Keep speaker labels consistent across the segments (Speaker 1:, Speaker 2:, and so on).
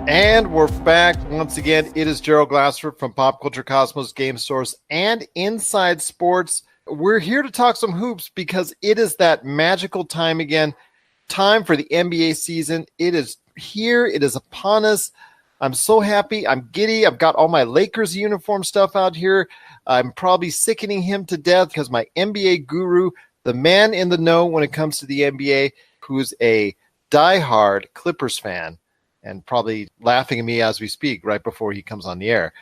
Speaker 1: And we're back once again. It is Gerald Glassford from Pop Culture Cosmos Game Source and Inside Sports. We're here to talk some hoops because it is that magical time again. Time for the NBA season. It is here. It is upon us. I'm so happy. I'm giddy. I've got all my Lakers uniform stuff out here. I'm probably sickening him to death because my NBA guru, the man in the know when it comes to the NBA, who's a diehard Clippers fan, and probably laughing at me as we speak right before he comes on the air.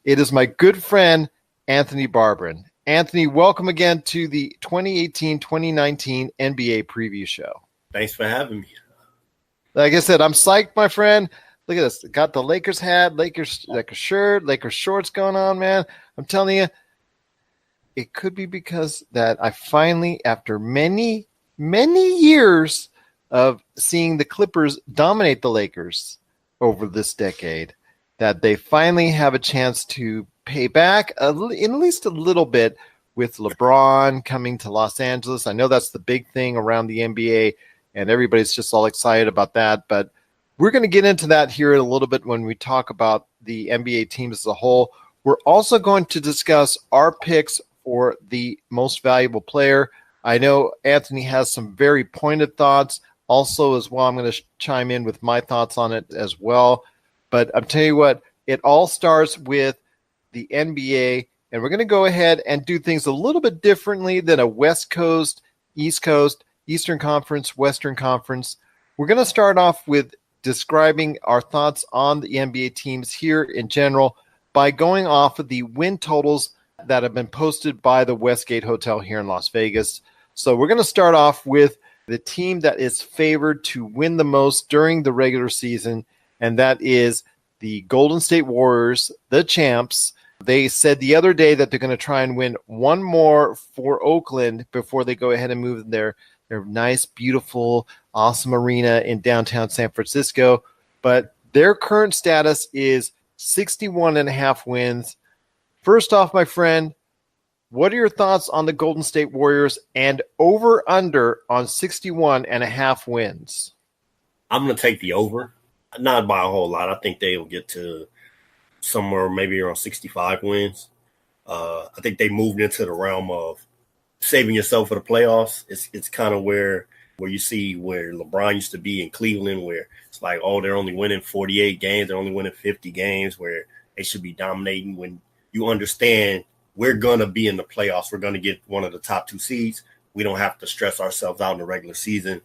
Speaker 1: It is my good friend, Anthony Barbarin. Anthony, welcome again to the 2018-2019 NBA preview show.
Speaker 2: Thanks for having me.
Speaker 1: Like I said, I'm psyched, my friend. Look at this. Got the Lakers hat, Lakers shirt, Lakers shorts going on, man. I'm telling you, it could be because that I finally, after many, many years of seeing the Clippers dominate the Lakers over this decade, that they finally have a chance to pay back in at least a little bit with LeBron coming to Los Angeles. I know that's the big thing around the NBA, and everybody's just all excited about that. But we're going to get into that here in a little bit when we talk about the NBA teams as a whole. We're also going to discuss our picks for the most valuable player. I know Anthony has some very pointed thoughts. Also, as well, I'm going to chime in with my thoughts on it as well. But I'm telling you what, it all starts with the NBA, and we're going to go ahead and do things a little bit differently than a West Coast, East Coast, Eastern Conference, Western Conference. We're going to start off with describing our thoughts on the NBA teams here in general by going off of the win totals that have been posted by the Westgate Hotel here in Las Vegas. So we're going to start off with the team that is favored to win the most during the regular season, and that is the Golden State Warriors, the champs. They said the other day that they're going to try and win one more for Oakland before they go ahead and move their nice, beautiful, awesome arena in downtown San Francisco. But their current status is 61.5 wins. First off, my friend, what are your thoughts on the Golden State Warriors and over-under on 61.5 wins?
Speaker 2: I'm going to take the over. Not by a whole lot. I think they will get to somewhere maybe around 65 wins. I think they moved into the realm of saving yourself for the playoffs. It's kind of where you see where LeBron used to be in Cleveland, where it's like, oh, they're only winning 48 games. They're only winning 50 games, where they should be dominating. When you understand we're going to be in the playoffs. We're going to get one of the top 2 seeds. We don't have to stress ourselves out in the regular season.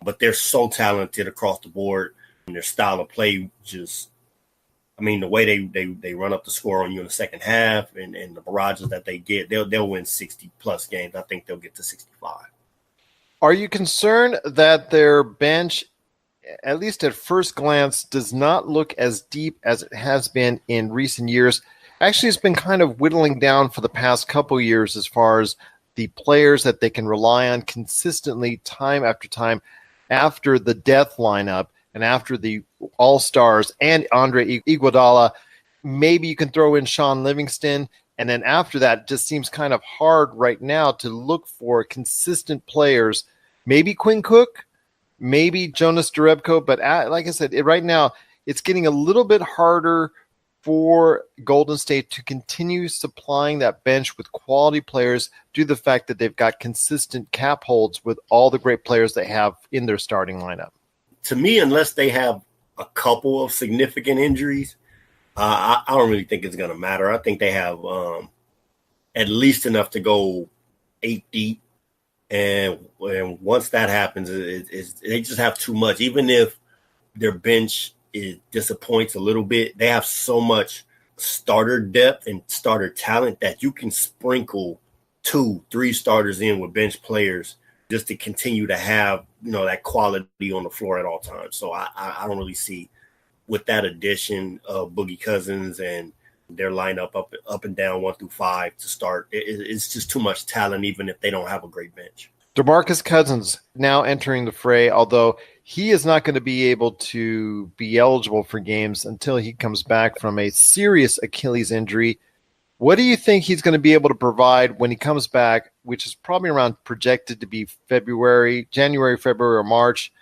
Speaker 2: But they're so talented across the board. And their style of play just, I mean, the way they run up the score on you in the second half and the barrages that they get, they'll win 60-plus games. I think they'll get to 65.
Speaker 1: Are you concerned that their bench, at least at first glance, does not look as deep as it has been in recent years? Actually, it's been kind of whittling down for the past couple years as far as the players that they can rely on consistently time after time after the death lineup and after the All-Stars and Andre Iguodala. Maybe you can throw in Sean Livingston, and then after that, it just seems kind of hard right now to look for consistent players. Maybe Quinn Cook, maybe Jonas Jerebko, but like I said, right now it's getting a little bit harder for Golden State to continue supplying that bench with quality players due to the fact that they've got consistent cap holds with all the great players they have in their starting lineup.
Speaker 2: To me, unless they have a couple of significant injuries, I don't really think it's going to matter. I think they have at least enough to go 8 deep. And once that happens, they just have too much. Even if their bench disappoints a little bit, they have so much starter depth and starter talent that you can sprinkle 2-3 starters in with bench players just to continue to have, that quality on the floor at all times. So I don't really see, with that addition of Boogie Cousins and their lineup up and down 1 through 5 to start, it's just too much talent, even if they don't have a great bench.
Speaker 1: DeMarcus Cousins now entering the fray, although he is not going to be able to be eligible for games until he comes back from a serious Achilles injury. What do you think he's going to be able to provide when he comes back, which is probably around projected to be January, February, or March,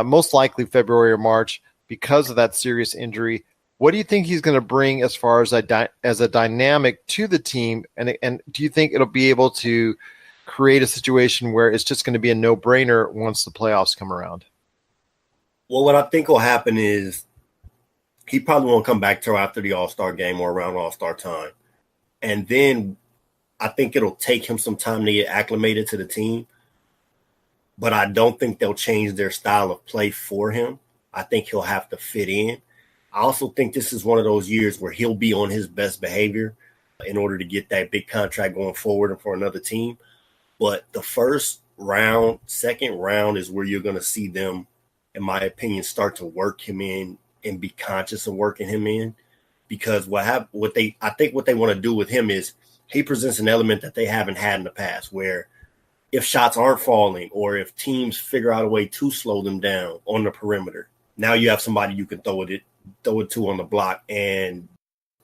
Speaker 1: most likely February or March? because of that serious injury. What do you think he's going to bring as far as a dynamic to the team? And do you think it'll be able to create a situation where it's just going to be a no-brainer once the playoffs come around?
Speaker 2: Well, what I think will happen is he probably won't come back till after the All-Star game or around All-Star time. And then I think it'll take him some time to get acclimated to the team. But I don't think they'll change their style of play for him. I think he'll have to fit in. I also think this is one of those years where he'll be on his best behavior in order to get that big contract going forward and for another team. But the first round, second round is where you're going to see them, in my opinion, start to work him in and be conscious of working him in. Because I think what they want to do with him is he presents an element that they haven't had in the past, where if shots aren't falling or if teams figure out a way to slow them down on the perimeter, now you have somebody you can throw it to on the block, and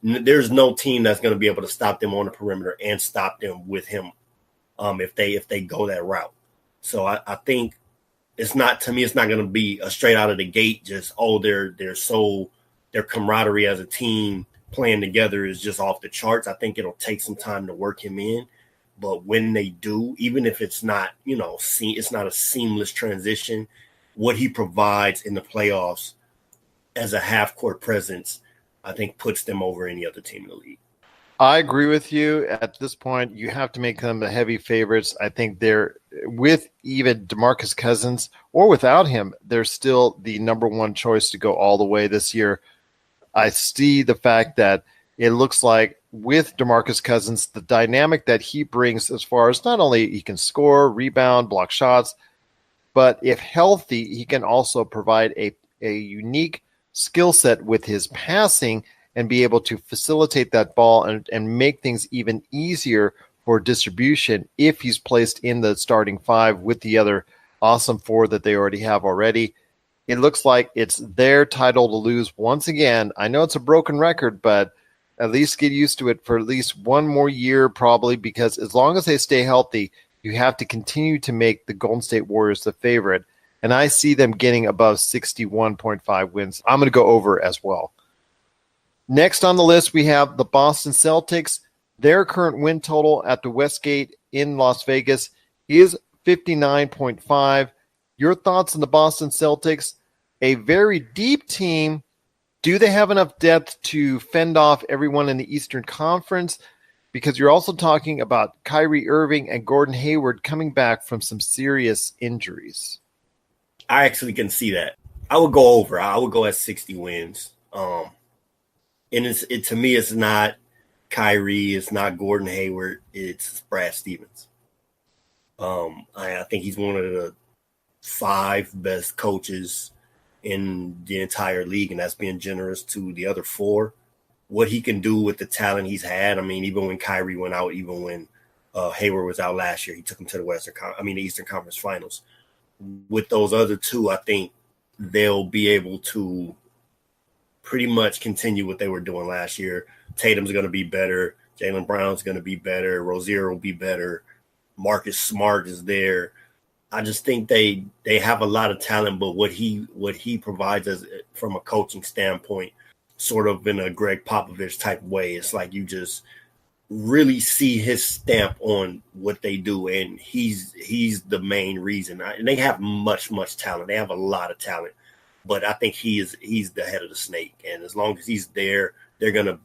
Speaker 2: there's no team that's going to be able to stop them on the perimeter and stop them with him if they go that route. So I think it's not going to be a straight out of the gate just their camaraderie as a team playing together is just off the charts. I think it'll take some time to work him in, but when they do, even if it's not it's not a seamless transition, what he provides in the playoffs as a half-court presence, I think puts them over any other team in the league.
Speaker 1: I agree with you. At this point, you have to make them the heavy favorites. I think they're, with even DeMarcus Cousins or without him, they're still the number one choice to go all the way this year. I see the fact that it looks like with DeMarcus Cousins, the dynamic that he brings as far as not only he can score, rebound, block shots, but if healthy, he can also provide a unique skill set with his passing and be able to facilitate that ball and make things even easier for distribution if he's placed in the starting five with the other awesome four that they already have already. It looks like it's their title to lose once again. I know it's a broken record, but at least get used to it for at least one more year probably, because as long as they stay healthy, you have to continue to make the Golden State Warriors the favorite. And I see them getting above 61.5 wins. I'm going to go over as well. Next on the list, we have the Boston Celtics. Their current win total at the Westgate in Las Vegas is 59.5. Your thoughts on the Boston Celtics? A very deep team. Do they have enough depth to fend off everyone in the Eastern Conference? Because you're also talking about Kyrie Irving and Gordon Hayward coming back from some serious injuries.
Speaker 2: I actually can see that. I would go over. I would go at 60 wins. And to me, it's not Kyrie, it's not Gordon Hayward, it's Brad Stevens. I think he's one of the 5 best coaches in the entire league, and that's being generous to the other 4. What he can do with the talent he's had. I mean, even when Kyrie went out, even when Hayward was out last year, he took him to the Eastern Conference Finals. With those other 2, I think they'll be able to pretty much continue what they were doing last year. Tatum's going to be better. Jaylen Brown's going to be better. Rozier will be better. Marcus Smart is there. I just think they have a lot of talent, but what he provides us from a coaching standpoint, sort of in a Greg Popovich type way, it's like you just really see his stamp on what they do, and he's the main reason. And they have much talent. They have a lot of talent, but I think he's the head of the snake. And as long as he's there, they're going to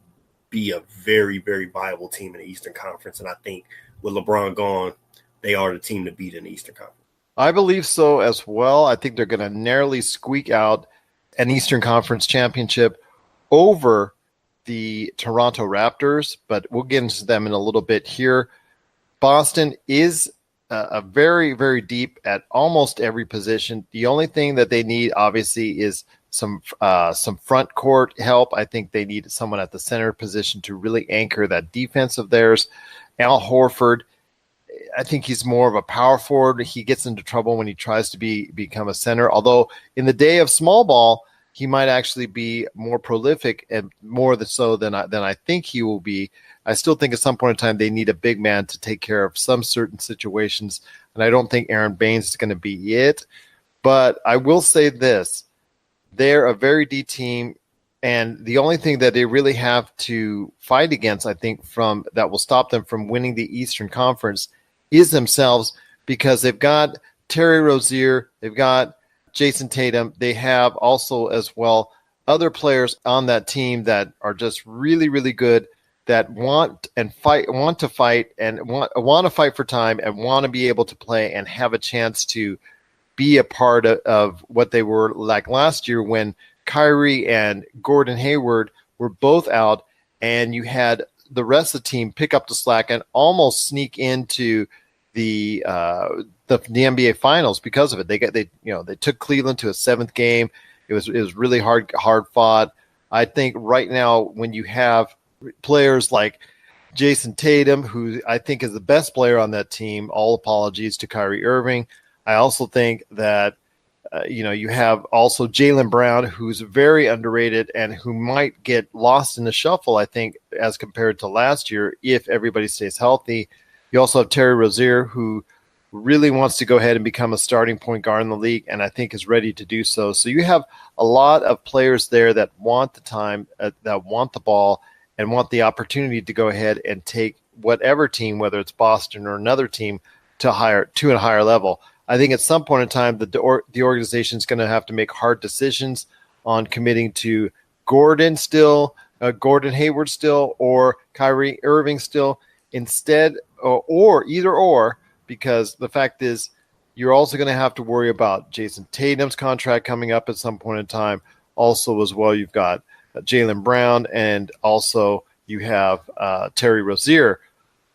Speaker 2: be a very, very viable team in the Eastern Conference. And I think with LeBron gone, they are the team to beat in the Eastern Conference.
Speaker 1: I believe so as well. I think they're going to narrowly squeak out an Eastern Conference championship over the Toronto Raptors, but we'll get into them in a little bit here. Boston is a very, very deep at almost every position. The only thing that they need, obviously, is some front court help. I think they need someone at the center position to really anchor that defense of theirs. Al Horford, I think he's more of a power forward. He gets into trouble when he tries to become a center, although in the day of small ball, he might actually be more prolific and more so than I think he will be. I still think at some point in time they need a big man to take care of some certain situations, and I don't think Aaron Baines is going to be it. But I will say this. they're a very deep team. And the only thing that they really have to fight against, I think, from that will stop them from winning the Eastern Conference is themselves, because they've got Terry Rozier, they've got Jason Tatum. They have also as well other players on that team that are just really, really good, that want to fight and want to fight for time and want to be able to play and have a chance to be a part of what they were like last year when Kyrie and Gordon Hayward were both out, and you had the rest of the team pick up the slack and almost sneak into the NBA Finals because of it. They took Cleveland to a 7th game. It was really hard fought. I think right now when you have players like Jason Tatum, who I think is the best player on that team, all apologies to Kyrie Irving. I also think that you have also Jaylen Brown, who's very underrated and who might get lost in the shuffle, I think, as compared to last year if everybody stays healthy. You also have Terry Rozier, who really wants to go ahead and become a starting point guard in the league, and I think is ready to do so. So you have a lot of players there that want the time, that want the ball, and want the opportunity to go ahead and take whatever team, whether it's Boston or another team, to a higher level. I think at some point in time, the organization is going to have to make hard decisions on committing to Gordon Hayward still, or Kyrie Irving still, instead, or either or, because the fact is you're also going to have to worry about Jason Tatum's contract coming up at some point in time. Also, as well, you've got Jaylen Brown, and also you have Terry Rozier.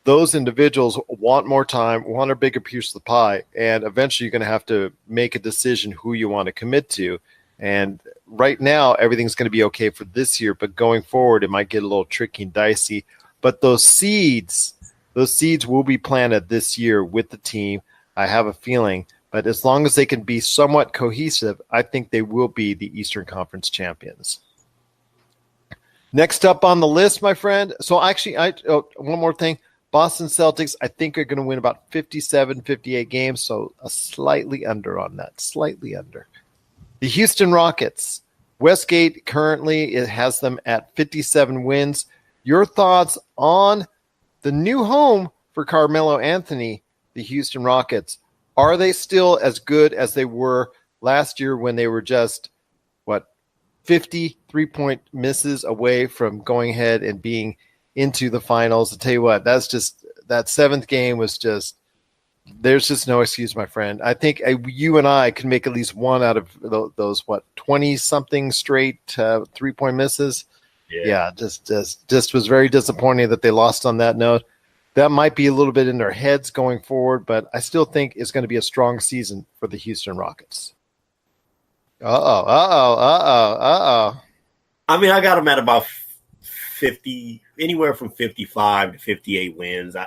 Speaker 1: Those individuals want more time, want a bigger piece of the pie, and eventually you're going to have to make a decision who you want to commit to. And right now, everything's going to be okay for this year, but going forward, it might get a little tricky and dicey. But those seeds will be planted this year with the team, I have a feeling. But as long as they can be somewhat cohesive, I think they will be the Eastern Conference champions. Next up on the list, my friend. So actually, one more thing. Boston Celtics, I think, are going to win about 57, 58 games, so a slightly under on that, slightly under. The Houston Rockets, Westgate currently has them at 57 wins. Your thoughts on the new home for Carmelo Anthony, the Houston Rockets? Are they still as good as they were last year when they were just, 50 3-point misses away from going ahead and being into the finals? I'll tell you what, that 7th game was just, there's just no excuse, my friend. I think you and I can make at least one out of those 20-something straight 3-point misses. Yeah, just was very disappointing that they lost on that note. That might be a little bit in their heads going forward, but I still think it's going to be a strong season for the Houston Rockets. Uh-oh.
Speaker 2: I mean, I got them at about 50, anywhere from 55 to 58 wins. I'm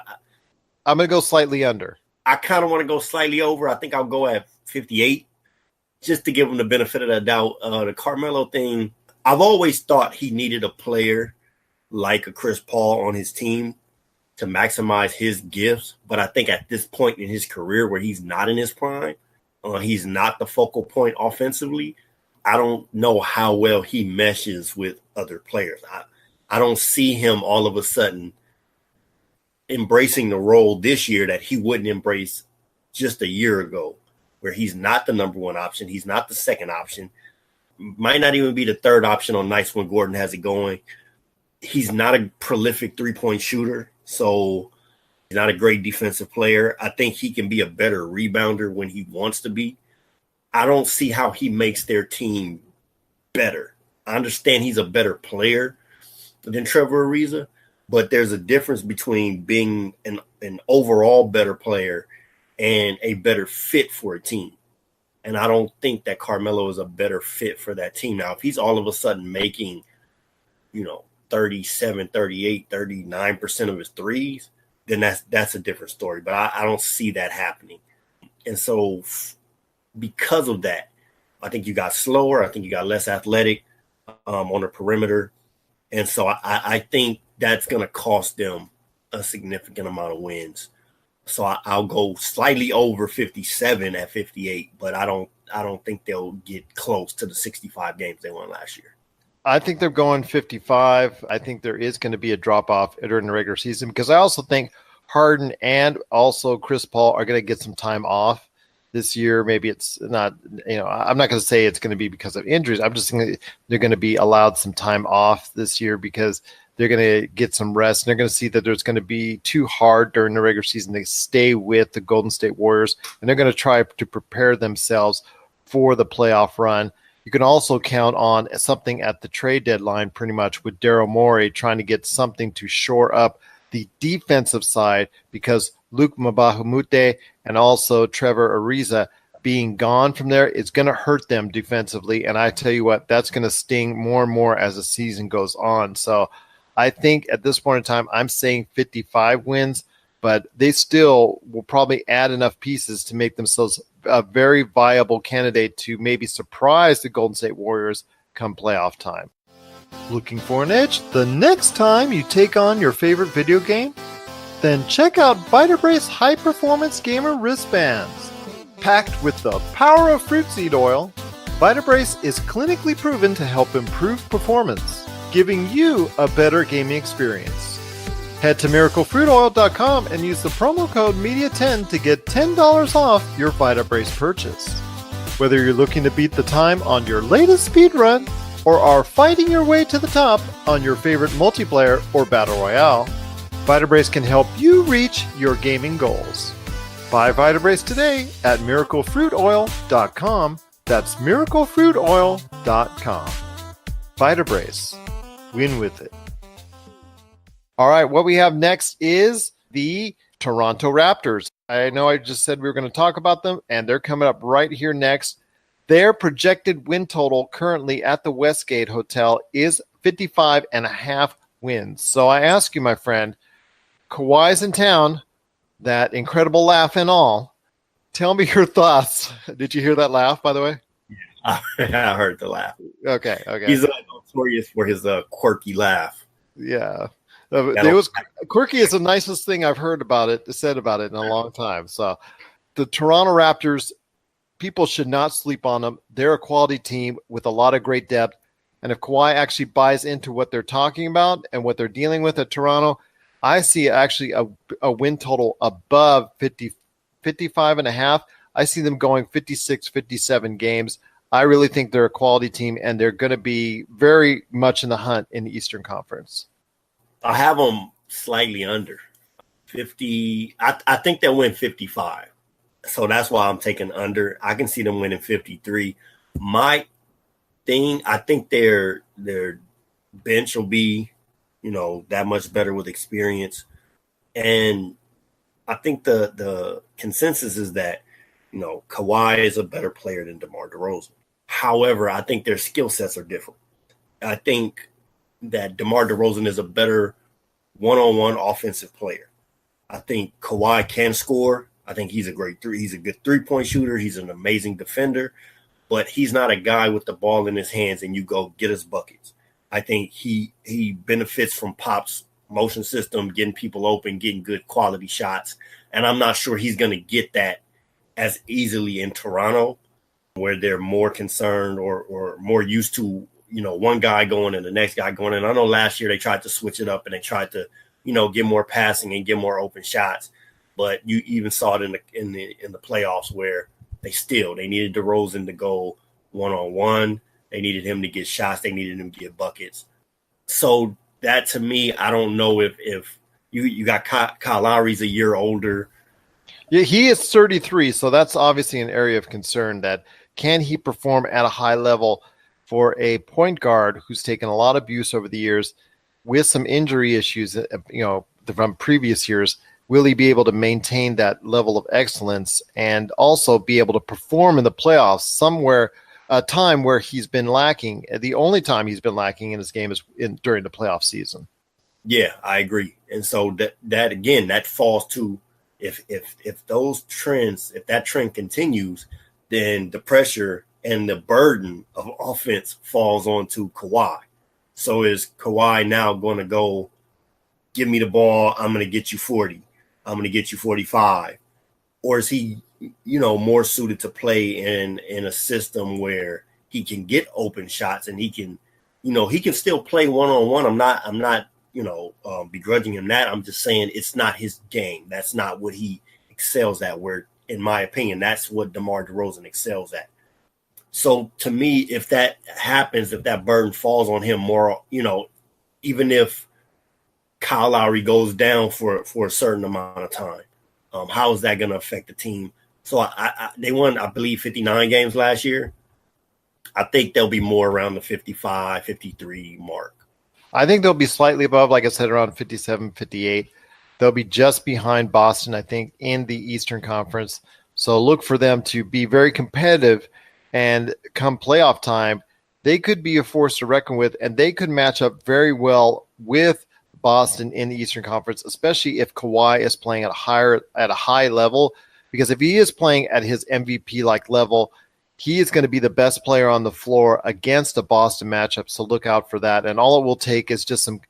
Speaker 1: going to go slightly under.
Speaker 2: I kind of want to go slightly over. I think I'll go at 58 just to give them the benefit of the doubt. The Carmelo thing, I've always thought he needed a player like a Chris Paul on his team to maximize his gifts. But I think at this point in his career where he's not in his prime, he's not the focal point offensively, I don't know how well he meshes with other players. I don't see him all of a sudden embracing the role this year that he wouldn't embrace just a year ago, where he's not the number one option. He's not the second option. Might not even be the third option on nights when Gordon has it going. He's not a prolific 3-point shooter, so he's not a great defensive player. I think he can be a better rebounder when he wants to be. I don't see how he makes their team better. I understand he's a better player than Trevor Ariza, but there's a difference between being an overall better player and a better fit for a team. And I don't think that Carmelo is a better fit for that team. Now, if he's all of a sudden making, 37, 38, 39% of his threes, then that's a different story. But I don't see that happening. And so because of that, I think you got slower. I think you got less athletic on the perimeter. And so I think that's going to cost them a significant amount of wins. So I'll go slightly over 57 at 58, but I don't I don't think they'll get close to the 65 games they won last year.
Speaker 1: I think they're going 55. I think there is going to be a drop-off during the regular season because I also think Harden and also Chris Paul are going to get some time off this year. Maybe it's not, I'm not going to say it's going to be because of injuries. I'm just thinking they're going to be allowed some time off this year because they're going to get some rest, and they're going to see that there's going to be too hard during the regular season to stay with the Golden State Warriors, and they're going to try to prepare themselves for the playoff run. You can also count on something at the trade deadline pretty much with Daryl Morey trying to get something to shore up the defensive side because Luke Mbahumute and also Trevor Ariza being gone from there is going to hurt them defensively, and I tell you what, that's going to sting more and more as the season goes on. So I think at this point in time, I'm saying 55 wins, but they still will probably add enough pieces to make themselves a very viable candidate to maybe surprise the Golden State Warriors come playoff time. Looking for an edge the next time you take on your favorite video game? Then check out Vitabrace High Performance Gamer Wristbands. Packed with the power of fruit seed oil, Vitabrace is clinically proven to help improve performance, giving you a better gaming experience. Head to miraclefruitoil.com and use the promo code MEDIA10 to get $10 off your Vitabrace purchase. Whether you're looking to beat the time on your latest speedrun or are fighting your way to the top on your favorite multiplayer or battle royale, Vitabrace can help you reach your gaming goals. Buy Vitabrace today at miraclefruitoil.com. That's miraclefruitoil.com. Vitabrace. Win with it. All right, what we have next is the Toronto Raptors. I know I just said we were going to talk about them, and they're coming up right here next. Their projected win total currently at the Westgate Hotel is 55.5 wins. So I ask you, my friend, Kawhi's in town, that incredible laugh and all. Tell me your thoughts. Did you hear that laugh, by the way?
Speaker 2: I heard the laugh.
Speaker 1: Okay.
Speaker 2: He's notorious for his quirky laugh.
Speaker 1: Yeah. It was quirky is the nicest thing I've said about it in a long time. So the Toronto Raptors, people should not sleep on them. They're a quality team with a lot of great depth. And if Kawhi actually buys into what they're talking about and what they're dealing with at Toronto, I see actually a win total above 55.5. I see them going 56, 57 games. I really think they're a quality team, and they're going to be very much in the hunt in the Eastern Conference.
Speaker 2: I have them slightly under 50. I think they'll win 55. So that's why I'm taking under. I can see them winning 53. My thing, I think their bench will be, that much better with experience. And I think the consensus is that, Kawhi is a better player than DeMar DeRozan. However, I think their skill sets are different. I think that DeMar DeRozan is a better one-on-one offensive player. I think Kawhi can score. I think he's a good three-point shooter. He's an amazing defender, but he's not a guy with the ball in his hands and you go get us buckets. I think he benefits from Pop's motion system, getting people open, getting good quality shots. And I'm not sure he's going to get that as easily in Toronto, where they're more concerned or more used to, one guy going and the next guy going. And I know last year they tried to switch it up and they tried to, get more passing and get more open shots. But you even saw it in the playoffs where they needed DeRozan to go one-on-one. They needed him to get shots. They needed him to get buckets. So that, to me, I don't know if you got Kyle Lowry's a year older.
Speaker 1: Yeah, he is 33, so that's obviously an area of concern. That can he perform at a high level for a point guard who's taken a lot of abuse over the years with some injury issues, from previous years? Will he be able to maintain that level of excellence and also be able to perform in the playoffs somewhere? A time where he's been lacking. The only time he's been lacking in his game is during the playoff season.
Speaker 2: Yeah, I agree. And so that again, that falls to if that trend continues, then the pressure and the burden of offense falls onto Kawhi. So is Kawhi now going to go, give me the ball, I'm going to get you 40, I'm going to get you 45? Or is he more suited to play in a system where he can get open shots and he can still play one-on-one. I'm not begrudging him that. I'm just saying it's not his game. That's not what he excels at, where, in my opinion, that's what DeMar DeRozan excels at. So to me, if that happens, if that burden falls on him more, even if Kyle Lowry goes down for a certain amount of time, how is that going to affect the team? So they won, I believe, 59 games last year. I think they'll be more around the 55, 53 mark.
Speaker 1: I think they'll be slightly above, like I said, around 57, 58. They'll be just behind Boston, I think, in the Eastern Conference. So look for them to be very competitive, and come playoff time, they could be a force to reckon with, and they could match up very well with Boston in the Eastern Conference, especially if Kawhi is playing at a high level. Because if he is playing at his MVP-like level, he is going to be the best player on the floor against a Boston matchup. So look out for that. And all it will take is just some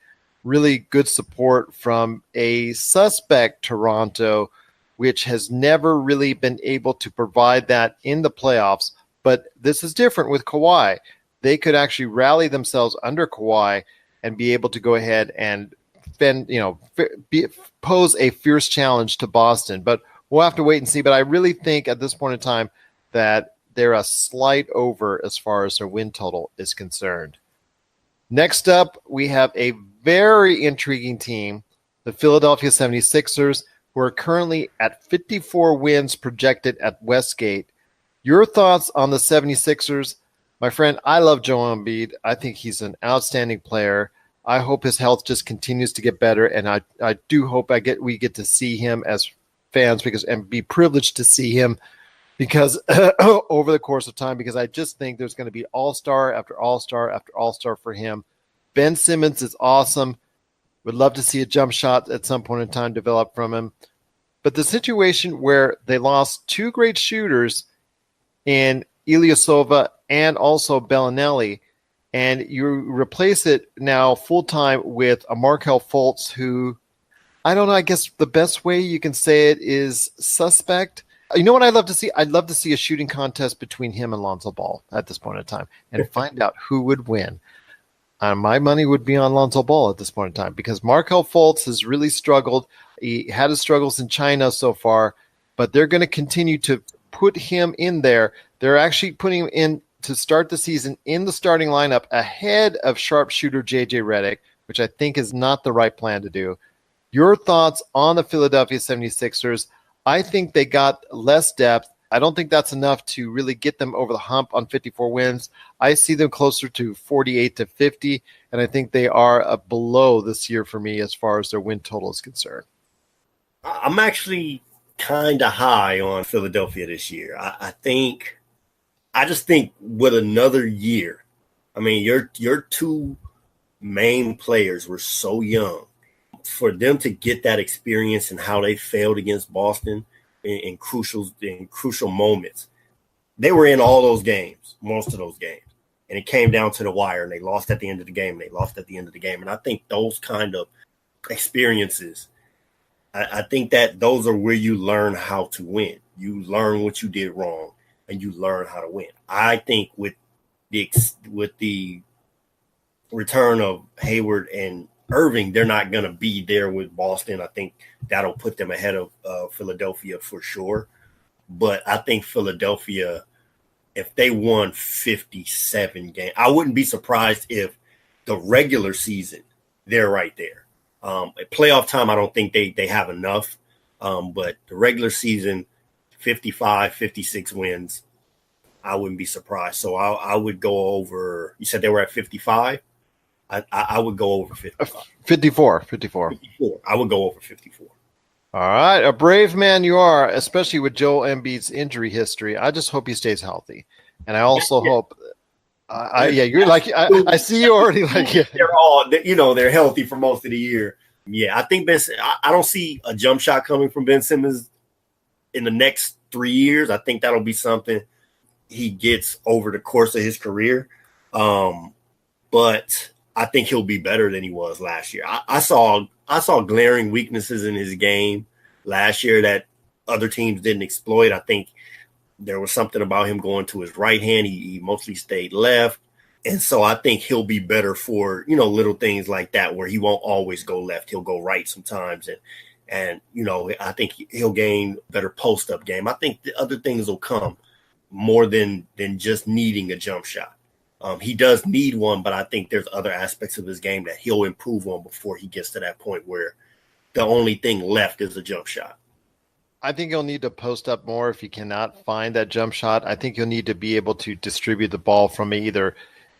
Speaker 1: really good support from a suspect Toronto, which has never really been able to provide that in the playoffs. But this is different with Kawhi. They could actually rally themselves under Kawhi and be able to go ahead and pose a fierce challenge to Boston. But we'll have to wait and see. But I really think at this point in time that they're a slight over as far as their win total is concerned. Next up, we have a very intriguing team, the Philadelphia 76ers, who are currently at 54 wins projected at Westgate. Your thoughts on the 76ers? My friend, I love Joel Embiid. I think he's an outstanding player. I hope his health just continues to get better, and I do hope we get to see him as fans and be privileged to see him because over the course of time, because I just think there's going to be all-star after all-star after all-star for him. Ben Simmons is awesome. Would love to see a jump shot at some point in time develop from him. But the situation where they lost two great shooters in Ilyasova and also Bellinelli, and you replace it now full-time with a Markelle Fultz who, I don't know, I guess the best way you can say it is suspect. You know what I'd love to see? I'd love to see a shooting contest between him and Lonzo Ball at this point in time and find out who would win. My money would be on Lonzo Ball at this point in time because Markelle Fultz has really struggled. He had his struggles in China so far, but they're going to continue to put him in there. They're actually putting him in to start the season in the starting lineup ahead of sharpshooter JJ Redick, which I think is not the right plan to do. Your thoughts on the Philadelphia 76ers? I think they got less depth. I don't think that's enough to really get them over the hump on 54 wins. I see them closer to 48 to 50, and I think they are below this year for me as far as their win total is concerned.
Speaker 2: I'm actually kind of high on Philadelphia this year. I just think with another year, I mean, your two main players were so young. For them to get that experience and how they failed against Boston in crucial moments, they were in all those games, most of those games, and it came down to the wire, and they lost at the end of the game. And I think those kind of experiences, I think that those are where you learn how to win. You learn what you did wrong, and you learn how to win. I think with the return of Hayward and Irving, they're not going to be there with Boston. I think that'll put them ahead of Philadelphia for sure. But I think Philadelphia, if they won 57 games, I wouldn't be surprised if the regular season, they're right there. At playoff time, I don't think they have enough. But the regular season, 55, 56 wins, I wouldn't be surprised. So I would go over. You said they were at 55? I would go over 55.
Speaker 1: 54.
Speaker 2: I would go over 54.
Speaker 1: All right. A brave man you are, especially with Joel Embiid's injury history. I just hope he stays healthy. And I also hope you're like, I see you already like it.
Speaker 2: They're all, they're healthy for most of the year. Yeah, I think I don't see a jump shot coming from Ben Simmons in the next 3 years. I think that'll be something he gets over the course of his career. But I think he'll be better than he was last year. I saw glaring weaknesses in his game last year that other teams didn't exploit. I think there was something about him going to his right hand. He mostly stayed left. And so I think he'll be better for, little things like that where he won't always go left. He'll go right sometimes. And I think he'll gain better post-up game. I think the other things will come more than just needing a jump shot. He does need one, but I think there's other aspects of his game that he'll improve on before he gets to that point where the only thing left is a jump shot.
Speaker 1: I think you'll need to post up more if you cannot find that jump shot. I think you'll need to be able to distribute the ball from either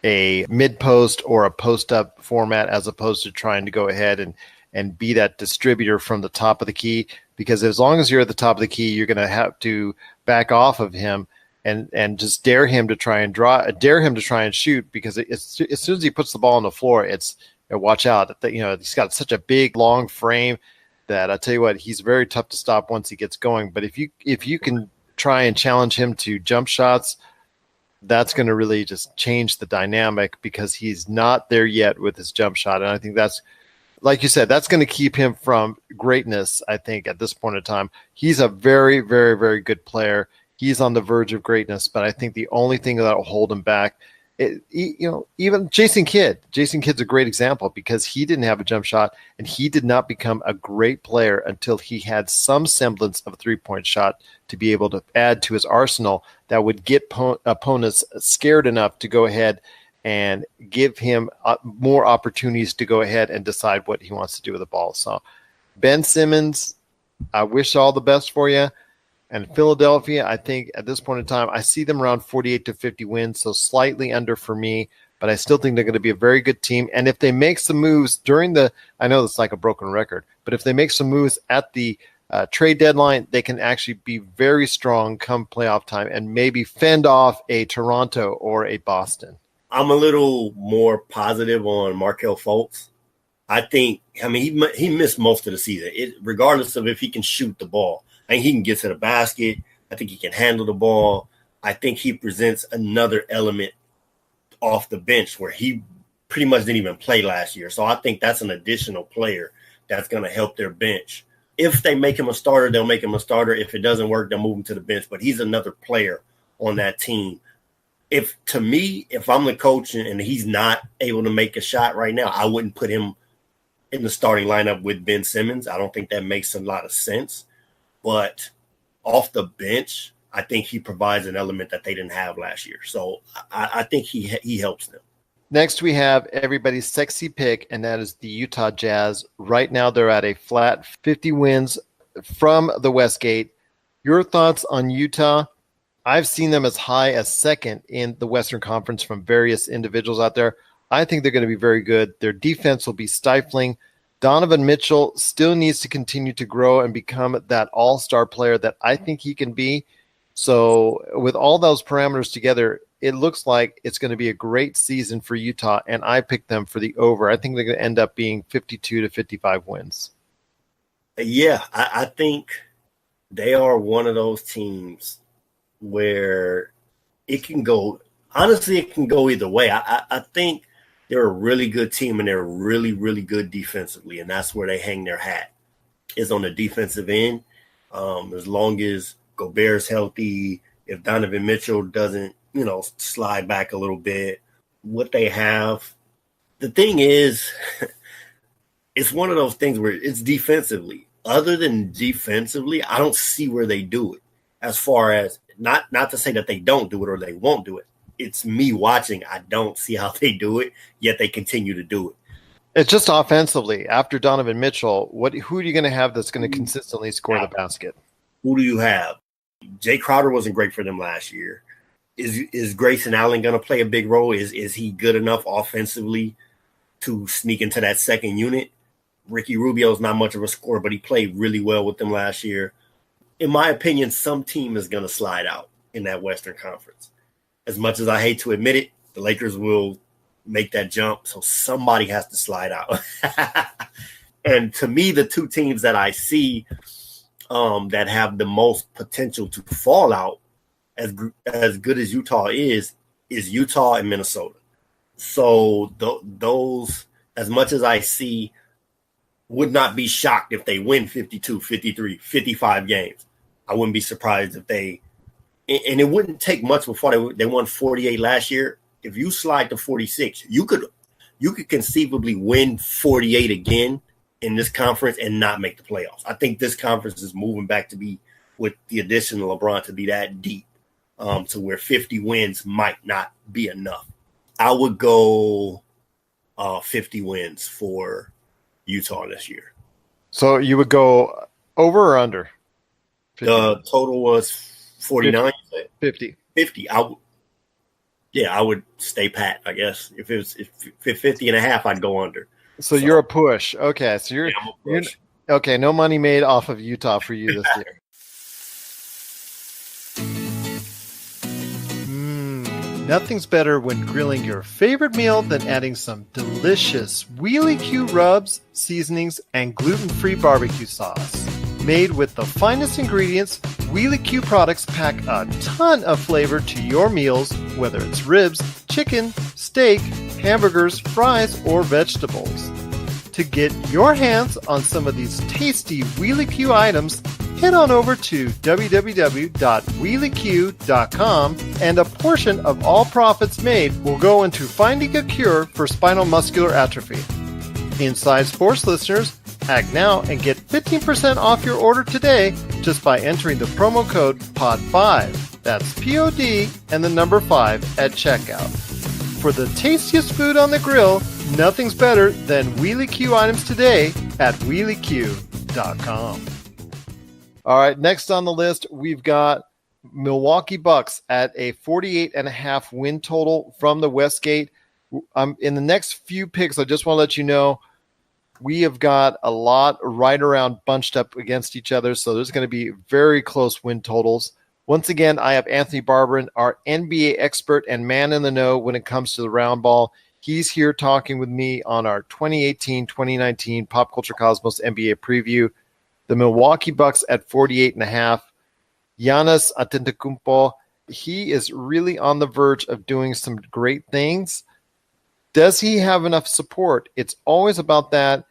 Speaker 1: a mid-post or a post-up format as opposed to trying to go ahead and be that distributor from the top of the key, because as long as you're at the top of the key, you're going to have to back off of him and just dare him to try and shoot, because as soon as he puts the ball on the floor, it's watch out. He's got such a big, long frame that I tell you what, he's very tough to stop once he gets going. But if you can try and challenge him to jump shots, that's going to really just change the dynamic, because he's not there yet with his jump shot. And I think that's, like you said, that's going to keep him from greatness. I think at this point in time, he's a very, very, very good player. He's on the verge of greatness, but I think the only thing that will hold him back, even Jason Kidd. Jason Kidd's a great example, because he didn't have a jump shot, and he did not become a great player until he had some semblance of a three-point shot to be able to add to his arsenal that would get opponents scared enough to go ahead and give him more opportunities to go ahead and decide what he wants to do with the ball. So, Ben Simmons, I wish all the best for you. And Philadelphia, I think at this point in time, I see them around 48 to 50 wins, so slightly under for me, but I still think they're going to be a very good team. And if they make some moves I know it's like a broken record, but if they make some moves at the trade deadline, they can actually be very strong come playoff time and maybe fend off a Toronto or a Boston.
Speaker 2: I'm a little more positive on Markelle Fultz. He missed most of the season, regardless of if he can shoot the ball. I think he can get to the basket. I think he can handle the ball. I think he presents another element off the bench where he pretty much didn't even play last year. So I think that's an additional player that's going to help their bench. If they make him a starter, they'll make him a starter. If it doesn't work, they'll move him to the bench. But he's another player on that team. If I'm the coach and he's not able to make a shot right now, I wouldn't put him in the starting lineup with Ben Simmons. I don't think that makes a lot of sense. But off the bench, I think he provides an element that they didn't have last year. So I think he helps them.
Speaker 1: Next, we have everybody's sexy pick, and that is the Utah Jazz. Right now, they're at a flat 50 wins from the Westgate. Your thoughts on Utah? I've seen them as high as second in the Western Conference from various individuals out there. I think they're going to be very good. Their defense will be stifling. Donovan Mitchell still needs to continue to grow and become that all-star player that I think he can be. So with all those parameters together, it looks like it's going to be a great season for Utah, and I picked them for the over. I think they're going to end up being 52 to 55 wins.
Speaker 2: Yeah, I think they are one of those teams where it can go – honestly, it can go either way. I think they're a really good team, and they're really, really good defensively, and that's where they hang their hat is on the defensive end. As long as Gobert's healthy, if Donovan Mitchell doesn't, slide back a little bit, what they have. The thing is, it's one of those things where it's defensively. Other than defensively, I don't see where they do it. As far as not to say that they don't do it or they won't do it. It's me watching. I don't see how they do it, yet they continue to do it.
Speaker 1: It's just offensively. After Donovan Mitchell, who are you going to have that's going to consistently score the basket?
Speaker 2: Who do you have? Jay Crowder wasn't great for them last year. Is Grayson Allen going to play a big role? Is he good enough offensively to sneak into that second unit? Ricky Rubio's not much of a scorer, but he played really well with them last year. In my opinion, some team is going to slide out in that Western Conference. As much as I hate to admit it, the Lakers will make that jump, so somebody has to slide out. And to me, the two teams that I see that have the most potential to fall out, as good as Utah is Utah and Minnesota. So those, as much as I see, would not be shocked if they win 52, 53, 55 games. I wouldn't be surprised if they, and it wouldn't take much before they won 48 last year. If you slide to 46, you could conceivably win 48 again in this conference and not make the playoffs. I think this conference is moving back to be, with the addition of LeBron, to be that deep, to where 50 wins might not be enough. I would go 50 wins for Utah this year.
Speaker 1: So you would go over or under?
Speaker 2: 50. The total was 49.
Speaker 1: 50.
Speaker 2: 50. I would stay pat, I guess. If 50 and a half, I'd go under.
Speaker 1: So you're a push. Okay. So you're okay. No money made off of Utah for you this year. Nothing's better when grilling your favorite meal than adding some delicious Wheelie Q rubs, seasonings, and gluten-free barbecue sauce. Made with the finest ingredients, Wheelie Q products pack a ton of flavor to your meals, whether it's ribs, chicken, steak, hamburgers, fries, or vegetables. To get your hands on some of these tasty Wheelie Q items, head on over to www.wheelieq.com, and a portion of all profits made will go into finding a cure for spinal muscular atrophy. Inside Sports listeners, act now and get 15% off your order today just by entering the promo code POD5. That's POD and the number 5 at checkout. For the tastiest food on the grill, nothing's better than Wheelie Q items today at wheelieq.com. All right, next on the list, we've got Milwaukee Bucks at a 48.5 win total from the Westgate. In the next few picks, I just want to let you know, we have got a lot right around bunched up against each other, so there's going to be very close win totals. Once again, I have Anthony Barbarin, our NBA expert and man in the know when it comes to the round ball. He's here talking with me on our 2018-2019 Pop Culture Cosmos NBA preview. The Milwaukee Bucks at 48.5. Giannis Antetokounmpo, he is really on the verge of doing some great things. Does he have enough support? It's always about that.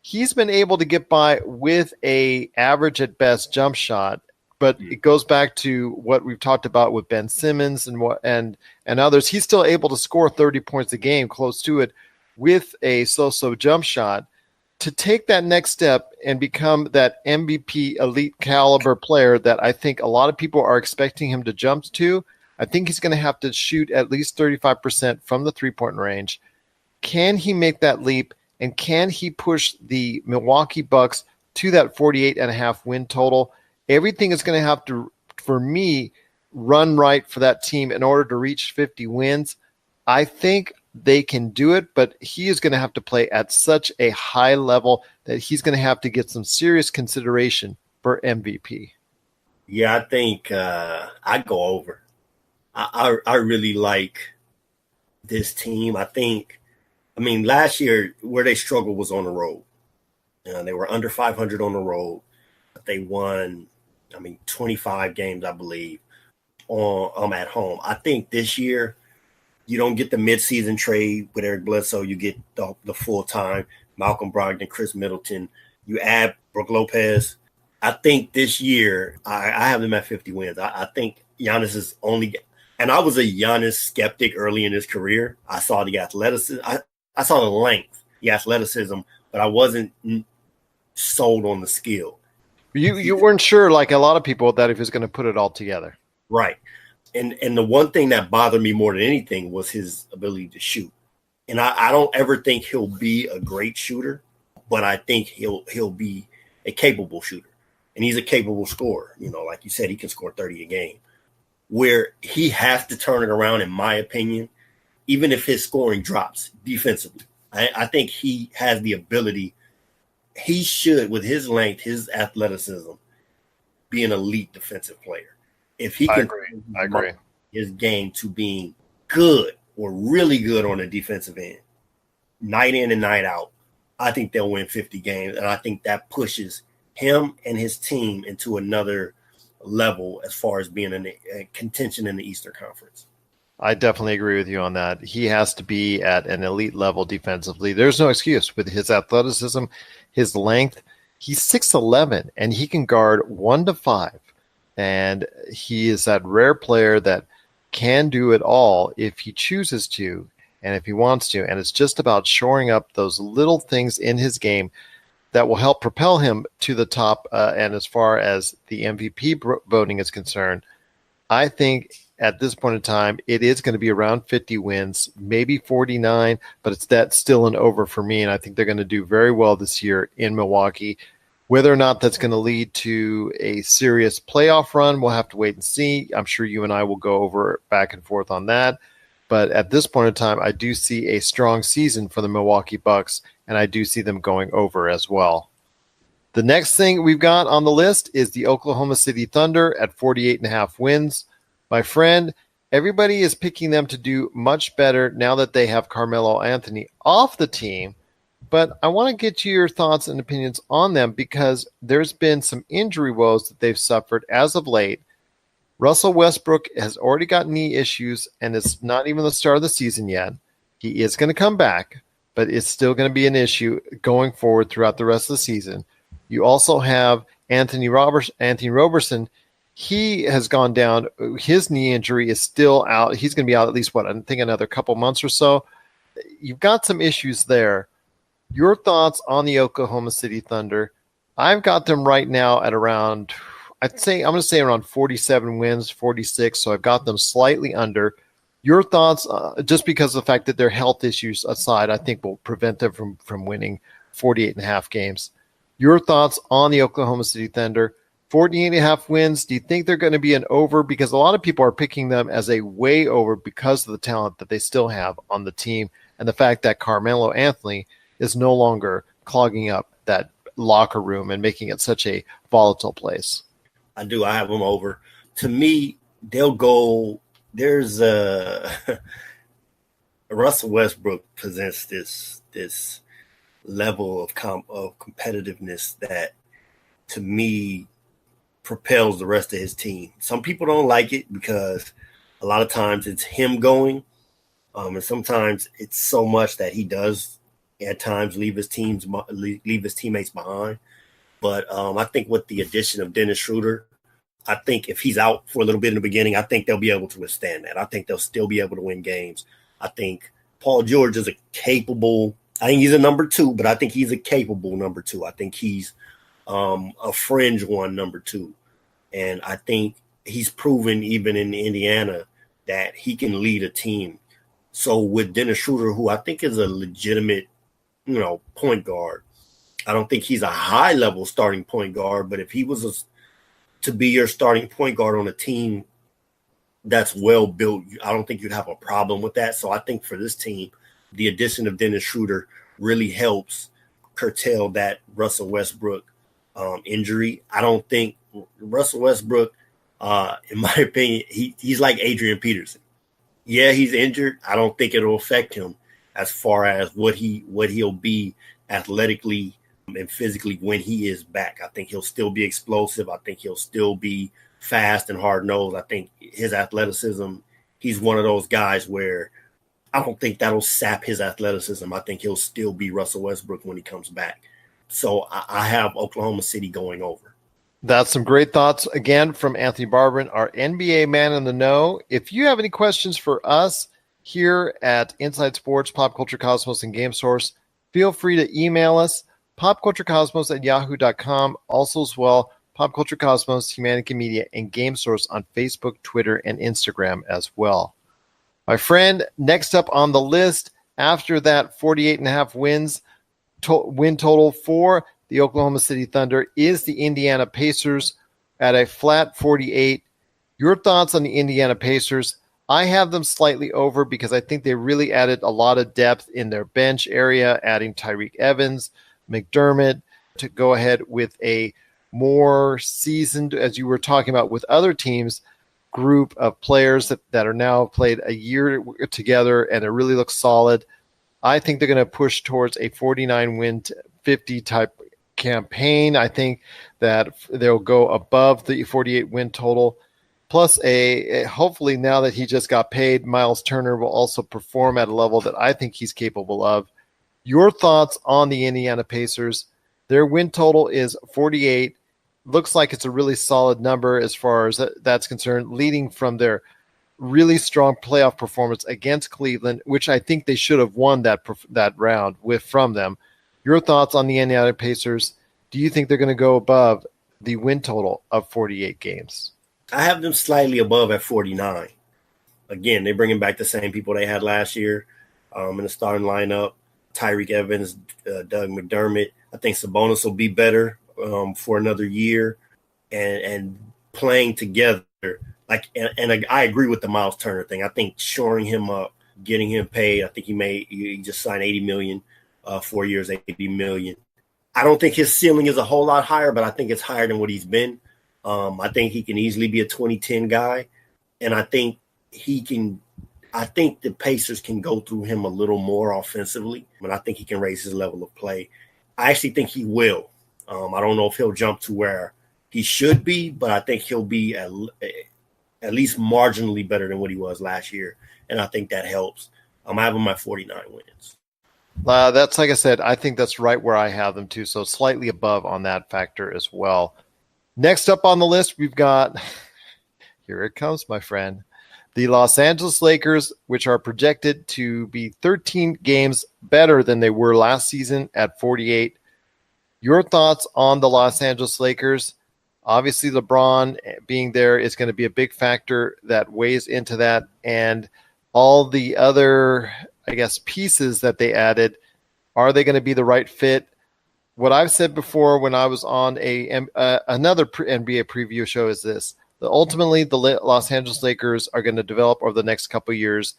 Speaker 1: He's been able to get by with a average at best jump shot, but it goes back to what we've talked about with Ben Simmons and others. He's still able to score 30 points a game, close to it, with a so-so jump shot. To take that next step and become that MVP elite caliber player that I think a lot of people are expecting him to jump to, I think he's going to have to shoot at least 35% from the three-point range. Can he make that leap, and can he push the Milwaukee Bucks to that 48.5 win total? Everything is going to have to, for me, run right for that team in order to reach 50 wins. I think they can do it, but he is going to have to play at such a high level that he's going to have to get some serious consideration for MVP.
Speaker 2: Yeah, I think I go over. I really like this team. I mean, last year where they struggled was on the road. They were under 500 on the road. They won, 25 games, I believe, at home. I think this year, you don't get the midseason trade with Eric Bledsoe. You get the full-time Malcolm Brogdon, Chris Middleton. You add Brook Lopez. I think this year, I have them at 50 wins. I think Giannis is only – and I was a Giannis skeptic early in his career. I saw the athleticism. I saw the length, the athleticism, but I wasn't sold on the skill.
Speaker 1: You weren't sure, like a lot of people, that if he was going to put it all together.
Speaker 2: Right. And the one thing that bothered me more than anything was his ability to shoot. And I don't ever think he'll be a great shooter, but I think he'll be a capable shooter. And he's a capable scorer. Like you said, he can score 30 a game. Where he has to turn it around, in my opinion, even if his scoring drops defensively. I think he has the ability. He should, with his length, his athleticism, be an elite defensive player. If he can
Speaker 1: I agree.
Speaker 2: His game to being good or really good on the defensive end, night in and night out, I think they'll win 50 games. And I think that pushes him and his team into another level as far as being in a contention in the Eastern Conference.
Speaker 1: I definitely agree with you on that. He has to be at an elite level defensively. There's no excuse with his athleticism, his length. He's 6'11", and he can guard 1 to 5. And he is that rare player that can do it all if he chooses to and if he wants to. And it's just about shoring up those little things in his game that will help propel him to the top. And as far as the MVP voting is concerned, I think at this point in time, it is going to be around 50 wins, maybe 49, but that's still an over for me. And I think they're going to do very well this year in Milwaukee. Whether or not that's going to lead to a serious playoff run, we'll have to wait and see. I'm sure you and I will go over back and forth on that. But at this point in time, I do see a strong season for the Milwaukee Bucks, and I do see them going over as well. The next thing we've got on the list is the Oklahoma City Thunder at 48.5 wins. My friend, everybody is picking them to do much better now that they have Carmelo Anthony off the team. But I want to get your thoughts and opinions on them because there's been some injury woes that they've suffered as of late. Russell Westbrook has already got knee issues, and it's not even the start of the season yet. He is going to come back, but it's still going to be an issue going forward throughout the rest of the season. You also have Anthony Roberson. He has gone down. His knee injury is still out. He's going to be out at least, I think another couple months or so. You've got some issues there. Your thoughts on the Oklahoma City Thunder? I've got them right now at around, I'm going to say around 47 wins, 46. So I've got them slightly under. Your thoughts, just because of the fact that their health issues aside, I think will prevent them from winning 48.5 games. Your thoughts on the Oklahoma City Thunder? 48.5 wins. Do you think they're going to be an over? Because a lot of people are picking them as a way over because of the talent that they still have on the team and the fact that Carmelo Anthony is no longer clogging up that locker room and making it such a volatile place.
Speaker 2: I do. I have them over. To me, they'll go. There's Russell Westbrook presents this level of competitiveness that, to me, propels the rest of his team. Some people don't like it because a lot of times it's him going, and sometimes it's so much that he does at times leave his teammates behind. But I think with the addition of Dennis Schroeder, I think if he's out for a little bit in the beginning, I think they'll be able to withstand that. I think they'll still be able to win games. I think Paul George is I think he's a number 2, but I think he's a capable number 2. I think he's a fringe one, number 2. And I think he's proven even in Indiana that he can lead a team. So with Dennis Schroeder, who I think is a legitimate, point guard, I don't think he's a high-level starting point guard, but if he was to be your starting point guard on a team that's well built, I don't think you'd have a problem with that. So I think for this team, the addition of Dennis Schroeder really helps curtail that Russell Westbrook injury. I don't think Russell Westbrook, in my opinion, he's like Adrian Peterson. Yeah, he's injured. I don't think it'll affect him as far as what he'll be athletically and physically when he is back. I think he'll still be explosive. I think he'll still be fast and hard-nosed. I think his athleticism, he's one of those guys where I don't think that'll sap his athleticism. I think he'll still be Russell Westbrook when he comes back. So I have Oklahoma City going over.
Speaker 1: That's some great thoughts, again, from Anthony Barbarin, our NBA man in the know. If you have any questions for us here at Inside Sports, Pop Culture Cosmos, and Game Source, feel free to email us, popculturecosmos@yahoo.com. Also as well, Pop Culture Cosmos, Humanity Media, and Game Source on Facebook, Twitter, and Instagram as well. My friend, next up on the list, after that 48.5 wins, win total for the Oklahoma City Thunder is the Indiana Pacers at a flat 48. Your thoughts on the Indiana Pacers? I have them slightly over because I think they really added a lot of depth in their bench area, adding Tyreek Evans, McDermott, to go ahead with a more seasoned, as you were talking about with other teams, group of players that are now played a year together and it really looks solid. I think they're going to push towards a 49-win 50 type campaign. I think that they'll go above the 48-win total. Plus, hopefully now that he just got paid, Miles Turner will also perform at a level that I think he's capable of. Your thoughts on the Indiana Pacers? Their win total is 48. looks like it's a really solid number as far as that's concerned, leading from their really strong playoff performance against Cleveland, which I think they should have won that round from them. Your thoughts on the Indiana Pacers? Do you think they're going to go above the win total of 48 games?
Speaker 2: I have them slightly above at 49. Again, they're bringing back the same people they had last year in the starting lineup. Tyreek Evans, Doug McDermott. I think Sabonis will be better for another year and playing together. And I agree with the Miles Turner thing. I think shoring him up, getting him paid. I think he just signed $80 million, 4 years, $80 million. I don't think his ceiling is a whole lot higher, but I think it's higher than what he's been. I think he can easily be a 2010 guy, and I think the Pacers can go through him a little more offensively, but I think he can raise his level of play. I actually think he will. I don't know if he'll jump to where he should be, but I think he'll be at least marginally better than what he was last year, and I think that helps. I have him at 49 wins.
Speaker 1: That's like I said, I think that's right where I have them too, so slightly above on that factor as well. Next up on the list, we've got, here it comes, my friend, the Los Angeles Lakers, which are projected to be 13 games better than they were last season at 48. Your thoughts on the Los Angeles Lakers? Obviously, LeBron being there is going to be a big factor that weighs into that, and all the other, I guess, pieces that they added, are they going to be the right fit? What I've said before when I was on another NBA preview show is this: that ultimately the Los Angeles Lakers are going to develop over the next couple of years.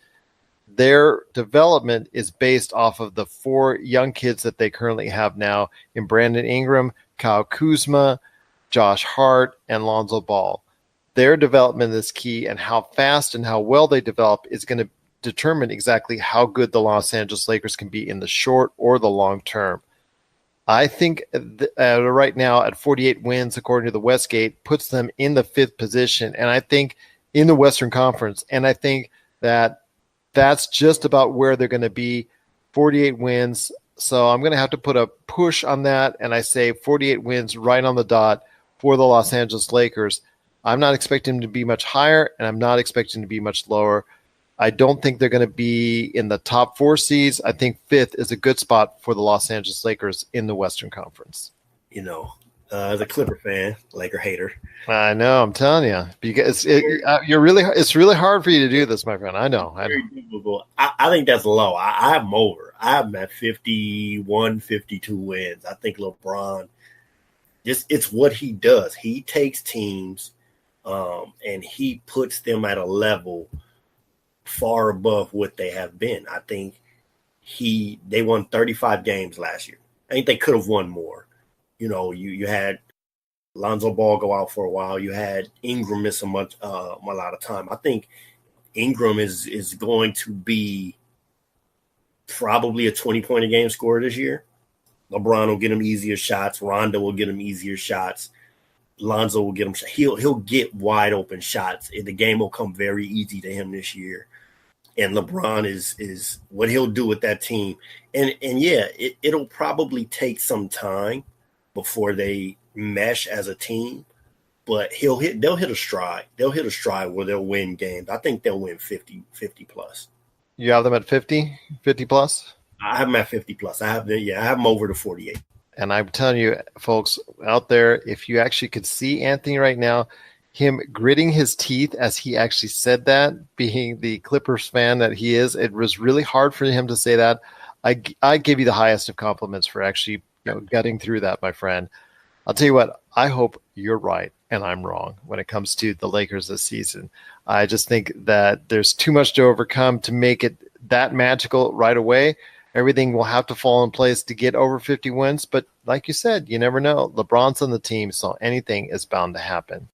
Speaker 1: Their development is based off of the 4 young kids that they currently have now in Brandon Ingram, Kyle Kuzma, Josh Hart, and Lonzo Ball. Their development is key, and how fast and how well they develop is going to determine exactly how good the Los Angeles Lakers can be in the short or the long term. I think right now at 48 wins, according to the Westgate, puts them in the 5th position, and I think in the Western Conference. And I think that that's just about where they're going to be, 48 wins. So I'm going to have to put a push on that, and I say 48 wins right on the dot for the Los Angeles Lakers. I'm not expecting them to be much higher, and I'm not expecting to be much lower. I don't think they're going to be in the top 4 seeds. I think 5th is a good spot for the Los Angeles Lakers in the Western Conference.
Speaker 2: As a Clipper fan, Laker hater.
Speaker 1: I know, I'm telling you, because it's really hard for you to do this, my friend. I know.
Speaker 2: Very difficult. I think that's low. I have them over. I have them at 51, 52 wins. I think LeBron, it's what he does. He takes teams and he puts them at a level far above what they have been. I think they won 35 games last year. I think they could have won more. You had Lonzo Ball go out for a while. You had Ingram miss a lot of time. I think Ingram is going to be probably a 20-point a game scorer this year. LeBron will get him easier shots. Rondo will get him easier shots. Lonzo will get him. He'll get wide open shots. The game will come very easy to him this year. And LeBron is what he'll do with that team. And yeah, it'll probably take some time before they mesh as a team, but they'll hit a stride. They'll hit a stride where they'll win games. I think they'll win 50 plus.
Speaker 1: You have them at 50 plus?
Speaker 2: I have them at 50 plus. I have them over to 48.
Speaker 1: And I'm telling you, folks out there, if you actually could see Anthony right now, him gritting his teeth as he actually said that, being the Clippers fan that he is, it was really hard for him to say that. I give you the highest of compliments for actually gutting through that, my friend. I'll tell you what, I hope you're right and I'm wrong when it comes to the Lakers this season. I just think that there's too much to overcome to make it that magical right away. Everything will have to fall in place to get over 50 wins. But like you said, you never know. LeBron's on the team, so anything is bound to happen.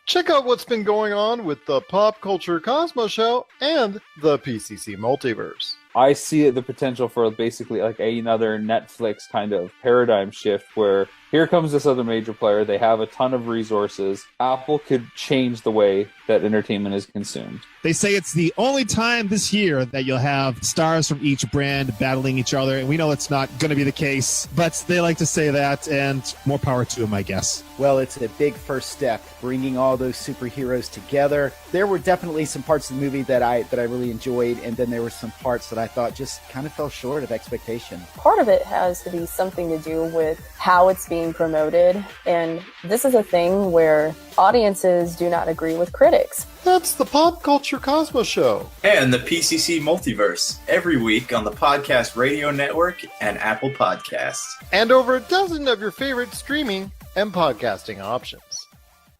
Speaker 1: Check out what's been going on with the Pop Culture Cosmos Show and the PCC Multiverse.
Speaker 3: I see the potential for basically like another Netflix kind of paradigm shift where here comes this other major player. They have a ton of resources. Apple could change the way that entertainment is consumed.
Speaker 4: They say it's the only time this year that you'll have stars from each brand battling each other, and we know it's not going to be the case, but they like to say that, and more power to them, I guess.
Speaker 5: Well, it's a big first step, bringing all those superheroes together. There were definitely some parts of the movie that I really enjoyed, and then there were some parts that I thought just kind of fell short of expectation.
Speaker 6: Part of it has to be something to do with how it's being promoted, and this is a thing where audiences do not agree with critics.
Speaker 1: That's the Pop Culture Cosmos Show.
Speaker 7: And the PCC Multiverse, every week on the Podcast Radio Network and Apple Podcasts.
Speaker 1: And over a dozen of your favorite streaming and podcasting options.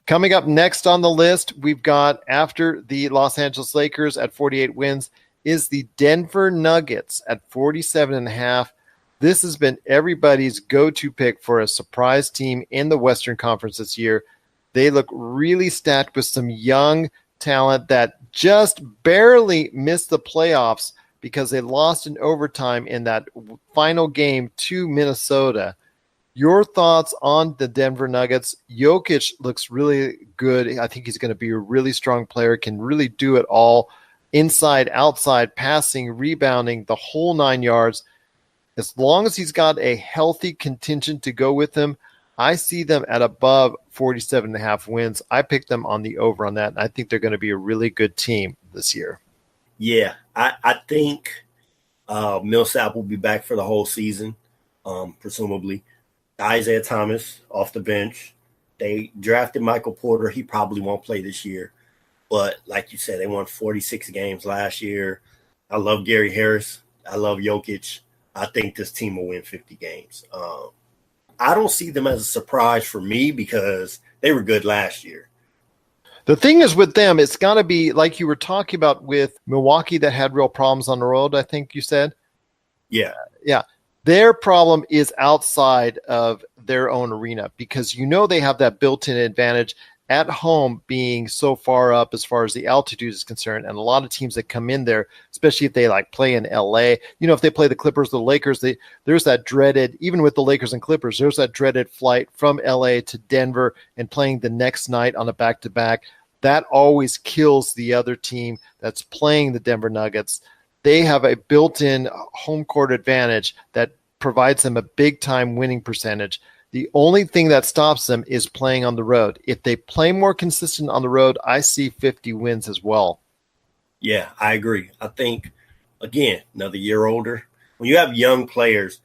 Speaker 1: Coming up next on the list, we've got, after the Los Angeles Lakers at 48 wins, is the Denver Nuggets at 47.5. This has been everybody's go-to pick for a surprise team in the Western Conference this year. They look really stacked with some young talent that just barely missed the playoffs because they lost in overtime in that final game to Minnesota. Your thoughts on the Denver Nuggets? Jokic looks really good. I think he's going to be a really strong player, can really do it all, inside, outside, passing, rebounding, the whole 9 yards. As long as he's got a healthy contingent to go with him, I see them at above 47.5 wins. I picked them on the over on that. And I think they're going to be a really good team this year.
Speaker 2: Yeah, I think Millsap will be back for the whole season, presumably. Isaiah Thomas off the bench. They drafted Michael Porter. He probably won't play this year. But like you said, they won 46 games last year. I love Gary Harris. I love Jokic. I think this team will win 50 games. I don't see them as a surprise for me because they were good last year.
Speaker 1: The thing is with them, it's got to be like you were talking about with Milwaukee that had real problems on the road, I think you said.
Speaker 2: Yeah.
Speaker 1: Yeah. Their problem is outside of their own arena because they have that built-in advantage at home being so far up as far as the altitude is concerned. And a lot of teams that come in there, especially if they play in LA, if they play the Clippers, the Lakers, there's that dreaded, even with the Lakers and Clippers, there's that dreaded flight from LA to Denver and playing the next night on a back-to-back. That always kills the other team that's playing the Denver Nuggets. They have a built-in home court advantage that provides them a big-time winning percentage. The only thing that stops them is playing on the road. If they play more consistent on the road, I see 50 wins as well.
Speaker 2: Yeah, I agree. I think, again, another year older. When you have young players,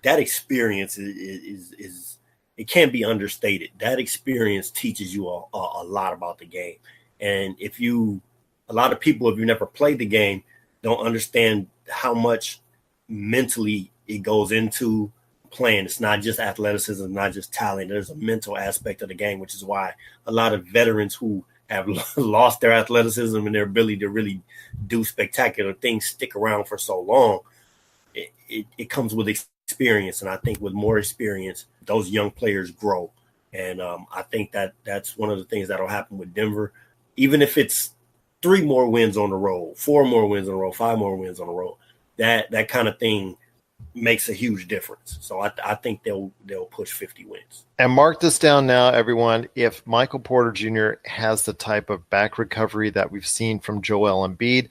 Speaker 2: that experience is it can't be understated. That experience teaches you a lot about the game. And a lot of people, if you never played the game, don't understand how much mentally it goes into playing. It's not just athleticism, not just talent. There's a mental aspect of the game, which is why a lot of veterans who have lost their athleticism and their ability to really do spectacular things stick around for so long. It comes with experience, and I think with more experience, those young players grow. And I think that's one of the things that'll happen with Denver. Even if it's 3 more wins on the road, 4 more wins on the road, 5 more wins on the road, that kind of thing makes a huge difference. So I think they'll push 50 wins.
Speaker 1: And mark this down now, everyone. If Michael Porter Jr. has the type of back recovery that we've seen from Joel Embiid,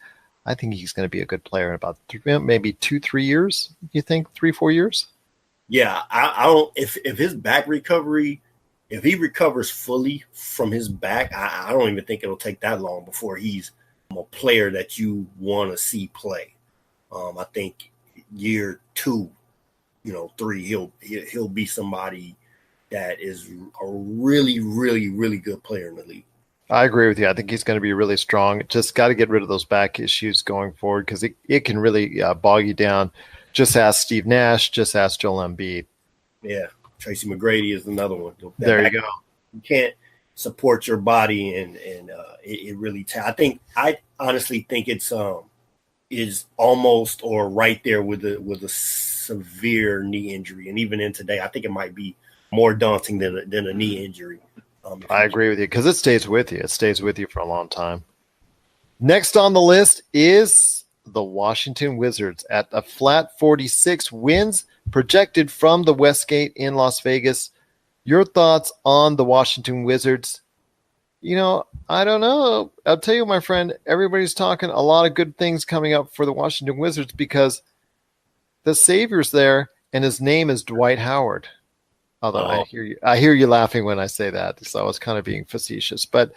Speaker 1: I think he's going to be a good player in about maybe 2-3 years. You think 3-4 years?
Speaker 2: Yeah, I don't. If his back recovery, if he recovers fully from his back, I don't even think it'll take that long before he's a player that you want to see play. I think year 2, 3, he'll be somebody that is a really, really, really good player in the league.
Speaker 1: I agree with you. I think he's going to be really strong. Just got to get rid of those back issues going forward because it can really bog you down. Just ask Steve Nash. Just ask Joel Embiid.
Speaker 2: Yeah, Tracy McGrady is another one.
Speaker 1: There you go.
Speaker 2: You can't support your body, and it really. I honestly think it's is almost or right there with a severe knee injury, and even in today, I think it might be more daunting than a knee injury.
Speaker 1: I agree with you because it stays with you. It stays with you for a long time. Next on the list is the Washington Wizards at a flat 46 wins projected from the Westgate in Las Vegas. Your thoughts on the Washington Wizards? I don't know. I'll tell you, my friend, everybody's talking a lot of good things coming up for the Washington Wizards because the savior's there, and his name is Dwight Howard. Although I hear you laughing when I say that, so I was kind of being facetious. But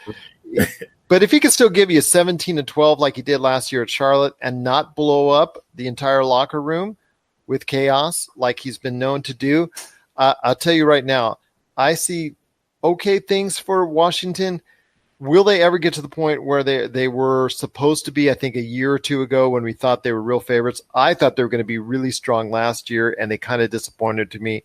Speaker 1: if he could still give you 17-12 like he did last year at Charlotte and not blow up the entire locker room with chaos like he's been known to do, I'll tell you right now, I see okay things for Washington. Will they ever get to the point where they were supposed to be, I think, a year or two ago when we thought they were real favorites? I thought they were going to be really strong last year, and they kind of disappointed me.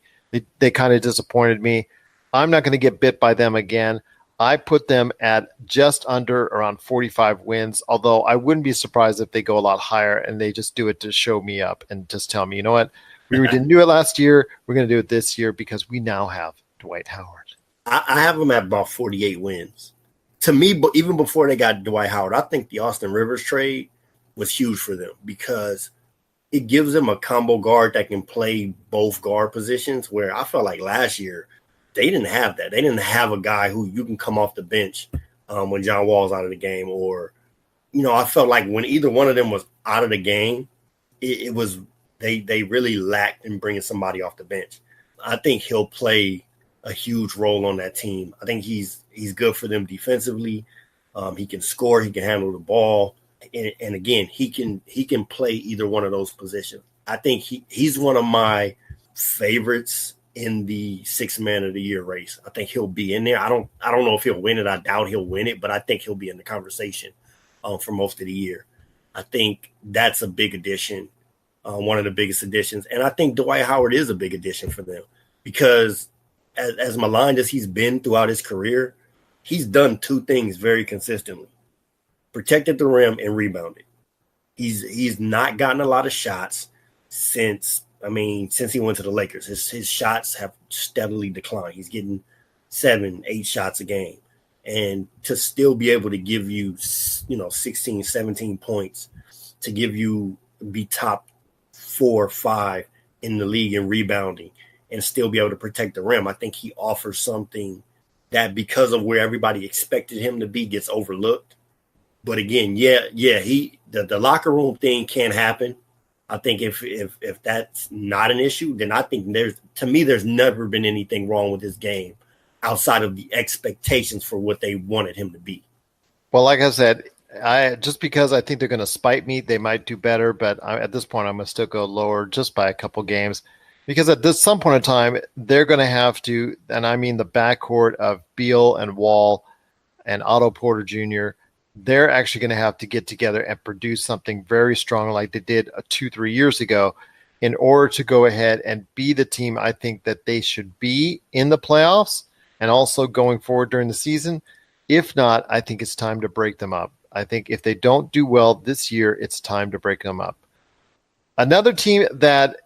Speaker 1: They kind of disappointed me. I'm not going to get bit by them again. I put them at just under around 45 wins, although I wouldn't be surprised if they go a lot higher and they just do it to show me up and just tell me, you know what, we didn't do it last year. We're going to do it this year because we now have Dwight Howard.
Speaker 2: I have them at about 48 wins. To me, but even before they got Dwight Howard, I think the Austin Rivers trade was huge for them because it gives them a combo guard that can play both guard positions, where I felt like last year they didn't have that. They didn't have a guy who you can come off the bench when John Wall's out of the game, or, I felt like when either one of them was out of the game, it was they really lacked in bringing somebody off the bench. I think he'll play a huge role on that team. I think he's good for them defensively. He can score. He can handle the ball. And again, he can play either one of those positions. I think he's one of my favorites in the Sixth Man of the Year race. I think he'll be in there. I don't know if he'll win it. I doubt he'll win it, but I think he'll be in the conversation for most of the year. I think that's a big addition, one of the biggest additions. And I think Dwight Howard is a big addition for them because as maligned as he's been throughout his career, he's done two things very consistently: protected the rim and rebounded. He's not gotten a lot of shots since he went to the Lakers. His shots have steadily declined. He's getting 7-8 shots a game. And to still be able to give you, 16, 17 points, to be top 4 or 5 in the league in rebounding and still be able to protect the rim, I think he offers something that, because of where everybody expected him to be, gets overlooked. But again, the locker room thing can happen. I think if that's not an issue, then I think there's never been anything wrong with his game outside of the expectations for what they wanted him to be.
Speaker 1: Well, like I said, just because I think they're going to spite me, they might do better. But at this point, I'm going to still go lower just by a couple games. Because at some point in time, they're going to have to, and I mean the backcourt of Beal and Wall and Otto Porter Jr., they're actually going to have to get together and produce something very strong like they did 2-3 years ago in order to go ahead and be the team I think that they should be in the playoffs and also going forward during the season. If not, I think it's time to break them up. I think if they don't do well this year, it's time to break them up. Another team that,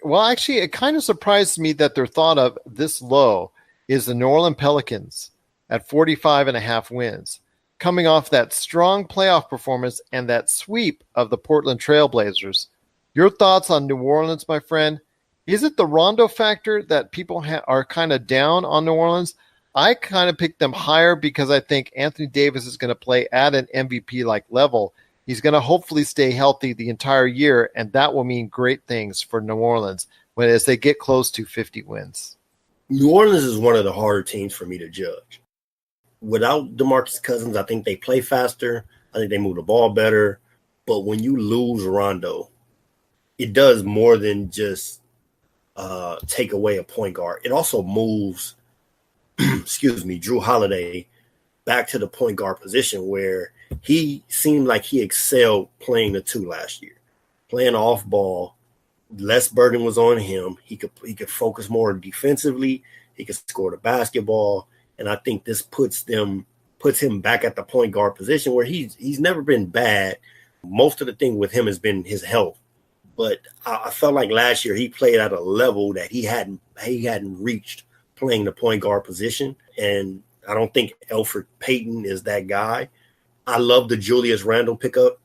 Speaker 1: well, actually, it kind of surprised me that they're thought of this low is the New Orleans Pelicans at 45.5 wins, coming off that strong playoff performance and that sweep of the Portland Trailblazers. Your thoughts on New Orleans, my friend? Is it the Rondo factor that people are kind of down on New Orleans? I kind of picked them higher because I think Anthony Davis is going to play at an MVP-like level. He's going to hopefully stay healthy the entire year, and that will mean great things for New Orleans as they get close to 50 wins.
Speaker 2: New Orleans is one of the harder teams for me to judge. Without DeMarcus Cousins, I think they play faster. I think they move the ball better. But when you lose Rondo, it does more than just take away a point guard. It also moves, Drew Holiday back to the point guard position where he seemed like he excelled playing the 2 last year. Playing off ball, less burden was on him. He could focus more defensively. He could score the basketball. And I think this puts him back at the point guard position where he's never been bad. Most of the thing with him has been his health. But I felt like last year he played at a level that he hadn't reached playing the point guard position. And I don't think Elfrid Payton is that guy. I love the Julius Randle pickup.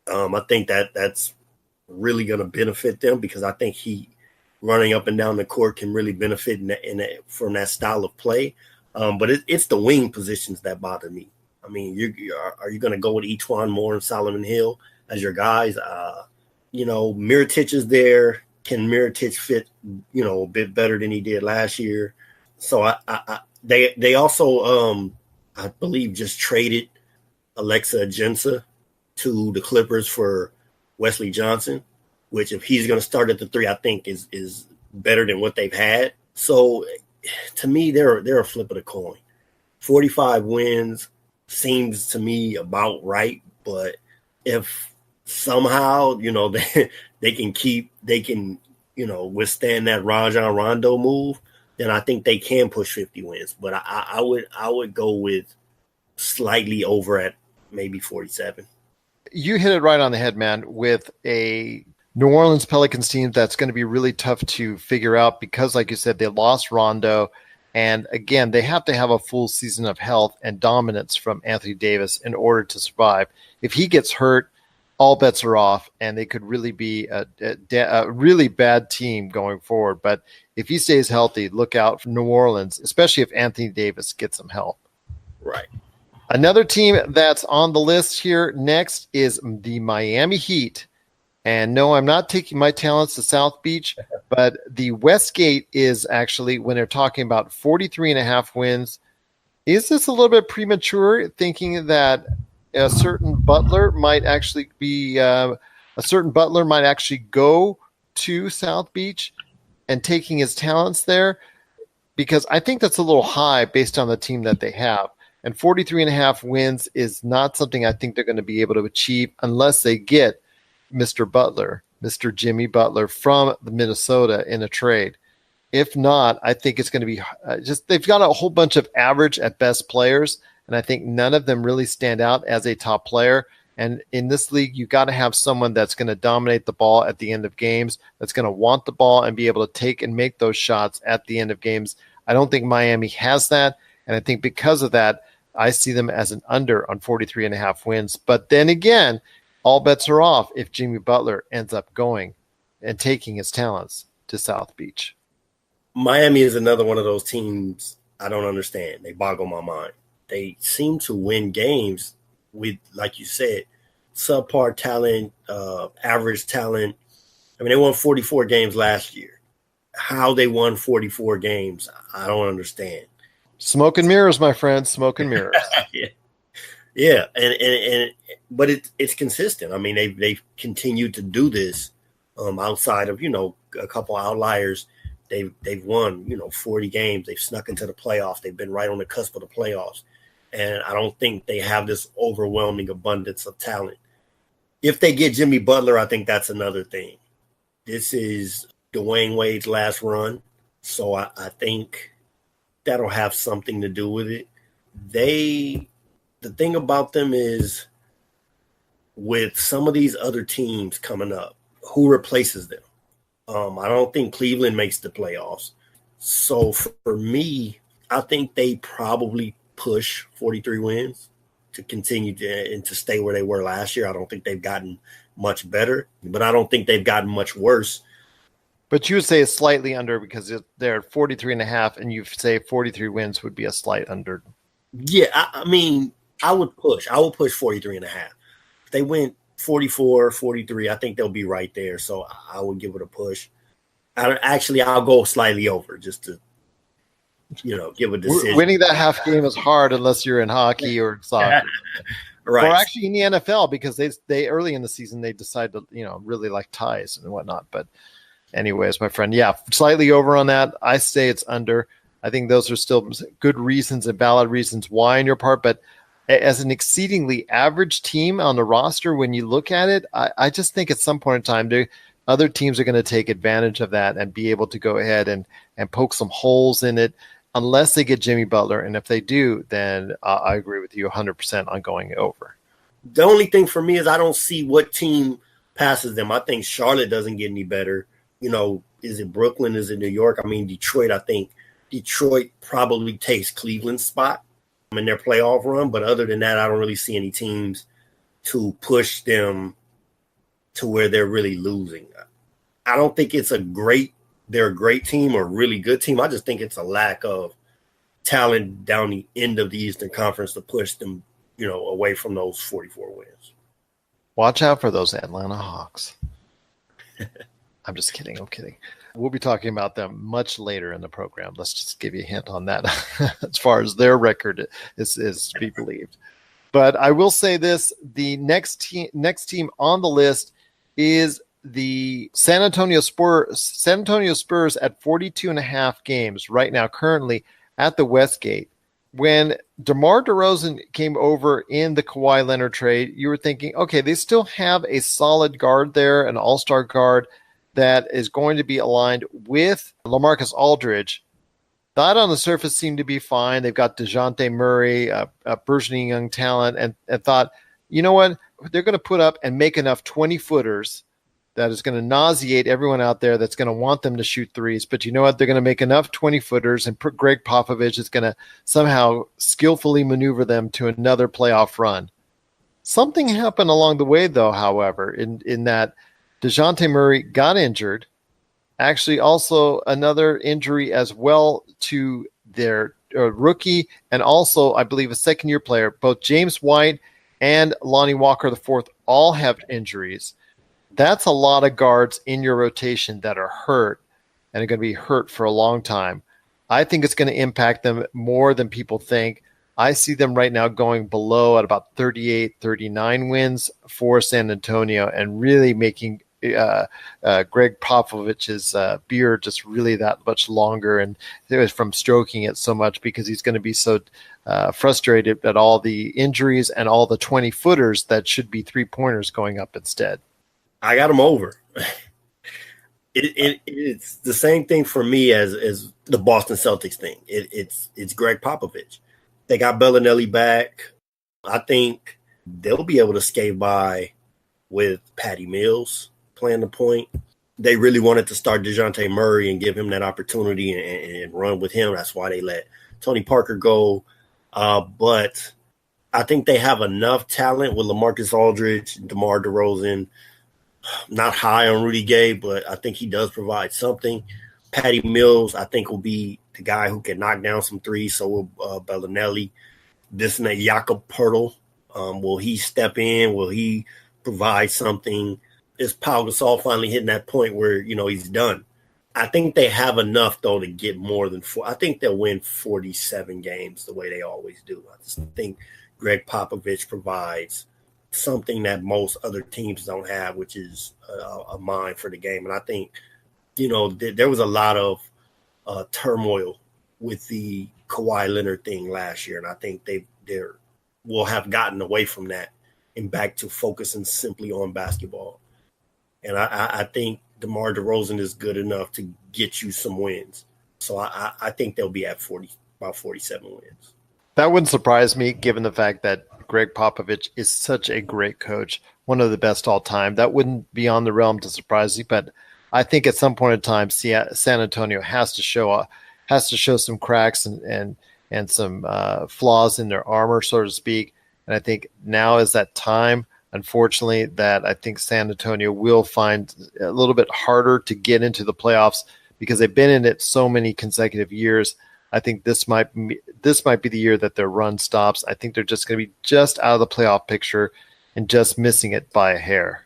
Speaker 2: I think that's really going to benefit them because I think he running up and down the court can really benefit from that style of play. But it's the wing positions that bother me. I mean, are you going to go with Etuan Moore and Solomon Hill as your guys? Mirotic is there. Can Mirotic fit, a bit better than he did last year? So they also, I believe, just traded Alexa Agensa to the Clippers for Wesley Johnson, which if he's going to start at the 3, I think is better than what they've had. So to me, they're a flip of the coin. 45 wins seems to me about right, but if somehow, they can withstand that Rajon Rondo move, then I think they can push 50 wins. But I would go with slightly over at maybe 47.
Speaker 1: You hit it right on the head, man, with a New Orleans Pelicans team that's going to be really tough to figure out because, like you said, they lost Rondo. And again, they have to have a full season of health and dominance from Anthony Davis in order to survive. If he gets hurt, all bets are off, and they could really be a really bad team going forward. But if he stays healthy, look out for New Orleans, especially if Anthony Davis gets some help.
Speaker 2: Right.
Speaker 1: Another team that's on the list here next is the Miami Heat. And no, I'm not taking my talents to South Beach, but the Westgate is actually, when they're talking about 43.5 wins, is this a little bit premature, thinking that a certain Butler might actually go to South Beach and taking his talents there? Because I think that's a little high based on the team that they have. And 43.5 wins is not something I think they're going to be able to achieve unless they get Mr. Butler, Mr. Jimmy Butler from Minnesota in a trade. If not, I think it's going to be they've got a whole bunch of average at best players, and I think none of them really stand out as a top player. And in this league, you've got to have someone that's going to dominate the ball at the end of games, that's going to want the ball and be able to take and make those shots at the end of games. I don't think Miami has that, and I think because of that, I see them as an under on 43.5 wins. But then again, all bets are off if Jimmy Butler ends up going and taking his talents to South Beach.
Speaker 2: Miami is another one of those teams I don't understand. They boggle my mind. They seem to win games with, like you said, subpar talent, average talent. I mean, they won 44 games last year. How they won 44 games, I don't understand.
Speaker 1: Smoke and mirrors, my friend. Smoke and mirrors.
Speaker 2: Yeah, but it's consistent. I mean, they've continued to do this outside of a couple outliers. They've won 40 games. They've snuck into the playoffs. They've been right on the cusp of the playoffs, and I don't think they have this overwhelming abundance of talent. If they get Jimmy Butler, I think that's another thing. This is Dwayne Wade's last run, so I think that'll have something to do with it. The thing about them is, with some of these other teams coming up, who replaces them? I don't think Cleveland makes the playoffs. So for me, I think they probably push 43 wins to continue to stay where they were last year. I don't think they've gotten much better, but I don't think they've gotten much worse.
Speaker 1: But you would say it's slightly under because they're at 43.5, and you say 43 wins would be a slight under.
Speaker 2: Yeah, I mean, I would push 43.5. If they went 44, 43, I think they'll be right there. So I would give it a push. I'll go slightly over just to, give a decision.
Speaker 1: Winning that half game is hard unless you're in hockey or soccer.
Speaker 2: Right.
Speaker 1: Or actually in the NFL, because they early in the season, they decide to, really like ties and whatnot. But anyways, my friend, yeah, slightly over on that. I say it's under. I think those are still good reasons and valid reasons why on your part. But as an exceedingly average team on the roster, when you look at it, I just think at some point in time, other teams are going to take advantage of that and be able to go ahead and poke some holes in it, unless they get Jimmy Butler. And if they do, then I agree with you 100% on going over.
Speaker 2: The only thing for me is I don't see what team passes them. I think Charlotte doesn't get any better. Is it Brooklyn? Is it New York? I mean, Detroit, I think Detroit probably takes Cleveland's spot in their playoff run. But other than that, I don't really see any teams to push them to where they're really losing. I don't think it's a great they're a great team or a really good team. I just think it's a lack of talent down the end of the Eastern Conference to push them, away from those 44 wins.
Speaker 1: Watch out for those Atlanta Hawks. I'm just kidding. I'm kidding. We'll be talking about them much later in the program. Let's just give you a hint on that as far as their record is to be believed. But I will say this, the next team on the list is the San Antonio Spurs at 42.5 games right now, currently at the Westgate. When DeMar DeRozan came over in the Kawhi Leonard trade, you were thinking, okay, they still have a solid guard there, an all-star guard that is going to be aligned with LaMarcus Aldridge. That on the surface seemed to be fine. They've got DeJounte Murray, a burgeoning young talent, and thought, you know what? They're going to put up and make enough 20-footers that is going to nauseate everyone out there that's going to want them to shoot threes. But you know what? They're going to make enough 20-footers, and Greg Popovich is going to somehow skillfully maneuver them to another playoff run. Something happened along the way, though, however, in that DeJounte Murray got injured. Actually, also another injury as well to their rookie and also, I believe, a second-year player. Both James White and Lonnie Walker IV all have injuries. That's a lot of guards in your rotation that are hurt and are going to be hurt for a long time. I think it's going to impact them more than people think. I see them right now going below at about 38, 39 wins for San Antonio and really making Greg Popovich's beard just really that much longer, and it was from stroking it so much because he's going to be so frustrated at all the injuries and all the 20-footers that should be three-pointers going up instead.
Speaker 2: I got him over. It's the same thing for me as the Boston Celtics thing. It's Greg Popovich. They got Bellinelli back. I think they'll be able to skate by with Patty Mills playing the point. They really wanted to start DeJounte Murray and give him that opportunity and run with him. That's why they let Tony Parker go. But I think they have enough talent with LaMarcus Aldridge, DeMar DeRozan. Not high on Rudy Gay, but I think he does provide something. Patty Mills, I think, will be the guy who can knock down some threes. So will Bellinelli. This and that Jakob Poeltl. Will he step in? Will he provide something? Is Pau Gasol finally hitting that point where, he's done? I think they have enough, though, to get more than 4. I think they'll win 47 games the way they always do. I just think Greg Popovich provides something that most other teams don't have, which is a mind for the game. And I think, there was a lot of turmoil with the Kawhi Leonard thing last year. And I think they will have gotten away from that and back to focusing simply on basketball. And I think DeMar DeRozan is good enough to get you some wins. So I think they'll be at about 47 wins.
Speaker 1: That wouldn't surprise me, given the fact that Greg Popovich is such a great coach, one of the best all time. That wouldn't be on the realm to surprise you, but I think at some point in time, San Antonio has to show some cracks and some flaws in their armor, so to speak. And I think now is that time, unfortunately, that I think San Antonio will find a little bit harder to get into the playoffs because they've been in it so many consecutive years. I think this might be the year that their run stops. I think they're just going to be just out of the playoff picture and just missing it by a hair.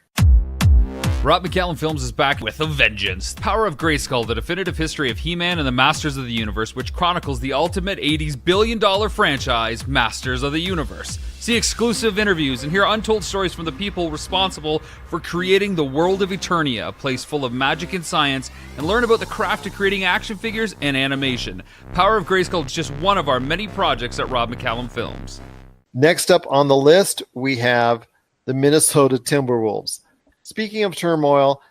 Speaker 8: Rob McCallum Films is back with a vengeance. Power of Grayskull, the definitive history of He-Man and the Masters of the Universe, which chronicles the ultimate 80s billion-dollar franchise, Masters of the Universe. See exclusive interviews and hear untold stories from the people responsible for creating the world of Eternia, a place full of magic and science, and learn about the craft of creating action figures and animation. Power of Grayskull is just one of our many projects at Rob McCallum Films.
Speaker 1: Next up on the list, we have the Minnesota Timberwolves. Speaking of turmoil,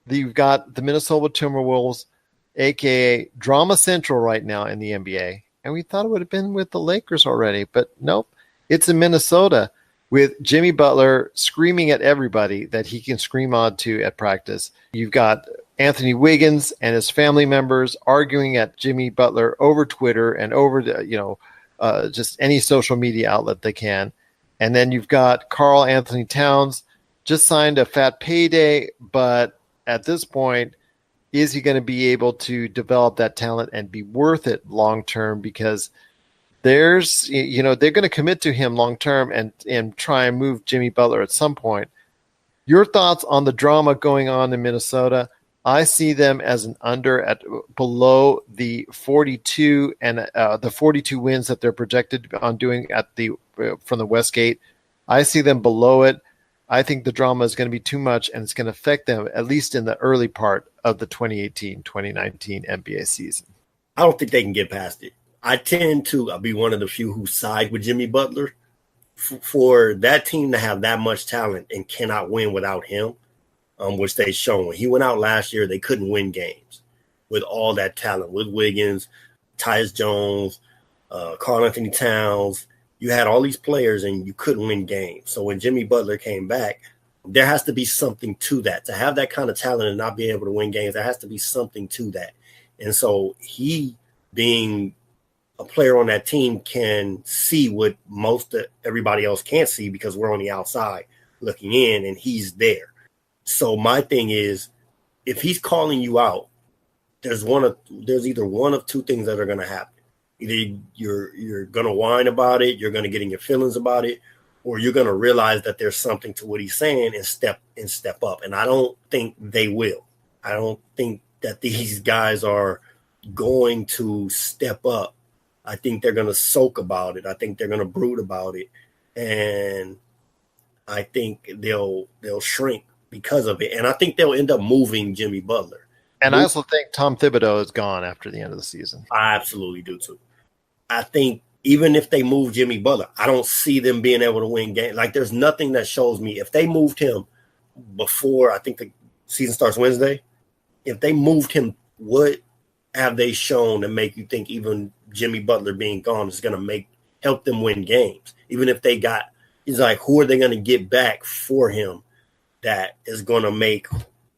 Speaker 1: you've got the Minnesota Timberwolves, a.k.a. Drama Central right now in the NBA. And we thought it would have been with the Lakers already, but nope. It's in Minnesota with Jimmy Butler screaming at everybody that he can scream on to at practice. You've got Anthony Wiggins and his family members arguing at Jimmy Butler over Twitter and over, just any social media outlet they can. And then you've got Karl Anthony Towns, just signed a fat payday, but at this point, is he going to be able to develop that talent and be worth it long term? Because there's, they're going to commit to him long term and try and move Jimmy Butler at some point. Your thoughts on the drama going on in Minnesota? I see them as an under at below the 42 and the 42 wins that they're projected on doing from the Westgate. I see them below it. I think the drama is going to be too much, and it's going to affect them at least in the early part of the 2018-2019 NBA season.
Speaker 2: I don't think they can get past it. I tend to be one of the few who side with Jimmy Butler. For that team to have that much talent and cannot win without him, which they've shown. When he went out last year, they couldn't win games with all that talent, with Wiggins, Tyus Jones, Karl Anthony Towns. You had all these players and you couldn't win games. So when Jimmy Butler came back, there has to be something to that. To have that kind of talent and not be able to win games, there has to be something to that. And so he, being a player on that team, can see what most of everybody else can't see because we're on the outside looking in, and he's there. So my thing is, if he's calling you out, there's either one of two things that are going to happen. Either you're going to whine about it, you're going to get in your feelings about it, or you're going to realize that there's something to what he's saying and step up. And I don't think they will. I don't think that these guys are going to step up. I think they're going to soak about it. I think they're going to brood about it. And I think they'll shrink because of it. And I think they'll end up moving Jimmy Butler.
Speaker 1: And I also think Tom Thibodeau is gone after the end of the season.
Speaker 2: I absolutely do too. I think even if they move Jimmy Butler, I don't see them being able to win games. Like, there's nothing that shows me if they moved him before, I think the season starts Wednesday, if they moved him, what have they shown to make you think even Jimmy Butler being gone is going to help them win games? Even if they he's like, who are they going to get back for him that is going to make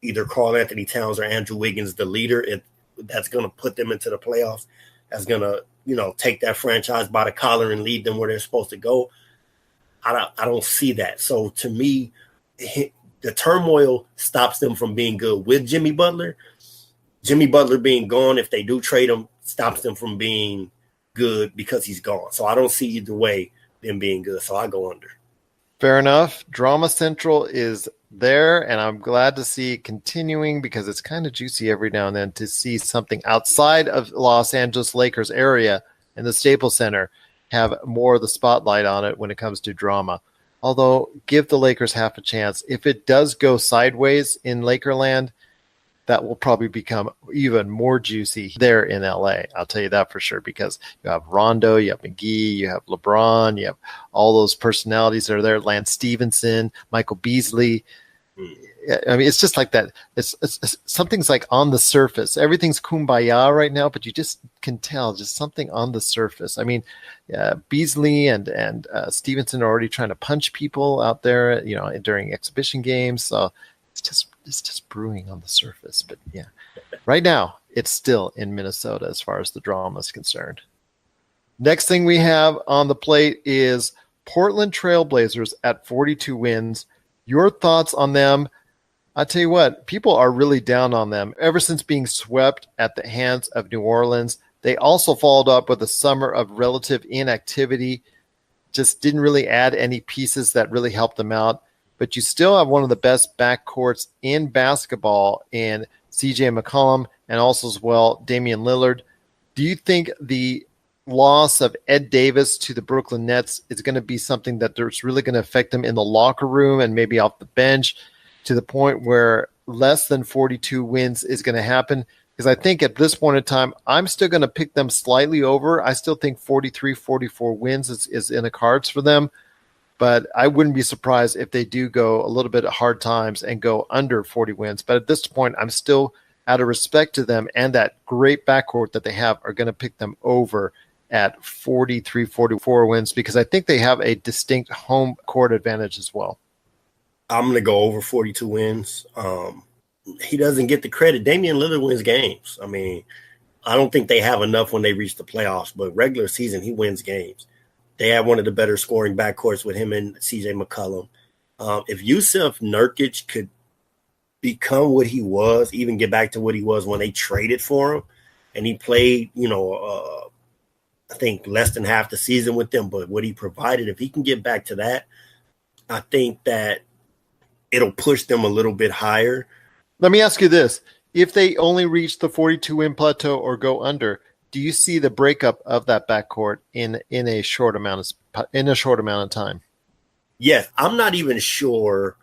Speaker 2: either Karl Anthony Towns or Andrew Wiggins the leader that's going to put them into the playoffs, that's going to, take that franchise by the collar and lead them where they're supposed to go? I don't see that. So to me, the turmoil stops them from being good with Jimmy Butler. Jimmy Butler being gone, if they do trade him, stops them from being good because he's gone. So I don't see either way them being good. So I go under.
Speaker 1: Fair enough. Drama Central is there, and I'm glad to see it continuing because it's kind of juicy every now and then to see something outside of Los Angeles Lakers area and the Staples Center have more of the spotlight on it when it comes to drama. Although, give the Lakers half a chance. If it does go sideways in Lakerland, that will probably become even more juicy there in LA. I'll tell you that for sure, because you have Rondo, you have McGee, you have LeBron, you have all those personalities that are there, Lance Stevenson, Michael Beasley. I mean, it's just like that. It's something's like on the surface. Everything's kumbaya right now, but you just can tell just something on the surface. I mean, Beasley and Stevenson are already trying to punch people out there, during exhibition games. So it's just brewing on the surface. But yeah, right now it's still in Minnesota as far as the drama is concerned. Next thing we have on the plate is Portland Trailblazers at 42 wins. Your thoughts on them? I tell you what, people are really down on them ever since being swept at the hands of New Orleans. They also followed up with a summer of relative inactivity, just didn't really add any pieces that really helped them out. But you still have one of the best backcourts in basketball in CJ McCallum and also as well Damian Lillard. Do you think the loss of Ed Davis to the Brooklyn Nets is going to be something that there's really going to affect them in the locker room and maybe off the bench to the point where less than 42 wins is going to happen? Because I think at this point in time, I'm still going to pick them slightly over. I still think 43, 44 wins is in the cards for them. But I wouldn't be surprised if they do go a little bit of hard times and go under 40 wins. But at this point, I'm still, out of respect to them and that great backcourt that they have, are going to pick them over at 43, 44 wins because I think they have a distinct home court advantage as well.
Speaker 2: I'm going to go over 42 wins. He doesn't get the credit. Damian Lillard wins games. I mean, I don't think they have enough when they reach the playoffs, but regular season, he wins games. They have one of the better scoring backcourts with him and CJ McCallum. If Yusuf Nurkic could become what he was, even get back to what he was when they traded for him, and he played, I think less than half the season with them, but what he provided, if he can get back to that, I think that it'll push them a little bit higher.
Speaker 1: Let me ask you this. If they only reach the 42-win plateau or go under, do you see the breakup of that backcourt in a short amount of time?
Speaker 2: Yes, I'm not even sure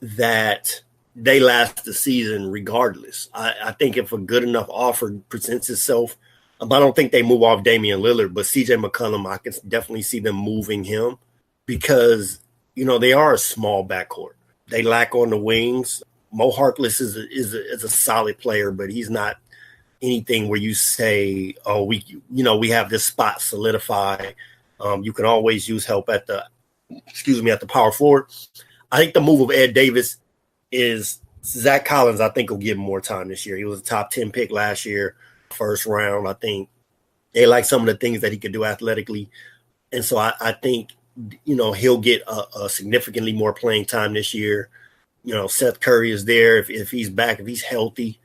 Speaker 2: that they last the season regardless. I think if a good enough offer presents itself, I don't think they move off Damian Lillard, but CJ McCallum, I can definitely see them moving him because, they are a small backcourt. They lack on the wings. Mo Harkless is a solid player, but he's not anything where you say, oh, we have this spot solidified. You can always use help at the power forward. I think the move of Ed Davis is Zach Collins. I think will give him more time this year. He was a top 10 pick last year, first round. I think they like some of the things that he could do athletically. And so I think, he'll get a significantly more playing time this year. Seth Curry is there. If he's back, if he's healthy,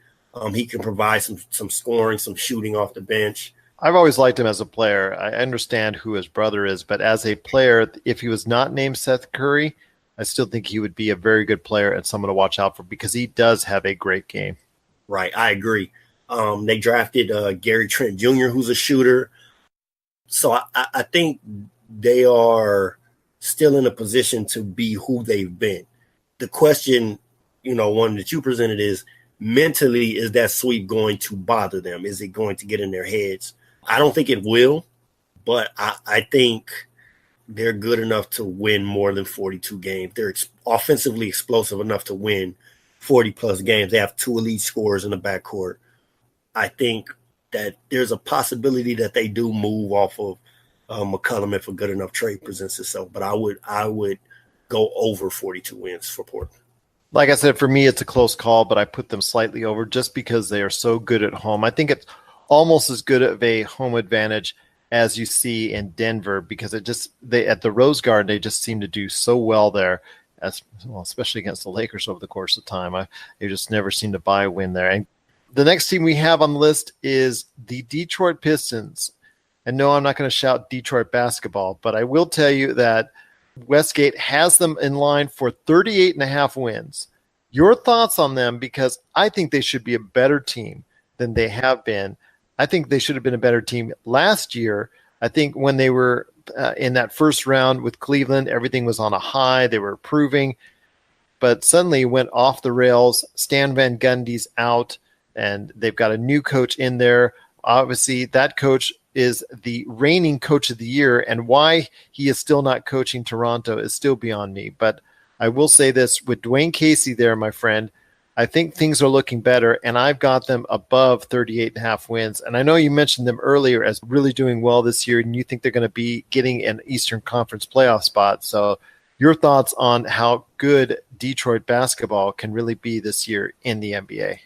Speaker 2: he can provide some scoring, some shooting off the bench.
Speaker 1: I've always liked him as a player. I understand who his brother is, but as a player, if he was not named Seth Curry, I still think he would be a very good player and someone to watch out for because he does have a great game.
Speaker 2: Right, I agree. They drafted Gary Trent Jr., who's a shooter. So I think they are still in a position to be who they've been. The question, one that you presented is, mentally, is that sweep going to bother them? Is it going to get in their heads? I don't think it will, but I think they're good enough to win more than 42 games. They're offensively explosive enough to win 40-plus games. They have 2 elite scorers in the backcourt. I think that there's a possibility that they do move off of McCallum if a good enough trade presents itself. But I would go over 42 wins for Portland.
Speaker 1: Like I said, for me, it's a close call, but I put them slightly over just because they are so good at home. I think it's almost as good of a home advantage as you see in Denver because they at the Rose Garden, they just seem to do so well there, especially against the Lakers over the course of time. They just never seem to buy a win there. And the next team we have on the list is the Detroit Pistons. And no, I'm not going to shout Detroit basketball, but I will tell you that Westgate has them in line for 38.5 wins. Your thoughts on them, because I think they should be a better team than they have been. I think they should have been a better team last year. I think when they were in that first round with Cleveland, everything was on a high. They were improving, but suddenly went off the rails. Stan Van Gundy's out, and they've got a new coach in there. Obviously, that coach is the reigning coach of the year, and why he is still not coaching Toronto is still beyond me. But I will say this, with Dwayne Casey there, my friend, I think things are looking better, and I've got them above 38.5 wins. And I know you mentioned them earlier as really doing well this year, and you think they're going to be getting an Eastern Conference playoff spot. So your thoughts on how good Detroit basketball can really be this year in the NBA?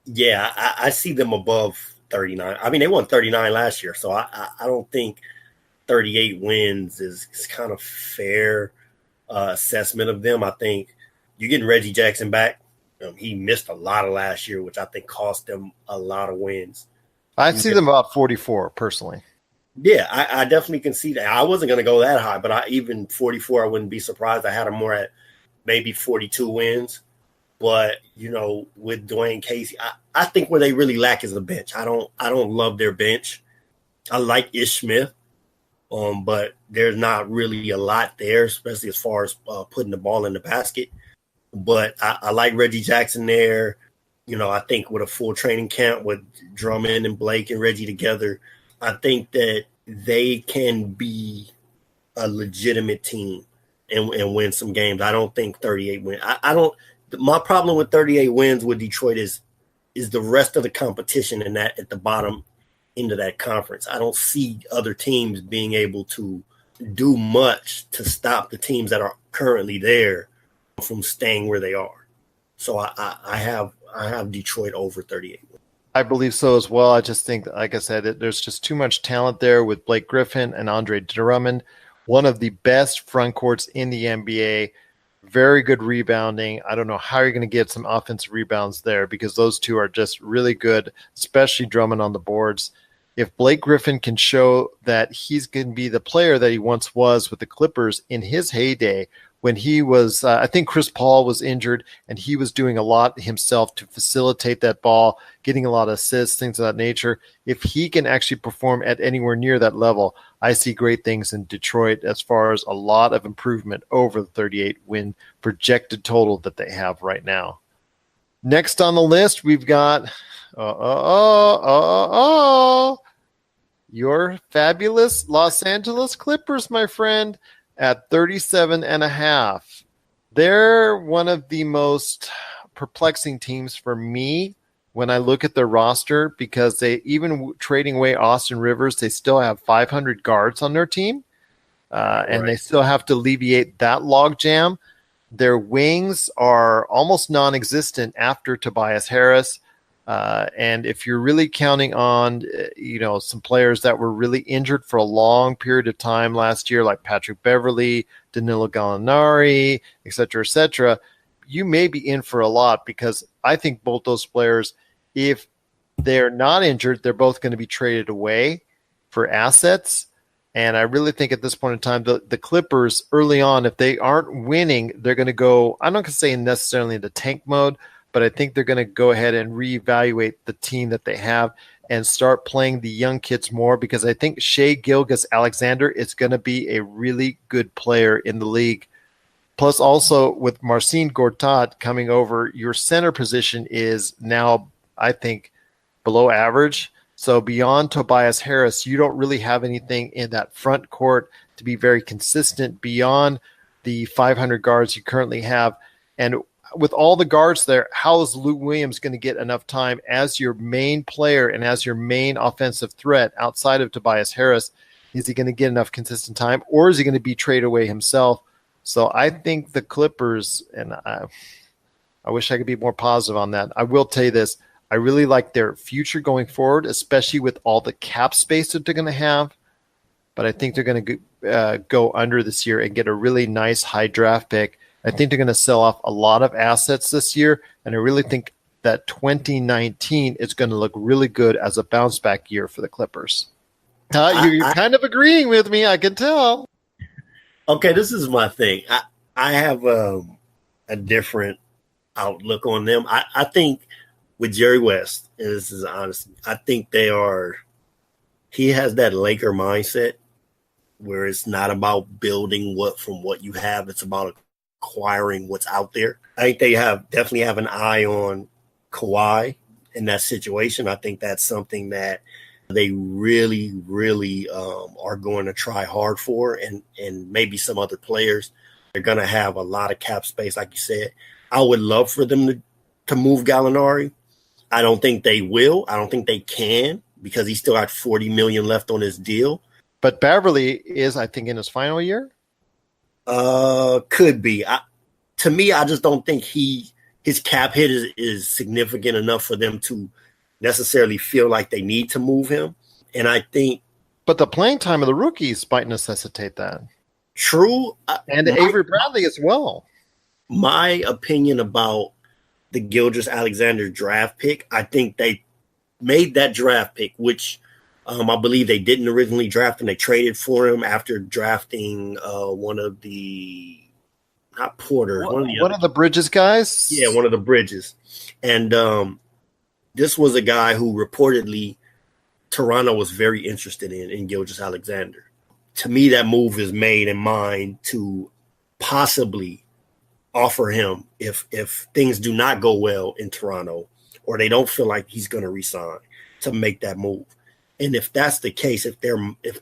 Speaker 2: Yeah, I see them above 39. I mean, they won 39 last year, so I don't think 38 wins is kind of fair assessment of them. I think you're getting Reggie Jackson back. He missed a lot of last year, which I think cost them a lot of wins.
Speaker 1: I see them about 44 personally.
Speaker 2: Yeah, I definitely can see that. I wasn't going to go that high, but even 44, I wouldn't be surprised. I had them more at maybe 42 wins. But, with Dwayne Casey, I think where they really lack is the bench. I don't love their bench. I like Ish Smith, but there's not really a lot there, especially as far as putting the ball in the basket. But I like Reggie Jackson there. I think with a full training camp with Drummond and Blake and Reggie together, I think that they can be a legitimate team and win some games. I don't think 38 wins. I don't. My problem with 38 wins with Detroit is the rest of the competition in that at the bottom end of that conference. I don't see other teams being able to do much to stop the teams that are currently there from staying where they are. So I have Detroit over 38.
Speaker 1: I believe so as well. I just think, like I said, there's just too much talent there with Blake Griffin and Andre Drummond, one of the best front courts in the NBA. very good rebounding. I don't know how you're going to get some offensive rebounds there because those two are just really good, especially Drummond on the boards. If Blake Griffin can show that he's going to be the player that he once was with the Clippers in his heyday, when he was, I think Chris Paul was injured and he was doing a lot himself to facilitate that ball, getting a lot of assists, things of that nature. If he can actually perform at anywhere near that level, I see great things in Detroit as far as a lot of improvement over the 38 win projected total that they have right now. Next on the list, we've got your fabulous Los Angeles Clippers, my friend, at 37.5. They're one of the most perplexing teams for me when I look at their roster because they, even trading away Austin Rivers, they still have 500 guards on their team, and they still have to alleviate that logjam. Their wings are almost non-existent after Tobias Harris. And if you're really counting on, some players that were really injured for a long period of time last year, like Patrick Beverley, Danilo Gallinari, et cetera, you may be in for a lot because I think both those players, if they're not injured, they're both going to be traded away for assets. And I really think at this point in time, the Clippers early on, if they aren't winning, they're going to go, I'm not going to say necessarily into tank mode, but I think they're going to go ahead and reevaluate the team that they have and start playing the young kids more because I think Shai Gilgeous-Alexander is going to be a really good player in the league. Plus also with Marcin Gortat coming over, your center position is now, I think, below average. So beyond Tobias Harris, you don't really have anything in that front court to be very consistent beyond the 500 guards you currently have. And with all the guards there, how is Lou Williams going to get enough time as your main player and as your main offensive threat outside of Tobias Harris? Is he going to get enough consistent time, or is he going to be traded away himself? So I think the Clippers, and I wish I could be more positive on that. I will tell you this. I really like their future going forward, especially with all the cap space that they're going to have. But I think they're going to go under this year and get a really nice high draft pick. I think they're going to sell off a lot of assets this year, and I really think that 2019 is going to look really good as a bounce-back year for the Clippers. You're kind of agreeing with me, I can tell.
Speaker 2: Okay, this is my thing. I have a different outlook on them. I think with Jerry West, and this is honest, I think he has that Laker mindset where it's not about building from what you have. It's about acquiring what's out there. I think they definitely have an eye on Kawhi in that situation. I think that's something that they really, really are going to try hard for, and maybe some other players. They're going to have a lot of cap space, like you said. I would love for them to move Gallinari. I don't think they will. I don't think they can because he's still got $40 million left on his deal.
Speaker 1: But Beverly is, I think, in his final year.
Speaker 2: Could be. To me, I just don't think his cap hit is significant enough for them to necessarily feel like they need to move him. And I think,
Speaker 1: but the playing time of the rookies might necessitate that.
Speaker 2: True,
Speaker 1: and Avery Bradley as well.
Speaker 2: My opinion about the Gilgeous-Alexander draft pick, I think they made that draft pick, which I believe they didn't originally draft, and they traded for him after drafting one of the
Speaker 1: Bridges guys.
Speaker 2: Yeah, one of the Bridges. And this was a guy who reportedly Toronto was very interested in Gilgeous-Alexander. To me, that move is made in mind to possibly offer him if things do not go well in Toronto or they don't feel like he's going to resign, to make that move. And if that's the case, if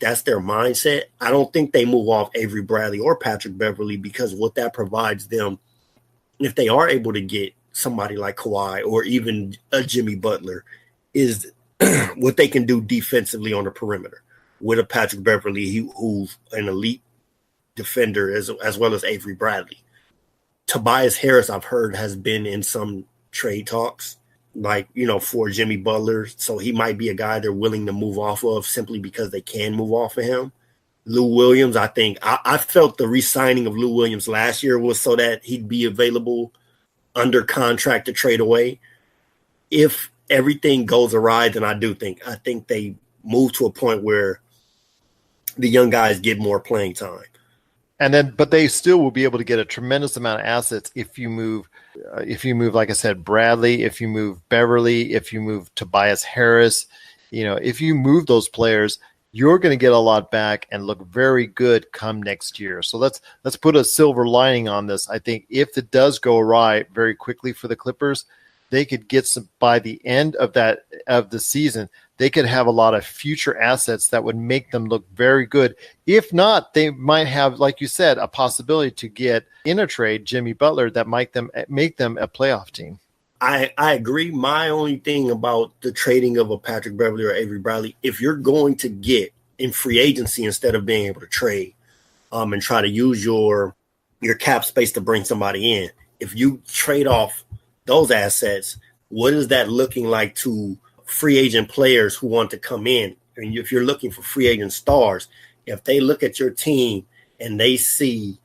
Speaker 2: that's their mindset, I don't think they move off Avery Bradley or Patrick Beverley, because what that provides them, if they are able to get somebody like Kawhi or even a Jimmy Butler, is what they can do defensively on the perimeter with a Patrick Beverley, who's an elite defender as well as Avery Bradley. Tobias Harris, I've heard, has been in some trade talks, for Jimmy Butler. So he might be a guy they're willing to move off of simply because they can move off of him. Lou Williams, I think I felt the re-signing of Lou Williams last year was so that he'd be available under contract to trade away. If everything goes awry, then I think they move to a point where the young guys get more playing time.
Speaker 1: And then, but they still will be able to get a tremendous amount of assets if you move, like I said, Bradley, if you move Beverly, if you move Tobias Harris, if you move those players, you're going to get a lot back and look very good come next year. So let's put a silver lining on this. I think if it does go awry very quickly for the Clippers, they could get some by the end of the season. They could have a lot of future assets that would make them look very good. If not, they might have, like you said, a possibility to get in a trade Jimmy Butler that might make them a playoff team.
Speaker 2: I agree. My only thing about the trading of a Patrick Beverly or Avery Bradley, if you're going to get in free agency instead of being able to trade and try to use your cap space to bring somebody in, if you trade off those assets, what is that looking like to free agent players who want to come in? And if you're looking for free agent stars, if they look at your team and they see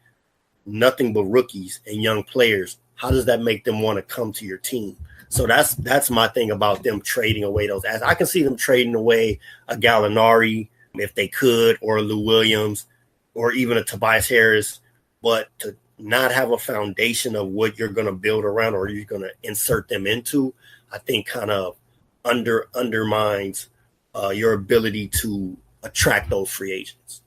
Speaker 2: nothing but rookies and young players, how does that make them want to come to your team? So that's my thing about them trading away those assets. I can see them trading away a Gallinari if they could, or a Lou Williams, or even a Tobias Harris, but to not have a foundation of what you're going to build around or you're going to insert them into, I think kind of undermines your ability to attract those free agents.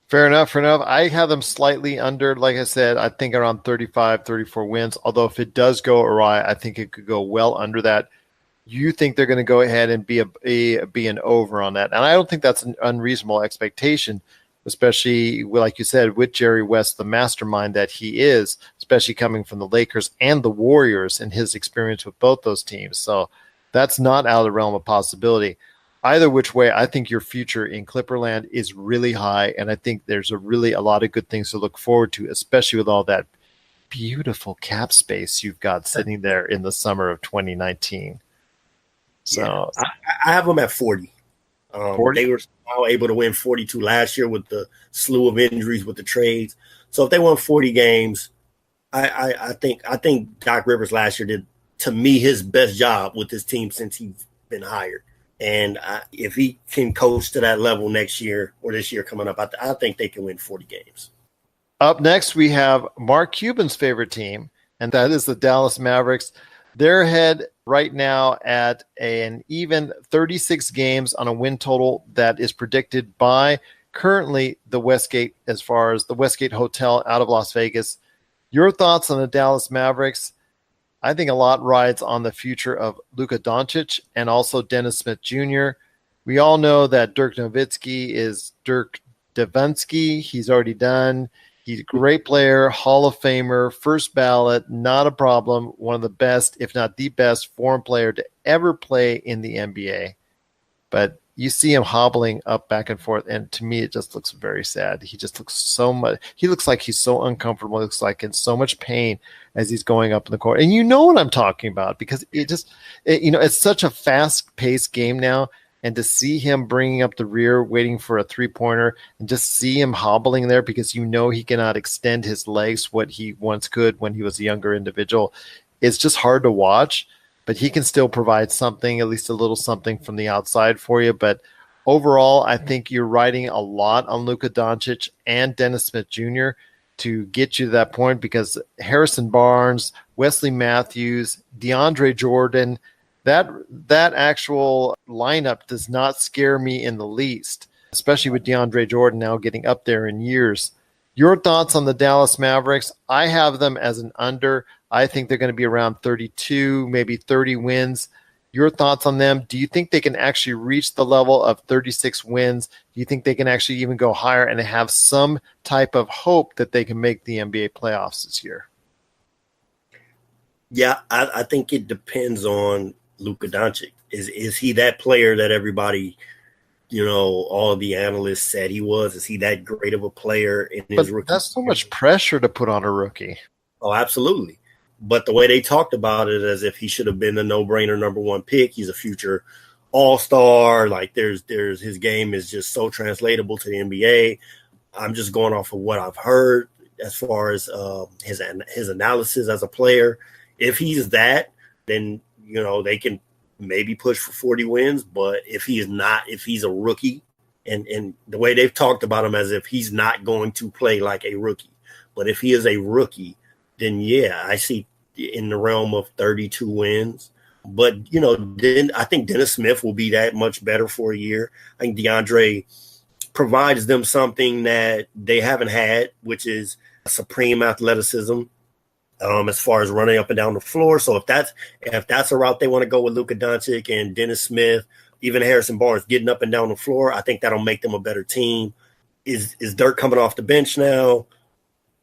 Speaker 1: Fair enough. I have them slightly under, like I said, I think around 35, 34 wins. Although if it does go awry, I think it could go well under that. You think they're going to go ahead and be an over on that. And I don't think that's an unreasonable expectation, especially, like you said, with Jerry West, the mastermind that he is, especially coming from the Lakers and the Warriors and his experience with both those teams. So that's not out of the realm of possibility. Either which way, I think your future in Clipperland is really high, and I think there's a lot of good things to look forward to, especially with all that beautiful cap space you've got sitting there in the summer of 2019. So
Speaker 2: yeah, I have them at 40. 40? They were somehow able to win 42 last year with the slew of injuries with the trades. So if they won 40 games, I think Doc Rivers last year did, to me, his best job with his team since he's been hired. And if he can coach to that level next year or this year coming up, I think they can win 40 games.
Speaker 1: Up next, we have Mark Cuban's favorite team, and that is the Dallas Mavericks. They're ahead right now at an even 36 games on a win total that is predicted by currently the Westgate, as far as the Westgate Hotel out of Las Vegas. Your thoughts on the Dallas Mavericks? I think a lot rides on the future of Luka Doncic and also Dennis Smith Jr. We all know that Dirk Nowitzki is Dirk Nowitzki. He's already done. He's a great player, Hall of Famer, first ballot, not a problem. One of the best, if not the best, foreign player to ever play in the NBA. But you see him hobbling up back and forth, and to me, it just looks very sad. He just looks he looks like he's so uncomfortable. He looks like in so much pain as he's going up in the court. And you know what I'm talking about, because it's such a fast-paced game now, and to see him bringing up the rear, waiting for a three-pointer, and just see him hobbling there because you know he cannot extend his legs what he once could when he was a younger individual, it's just hard to watch. But he can still provide something, at least a little something from the outside for you. But overall, I think you're riding a lot on Luka Doncic and Dennis Smith Jr. to get you to that point, because Harrison Barnes, Wesley Matthews, DeAndre Jordan, that actual lineup does not scare me in the least, especially with DeAndre Jordan now getting up there in years. Your thoughts on the Dallas Mavericks? I have them as an under. I think they're going to be around 32, maybe 30 wins. Your thoughts on them? Do you think they can actually reach the level of 36 wins? Do you think they can actually even go higher and have some type of hope that they can make the NBA playoffs this year?
Speaker 2: Yeah, I think it depends on Luka Doncic. Is he that player that everybody, all the analysts said he was? Is he that great of a player in his rookie?
Speaker 1: That's so much pressure to put on a rookie.
Speaker 2: Oh, absolutely. But the way they talked about it, as if he should have been the no-brainer number one pick. He's a future all-star. Like there's his game is just so translatable to the NBA. I'm just going off of what I've heard as far as his analysis as a player. If he's that, then they can maybe push for 40 wins. But if he's a rookie, and the way they've talked about him as if he's not going to play like a rookie. But if he is a rookie, then yeah, I see in the realm of 32 wins. But, then I think Dennis Smith will be that much better for a year. I think DeAndre provides them something that they haven't had, which is supreme athleticism as far as running up and down the floor. So if that's a route they want to go with Luka Doncic and Dennis Smith, even Harrison Barnes getting up and down the floor, I think that'll make them a better team. Is Dirk coming off the bench now?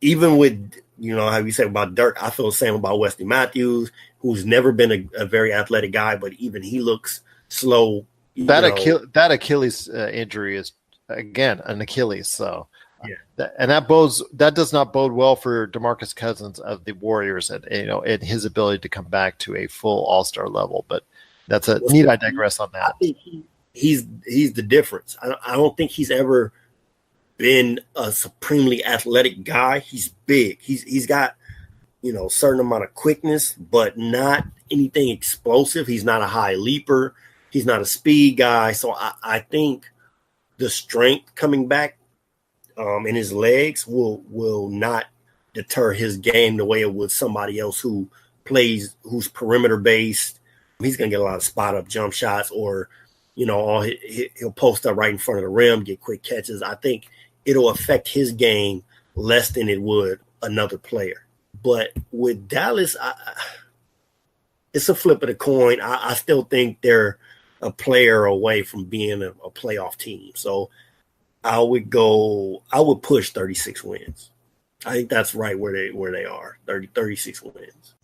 Speaker 2: Even with, how you said about Dirk, I feel the same about Wesley Matthews, who's never been a very athletic guy, but even he looks slow.
Speaker 1: That Achilles injury is, again, an Achilles. So,
Speaker 2: yeah.
Speaker 1: That does not bode well for DeMarcus Cousins of the Warriors and his ability to come back to a full All-Star level. But that's I digress on that.
Speaker 2: I think he's the difference. I don't think he's ever been a supremely athletic guy. He's big. He's got a certain amount of quickness, but not anything explosive. He's not a high leaper. He's not a speed guy. So I think the strength coming back in his legs will not deter his game the way it would somebody else who's perimeter based. He's going to get a lot of spot up jump shots, or, he'll post up right in front of the rim, get quick catches. I think it'll affect his game less than it would another player. But with Dallas, it's a flip of the coin. I still think they're a player away from being a playoff team. So I would push 36 wins. I think that's right where they are, 36 wins.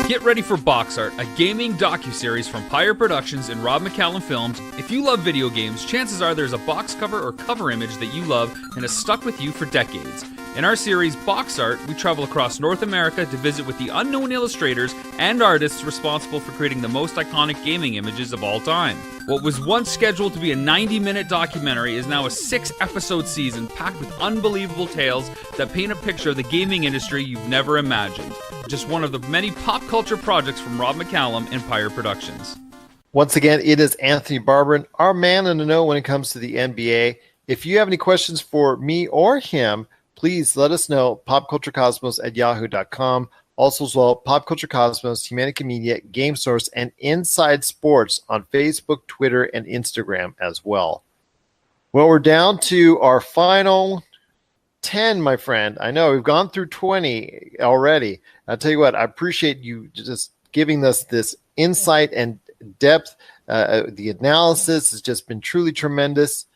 Speaker 8: Get ready for Box Art, a gaming docuseries from Pyre Productions and Rob McCallum Films. If you love video games, chances are there's a box cover or cover image that you love and has stuck with you for decades. In our series, Box Art, we travel across North America to visit with the unknown illustrators and artists responsible for creating the most iconic gaming images of all time. What was once scheduled to be a 90-minute documentary is now a 6-episode season packed with unbelievable tales that paint a picture of the gaming industry you've never imagined. Just one of the many pop culture projects from Rob McCallum and Pyre Productions.
Speaker 1: Once again, it is Anthony Barbarin, our man in the know when it comes to the NBA. If you have any questions for me or him, please let us know, popculturecosmos@yahoo.com. Also as well, Pop Culture Cosmos, Humanica Media, Game Source, and Inside Sports on Facebook, Twitter, and Instagram as well. Well, we're down to our final 10, my friend. I know we've gone through 20 already. I'll tell you what, I appreciate you just giving us this insight and depth. The analysis has just been truly tremendous.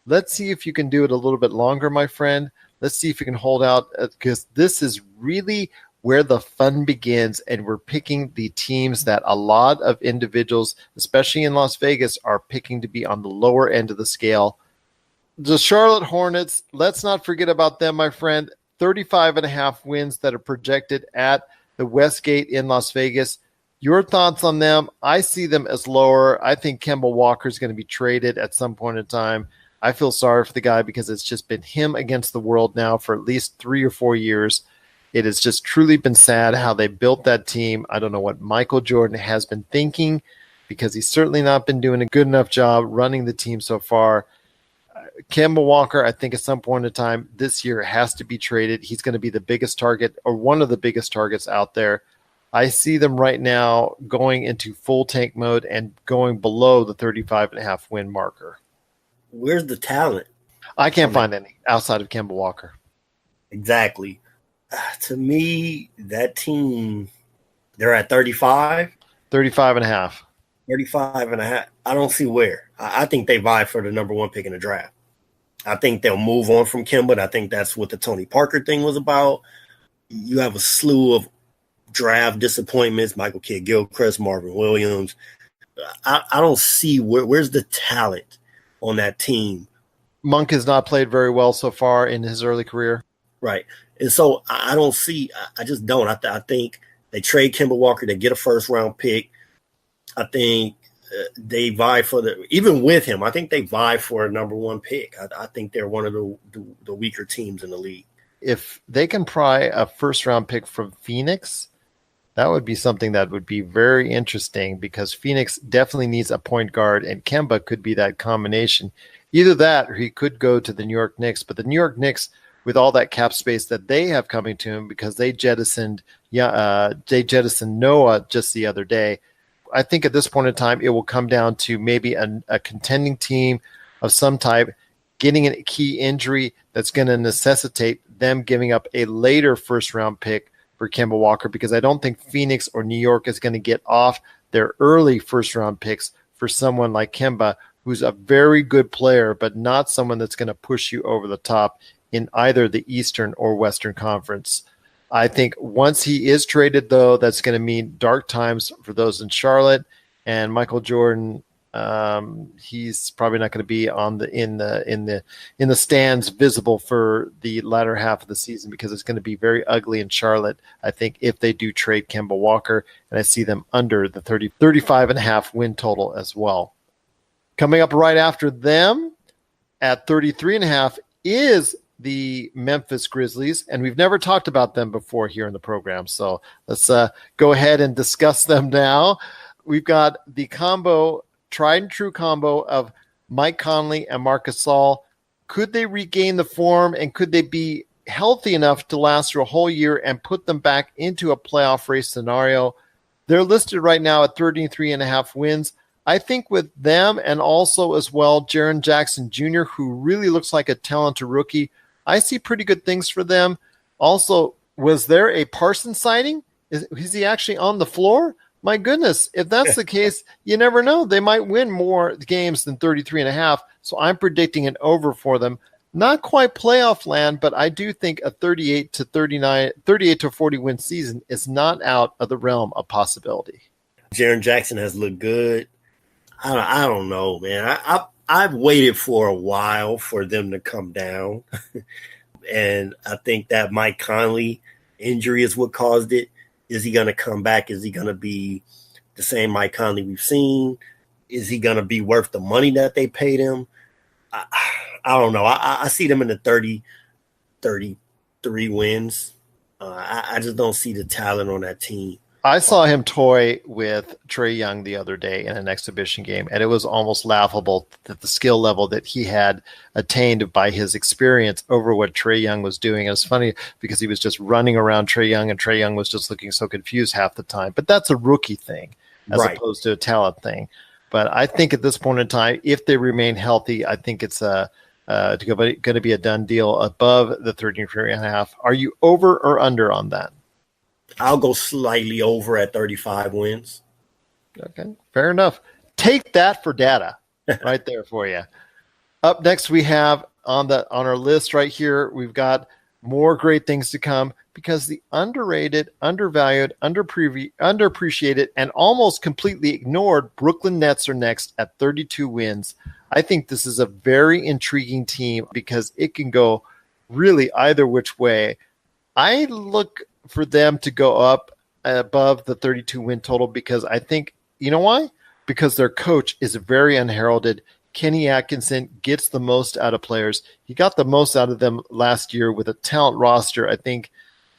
Speaker 1: Let's see if you can do it a little bit longer, my friend. Let's see if you can hold out, because this is really where the fun begins, and we're picking the teams that a lot of individuals, especially in Las Vegas, are picking to be on the lower end of the scale. The Charlotte Hornets, let's not forget about them, my friend. 35.5 wins that are projected at the Westgate in Las Vegas. Your thoughts on them? I see them as lower. I think Kemba Walker is going to be traded at some point in time. I feel sorry for the guy because it's just been him against the world now for at least 3 or 4 years. It has just truly been sad how they built that team. I don't know what Michael Jordan has been thinking, because he's certainly not been doing a good enough job running the team so far. Kemba Walker, I think at some point in time this year, has to be traded. He's going to be the biggest target, or one of the biggest targets out there. I see them right now going into full tank mode and going below the 35.5 win marker.
Speaker 2: Where's the talent?
Speaker 1: I can't find any outside of Kemba Walker.
Speaker 2: Exactly. To me, that team, they're at 35.
Speaker 1: 35.5.
Speaker 2: 35.5. I don't see where. I think they vie for the number 1 pick in the draft. I think they'll move on from Kemba. I think that's what the Tony Parker thing was about. You have a slew of draft disappointments: Michael Kidd-Gilchrist, Marvin Williams. I don't see where's the talent on that team.
Speaker 1: Monk has not played very well so far in his early career.
Speaker 2: Right. And so I don't see – I just don't. I think they trade Kemba Walker. They get a first-round pick. I think they vie for even with him, I think they vie for a number one pick. I think they're one of the weaker teams in the league.
Speaker 1: If they can pry a first round pick from Phoenix, that would be something that would be very interesting, because Phoenix definitely needs a point guard, and Kemba could be that combination. Either that, or he could go to the New York Knicks. But the New York Knicks, with all that cap space that they have coming to him, because they jettisoned Noah just the other day, I think at this point in time, it will come down to maybe a contending team of some type getting a key injury that's going to necessitate them giving up a later first-round pick for Kemba Walker, because I don't think Phoenix or New York is going to get off their early first-round picks for someone like Kemba, who's a very good player, but not someone that's going to push you over the top in either the Eastern or Western Conference. I think once he is traded, though, that's going to mean dark times for those in Charlotte. And Michael Jordan, he's probably not going to be in the stands visible for the latter half of the season, because it's going to be very ugly in Charlotte, I think, if they do trade Kemba Walker. And I see them under the 35.5 win total as well. Coming up right after them at 33.5 is the Memphis Grizzlies, and we've never talked about them before here in the program, so let's go ahead and discuss them now. We've got the tried and true combo of Mike Conley and Marc Gasol. Could they regain the form, and could they be healthy enough to last through a whole year and put them back into a playoff race scenario? They're listed right now at 33.5 wins. I think with them, and also as well Jaren Jackson Jr., who really looks like a talented rookie, I see pretty good things for them. Also, was there a Parsons sighting? Is he actually on the floor? My goodness, if that's the case, you never know. They might win more games than 33.5, so I'm predicting an over for them. Not quite playoff land, but I do think a 38 to 40 win season is not out of the realm of possibility.
Speaker 2: Jaren Jackson has looked good. I don't know, man. I've waited for a while for them to come down. And I think that Mike Conley injury is what caused it. Is he going to come back? Is he going to be the same Mike Conley we've seen? Is he going to be worth the money that they paid him? I don't know. I see them in the 33 wins. I just don't see the talent on that team.
Speaker 1: I saw him toy with Trae Young the other day in an exhibition game, and it was almost laughable that the skill level that he had attained by his experience over what Trae Young was doing. And it's funny because he was just running around Trae Young, and Trae Young was just looking so confused half the time. But that's a rookie thing as opposed to a talent thing. But I think at this point in time, if they remain healthy, I think it's going to be a done deal above the 33.5. Are you over or under on that?
Speaker 2: I'll go slightly over at 35 wins.
Speaker 1: Okay, fair enough. Take that for data right there for you. Up next, we have on our list right here, we've got more great things to come, because the underrated, undervalued, underappreciated, and almost completely ignored Brooklyn Nets are next at 32 wins. I think this is a very intriguing team because it can go really either which way. I look for them to go up above the 32 win total, because I think, you know why? Because their coach is very unheralded. Kenny Atkinson gets the most out of players. He got the most out of them last year with a talent roster. I think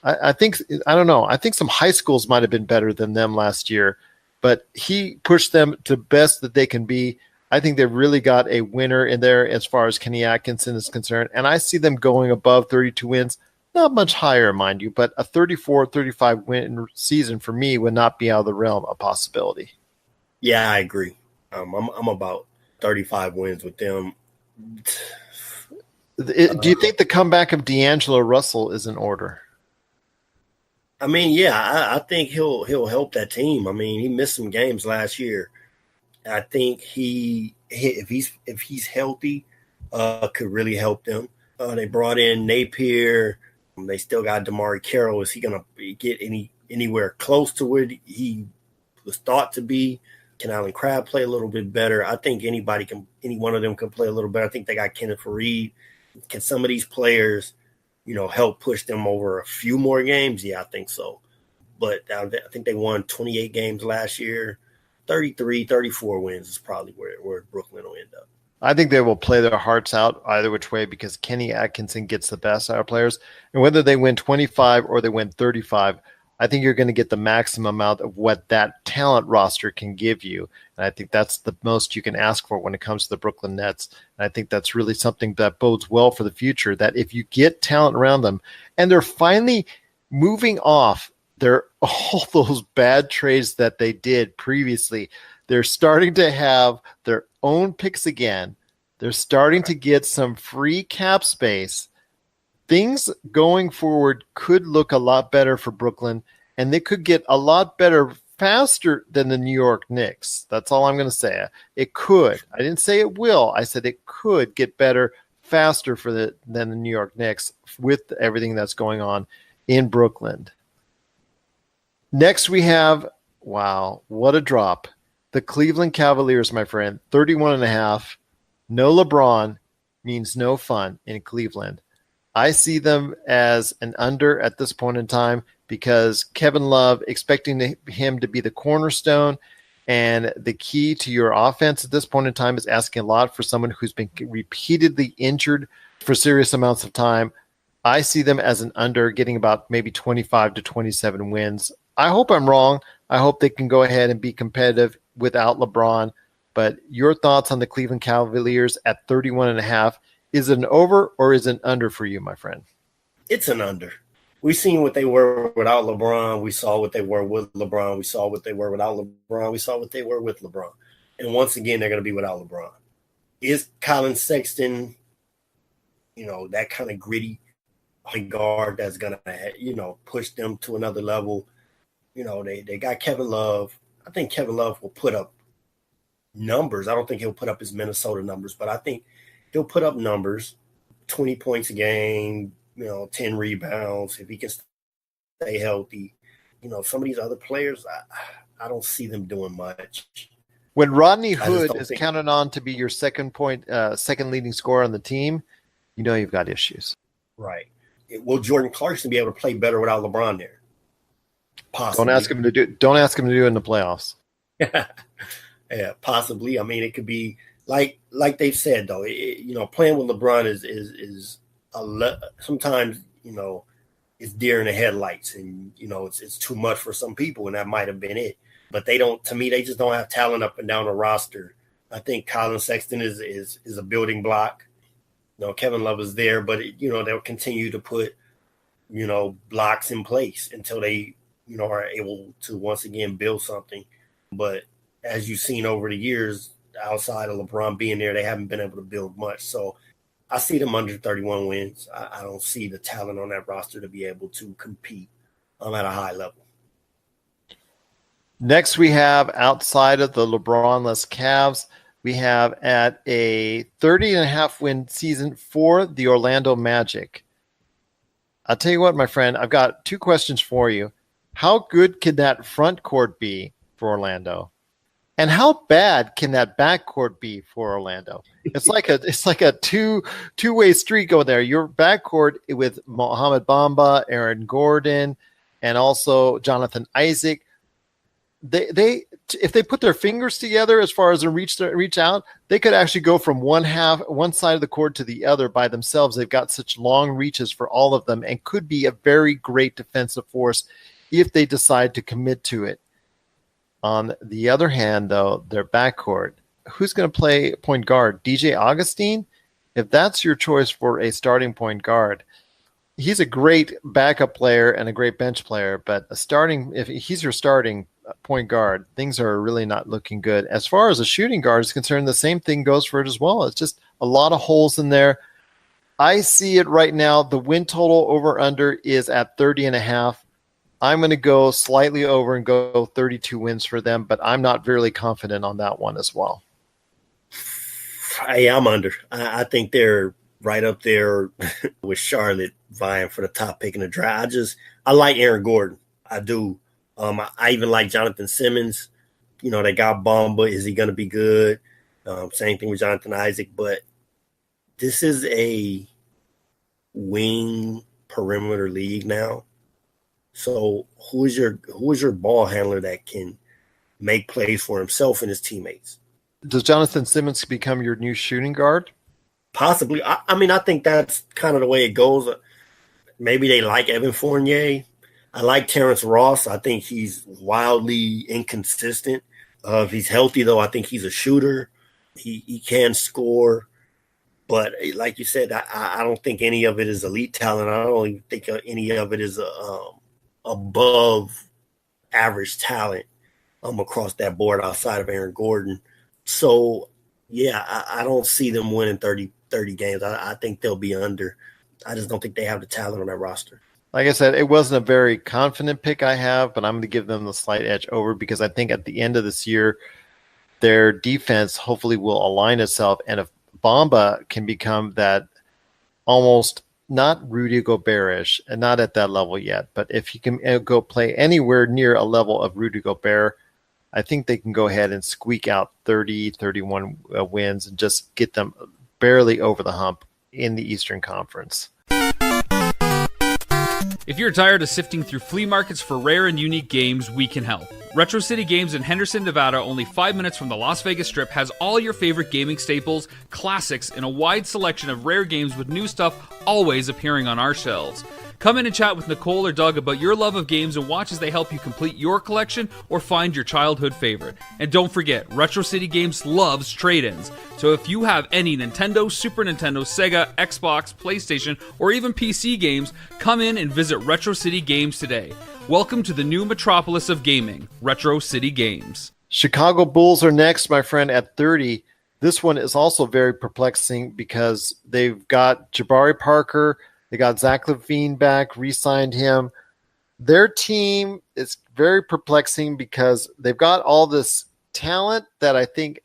Speaker 1: some high schools might have been better than them last year, but he pushed them to best that they can be. I think they've really got a winner in there as far as Kenny Atkinson is concerned, and I see them going above 32 wins. Not much higher, mind you, but a 34, 35 win season for me would not be out of the realm of possibility.
Speaker 2: Yeah, I agree. I'm about 35 wins with them.
Speaker 1: Do you think the comeback of D'Angelo Russell is in order?
Speaker 2: I mean, yeah, I think he'll help that team. I mean, he missed some games last year. I think if he's healthy, could really help them. They brought in Napier. They still got Damari Carroll. Is he going to get anywhere close to where he was thought to be? Can Allen Crabbe play a little bit better? I think any one of them can play a little better. I think they got Kenneth Faried. Can some of these players, help push them over a few more games? Yeah, I think so. But I think they won 28 games last year. 33, 34 wins is probably where Brooklyn will end up.
Speaker 1: I think they will play their hearts out either which way because Kenny Atkinson gets the best out of players. And whether they win 25 or they win 35, I think you're going to get the maximum amount of what that talent roster can give you. And I think that's the most you can ask for when it comes to the Brooklyn Nets. And I think that's really something that bodes well for the future, that if you get talent around them and they're finally moving off all those bad trades that they did previously, they're starting to have their own picks again. They're starting to get some free cap space. Things going forward could look a lot better for Brooklyn, and they could get a lot better faster than the New York Knicks. That's all I'm going to say. It could. I didn't say it will. I said it could get better faster than the New York Knicks with everything that's going on in Brooklyn. Next we have, wow, what a drop. The Cleveland Cavaliers, my friend, 31.5. No LeBron means no fun in Cleveland. I see them as an under at this point in time because Kevin Love, expecting him to be the cornerstone and the key to your offense at this point in time, is asking a lot for someone who's been repeatedly injured for serious amounts of time. I see them as an under, getting about maybe 25 to 27 wins. I hope I'm wrong. I hope they can go ahead and be competitive without LeBron. But your thoughts on the Cleveland Cavaliers at 31.5? Is it an over or is it an under for you, my friend?
Speaker 2: It's an under. We've seen what they were without LeBron. We saw what they were with LeBron. We saw what they were without LeBron. We saw what they were with LeBron. And once again, they're going to be without LeBron. Is Colin Sexton, that kind of gritty point guard that's going to, push them to another level? They got Kevin Love. I think Kevin Love will put up numbers. I don't think he'll put up his Minnesota numbers, but I think he'll put up numbers, 20 points a game, 10 rebounds, if he can stay healthy. Some of these other players, I don't see them doing much.
Speaker 1: When Rodney Hood is counted on to be your second leading scorer on the team, you've got issues.
Speaker 2: Right. Will Jordan Clarkson be able to play better without LeBron there? Possibly.
Speaker 1: Don't ask him to do it in the playoffs.
Speaker 2: Yeah, possibly. I mean, it could be like they've said though. Playing with LeBron is sometimes it's deer in the headlights, and it's too much for some people, and that might have been it. But they don't. To me, they just don't have talent up and down the roster. I think Colin Sexton is a building block. Kevin Love is there, but they'll continue to put blocks in place until they are able to once again build something. But as you've seen over the years, outside of LeBron being there, they haven't been able to build much. So I see them under 31 wins. I don't see the talent on that roster to be able to compete at a high level.
Speaker 1: Next, we have, outside of the LeBron-less Cavs, we have at a 30.5 win season for the Orlando Magic. I'll tell you what, my friend, I've got two questions for you. How good can that front court be for Orlando? And how bad can that backcourt be for Orlando? It's like a two-way street going there. Your backcourt with Mohamed Bamba, Aaron Gordon, and also Jonathan Isaac. They if they put their fingers together as far as a reach out, they could actually go from one side of the court to the other by themselves. They've got such long reaches for all of them and could be a very great defensive force if they decide to commit to it. On the other hand, though, their backcourt, who's going to play point guard? DJ Augustine? If that's your choice for a starting point guard, he's a great backup player and a great bench player, but if he's your starting point guard, things are really not looking good. As far as a shooting guard is concerned, the same thing goes for it as well. It's just a lot of holes in there. I see it right now. The win total over under is at 30.5. I'm going to go slightly over and go 32 wins for them, but I'm not very confident on that one as well.
Speaker 2: Hey, I'm under. I think they're right up there with Charlotte vying for the top pick in the draft. I like Aaron Gordon. I do. I even like Jonathan Simmons. They got Bamba. Is he going to be good? Same thing with Jonathan Isaac. But this is a wing perimeter league now. So who is your ball handler that can make plays for himself and his teammates.
Speaker 1: Does Jonathan Simmons become your new shooting guard?
Speaker 2: Possibly. I mean, I think that's kind of the way it goes. Maybe they like Evan Fournier. I like Terrence Ross. I think he's wildly inconsistent. If he's healthy, though, I think he's a shooter. He can score. But like you said, I don't think any of it is elite talent. I don't even think any of it is above average talent across that board outside of Aaron Gordon. So, yeah, I don't see them winning 30 games. I think they'll be under. I just don't think they have the talent on that roster.
Speaker 1: Like I said, it wasn't a very confident pick I have, but I'm going to give them the slight edge over because I think at the end of this year, their defense hopefully will align itself. And if Bamba can become that almost not Rudy Gobert-ish and not at that level yet, but if he can go play anywhere near a level of Rudy Gobert, I think they can go ahead and squeak out 30, 31 wins and just get them barely over the hump in the Eastern Conference.
Speaker 8: If you're tired of sifting through flea markets for rare and unique games, we can help. Retro City Games in Henderson, Nevada, only 5 minutes from the Las Vegas Strip, has all your favorite gaming staples, classics, and a wide selection of rare games with new stuff always appearing on our shelves. Come in and chat with Nicole or Doug about your love of games and watch as they help you complete your collection or find your childhood favorite. And don't forget, Retro City Games loves trade-ins. So if you have any Nintendo, Super Nintendo, Sega, Xbox, PlayStation, or even PC games, come in and visit Retro City Games today. Welcome to the new metropolis of gaming, Retro City Games.
Speaker 1: Chicago Bulls are next, my friend, at 30. This one is also very perplexing because they've got Jabari Parker. They got Zach LaVine back, re-signed him. Their team is very perplexing because they've got all this talent that I think,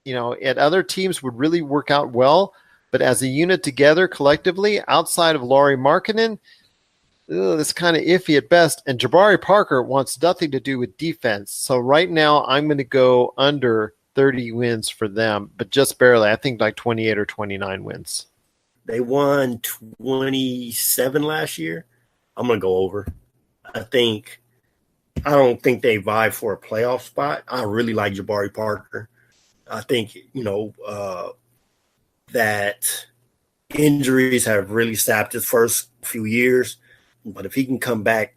Speaker 1: at other teams would really work out well. But as a unit together, collectively, outside of Lauri Markkanen, it's kind of iffy at best. And Jabari Parker wants nothing to do with defense. So right now, I'm going to go under 30 wins for them, but just barely. I think like 28 or 29 wins.
Speaker 2: They won 27 last year. I'm going to go over. I don't think they vie for a playoff spot. I really like Jabari Parker. I think, that injuries have really sapped his first few years. But if he can come back,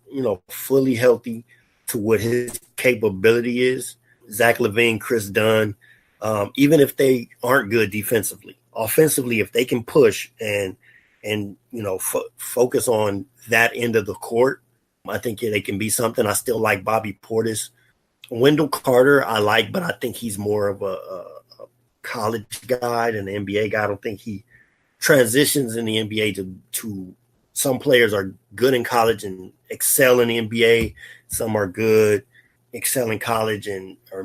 Speaker 2: fully healthy to what his capability is, Zach LaVine, Chris Dunn, even if they aren't good defensively, offensively, if they can push and focus on that end of the court, I think they can be something. I still like Bobby Portis. Wendell Carter I like, but I think he's more of a college guy than an NBA guy. I don't think he transitions in the NBA to some players are good in college and excel in the NBA. Some are good, excel in college and are,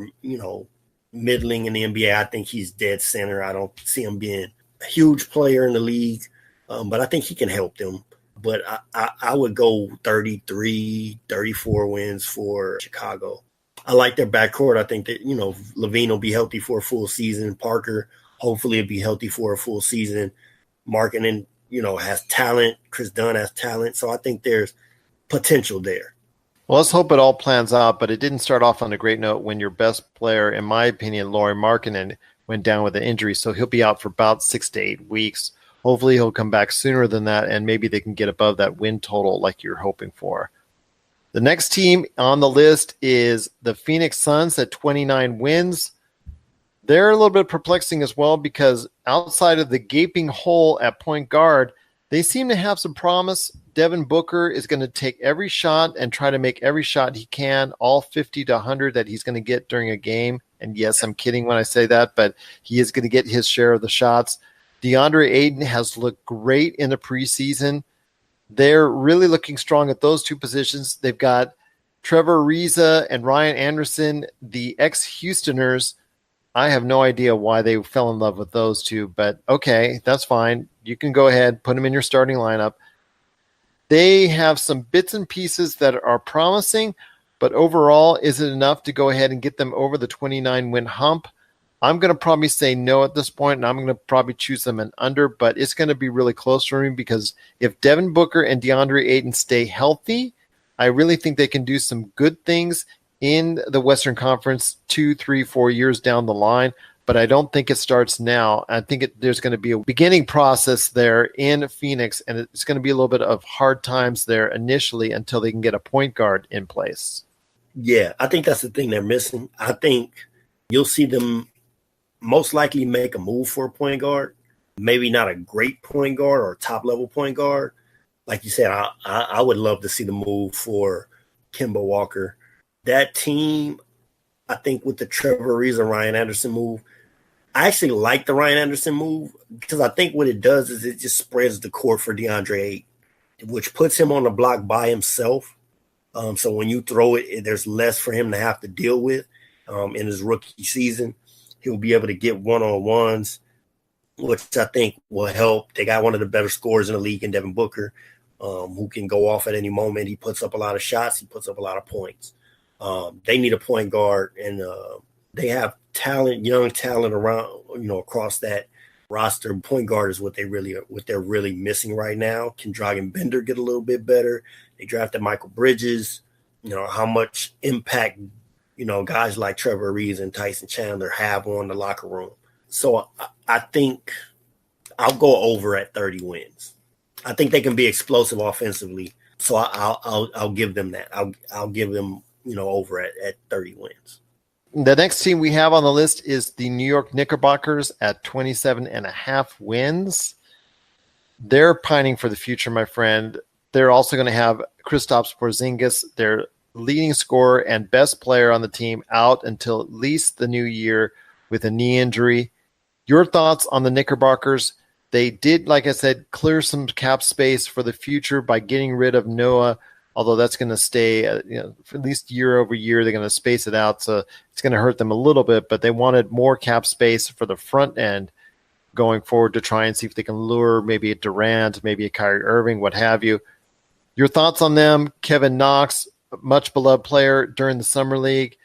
Speaker 2: middling in the NBA. I think he's dead center. I don't see him being a huge player in the league, but I think he can help them. But I would go 33, 34 wins for Chicago. I like their backcourt. I think that, LaVine will be healthy for a full season. Parker, hopefully, will be healthy for a full season. Markkanen, has talent. Chris Dunn has talent. So I think there's potential there.
Speaker 1: Well, let's hope it all plans out, but it didn't start off on a great note when your best player, in my opinion, Lauri Markkanen, went down with an injury. So he'll be out for about 6 to 8 weeks. Hopefully he'll come back sooner than that, and maybe they can get above that win total like you're hoping for. The next team on the list is the Phoenix Suns at 29 wins. They're a little bit perplexing as well because outside of the gaping hole at point guard, they seem to have some promise. Devin Booker is going to take every shot and try to make every shot he can, all 50 to 100 that he's going to get during a game. And yes, I'm kidding when I say that, but he is going to get his share of the shots. DeAndre Ayton has looked great in the preseason. They're really looking strong at those two positions. They've got Trevor Ariza and Ryan Anderson, the ex-Houstoners. I have no idea why they fell in love with those two, but okay, that's fine. You can go ahead, put them in your starting lineup. They have some bits and pieces that are promising, but overall, is it enough to go ahead and get them over the 29-win hump? I'm going to probably say no at this point, and I'm going to probably choose them an under, but it's going to be really close for me because if Devin Booker and DeAndre Ayton stay healthy, I really think they can do some good things in the Western Conference 2, 3, 4 years down the line, but I don't think it starts now. I think there's going to be a beginning process there in Phoenix, and it's going to be a little bit of hard times there initially until they can get a point guard in place.
Speaker 2: Yeah, I think that's the thing they're missing. I think you'll see them most likely make a move for a point guard, maybe not a great point guard or a top-level point guard. Like you said, I would love to see the move for Kemba Walker. That team, I think with the Trevor Ariza and Ryan Anderson move, I actually like the Ryan Anderson move because I think what it does is it just spreads the court for DeAndre Ayton, which puts him on the block by himself. So when you throw it, there's less for him to have to deal with in his rookie season. He'll be able to get one-on-ones, which I think will help. They got one of the better scorers in the league in Devin Booker, who can go off at any moment. He puts up a lot of shots. He puts up a lot of points. They need a point guard, and they have talent, young talent around, across that roster. Point guard is what they're really missing right now. Can Dragan Bender get a little bit better? They drafted Michael Bridges. How much impact, guys like Trevor Ariza and Tyson Chandler have on the locker room. So I think I'll go over at 30 wins. I think they can be explosive offensively. So I'll give them that. I'll give them, over at 30 wins.
Speaker 1: The next team we have on the list is the New York Knickerbockers at 27.5 wins. They're pining for the future, my friend. They're also going to have Kristaps Porzingis, their leading scorer and best player on the team, out until at least the new year with a knee injury. Your thoughts on the Knickerbockers? They did, like I said, clear some cap space for the future by getting rid of Noah, although that's going to stay, for at least year over year. They're going to space it out, so it's going to hurt them a little bit, but they wanted more cap space for the front end going forward to try and see if they can lure maybe a Durant, maybe a Kyrie Irving, what have you. Your thoughts on them? Kevin Knox, much beloved player during the summer league,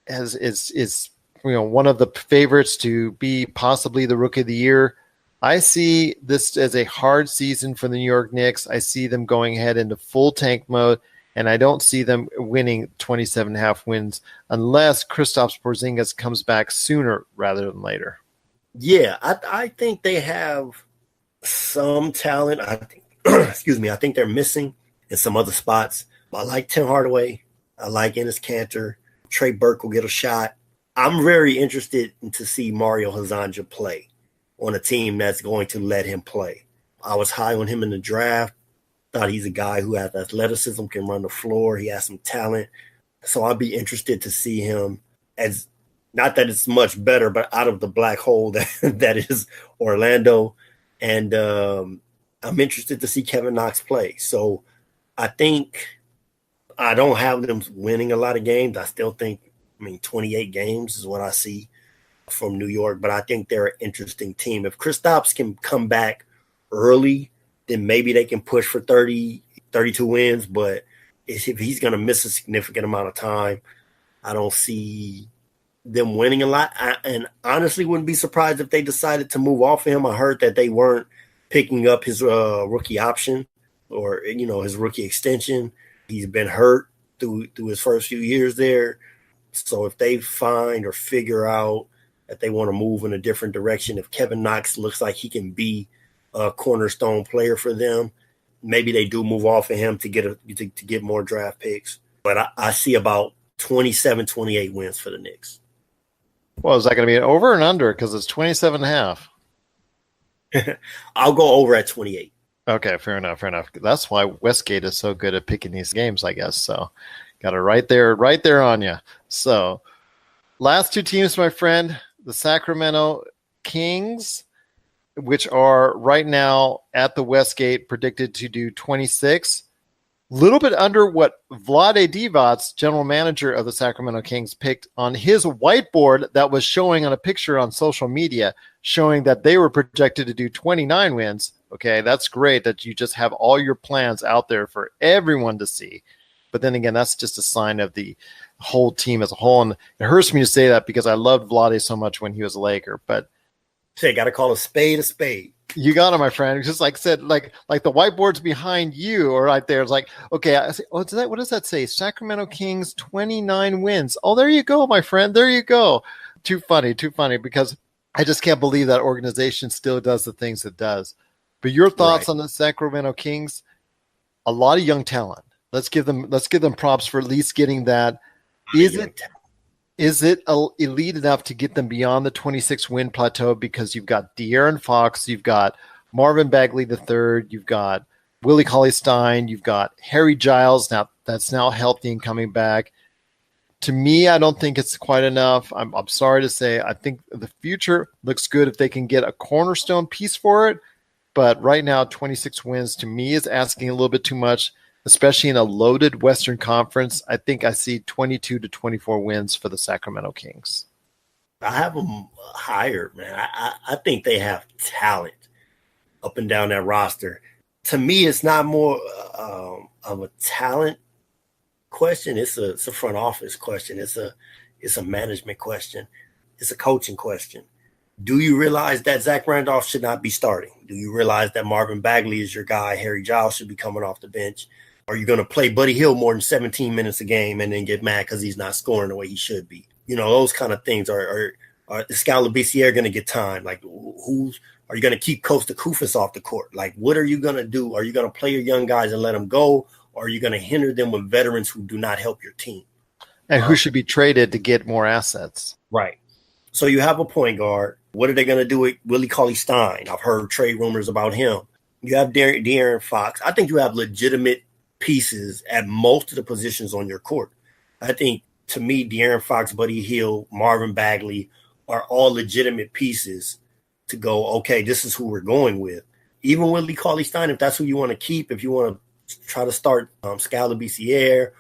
Speaker 1: is one of the favorites to be possibly the rookie of the year. I see this as a hard season for the New York Knicks. I see them going ahead into full tank mode, and I don't see them winning 27.5 wins unless Kristaps Porzingis comes back sooner rather than later.
Speaker 2: Yeah, I think they have some talent. I think, I think they're missing in some other spots. I like Tim Hardaway. I like Enes Kanter. Trey Burke will get a shot. I'm very interested to see Mario Hezonja play on a team that's going to let him play. I was high on him in the draft. Thought he's a guy who has athleticism, can run the floor. He has some talent. So I'll be interested to see him as, not that it's much better, but out of the black hole that is Orlando. And I'm interested to see Kevin Knox play. So I think I don't have them winning a lot of games. I still think, 28 games is what I see from New York, but I think they're an interesting team. If Kristaps can come back early, then maybe they can push for 30, 32 wins, but if he's going to miss a significant amount of time, I don't see them winning a lot. And honestly wouldn't be surprised if they decided to move off of him. I heard that they weren't picking up his rookie option or, his rookie extension. He's been hurt through his first few years there. So if they find or figure out that they want to move in a different direction, if Kevin Knox looks like he can be a cornerstone player for them, maybe they do move off of him to get more draft picks. But I see about 27, 28 wins for the Knicks.
Speaker 1: Well, is that going to be an over and under? Because it's 27.5.
Speaker 2: I'll go over at 28.
Speaker 1: Okay, fair enough. That's why Westgate is so good at picking these games, I guess. So got it right there on you. So last two teams, my friend, the Sacramento Kings, which are right now at the Westgate predicted to do 26. Little bit under what Vlade Divac, general manager of the Sacramento Kings, picked on his whiteboard that was showing on a picture on social media, showing that they were projected to do 29 wins. Okay, that's great that you just have all your plans out there for everyone to see. But then again, that's just a sign of the whole team as a whole. And it hurts me to say that because I loved Vlade so much when he was a Laker. But
Speaker 2: got to call a spade a spade.
Speaker 1: You got it, my friend. Just like said, like the whiteboard's behind you or right there. It's like, okay, I say, what does that say? Sacramento Kings 29 wins. Oh, there you go, my friend. There you go. Too funny because I just can't believe that organization still does the things it does. But your thoughts on the Sacramento Kings? A lot of young talent. Let's give them props for at least getting that. Is it elite enough to get them beyond the 26 win plateau because you've got De'Aaron Fox, you've got Marvin Bagley III, you've got Willie Cauley-Stein, you've got Harry Giles that's now healthy and coming back. To me, I don't think it's quite enough. I'm sorry to say. I think the future looks good if they can get a cornerstone piece for it. But right now, 26 wins to me is asking a little bit too much, especially in a loaded Western Conference. I think I see 22 to 24 wins for the Sacramento Kings.
Speaker 2: I have them higher, man. I think they have talent up and down that roster. To me, it's not more of a talent question. It's a front office question. It's a management question. It's a coaching question. Do you realize that Zach Randolph should not be starting? Do you realize that Marvin Bagley is your guy? Harry Giles should be coming off the bench. Are you going to play Buddy Hield more than 17 minutes a game and then get mad because he's not scoring the way he should be? You know, those kind of things. Are Scalabiciere going to get time? Like, are you going to keep Costa Kufis off the court? Like, what are you going to do? Are you going to play your young guys and let them go? Or are you going to hinder them with veterans who do not help your team?
Speaker 1: And who should be traded to get more assets?
Speaker 2: Right. So you have a point guard. What are they going to do with Willie Cauley-Stein? I've heard trade rumors about him. You have De'Aaron Fox. I think you have legitimate pieces at most of the positions on your court. I think, to me, De'Aaron Fox, Buddy Hield, Marvin Bagley are all legitimate pieces to go, okay, this is who we're going with. Even Willie Cauley-Stein, if that's who you want to keep, if you want to try to start Scalabiciere,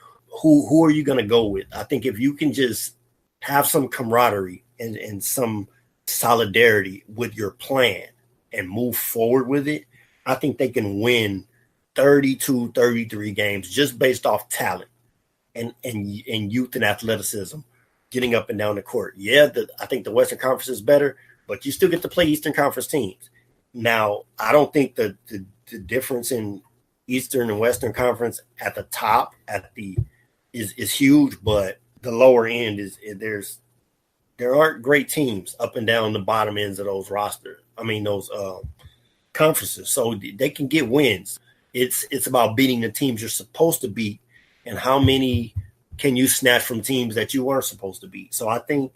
Speaker 2: who are you going to go with? I think if you can just have some camaraderie and some solidarity with your plan and move forward with it, I think they can win 32, 33 games just based off talent and youth and athleticism, getting up and down the court. Yeah, I think the Western Conference is better, but you still get to play Eastern Conference teams. Now, I don't think the difference in Eastern and Western Conference at the top is huge, but the lower end there aren't great teams up and down the bottom ends of those rosters. I mean, those conferences. So they can get wins. It's about beating the teams you're supposed to beat, and how many can you snatch from teams that you weren't supposed to beat. So I think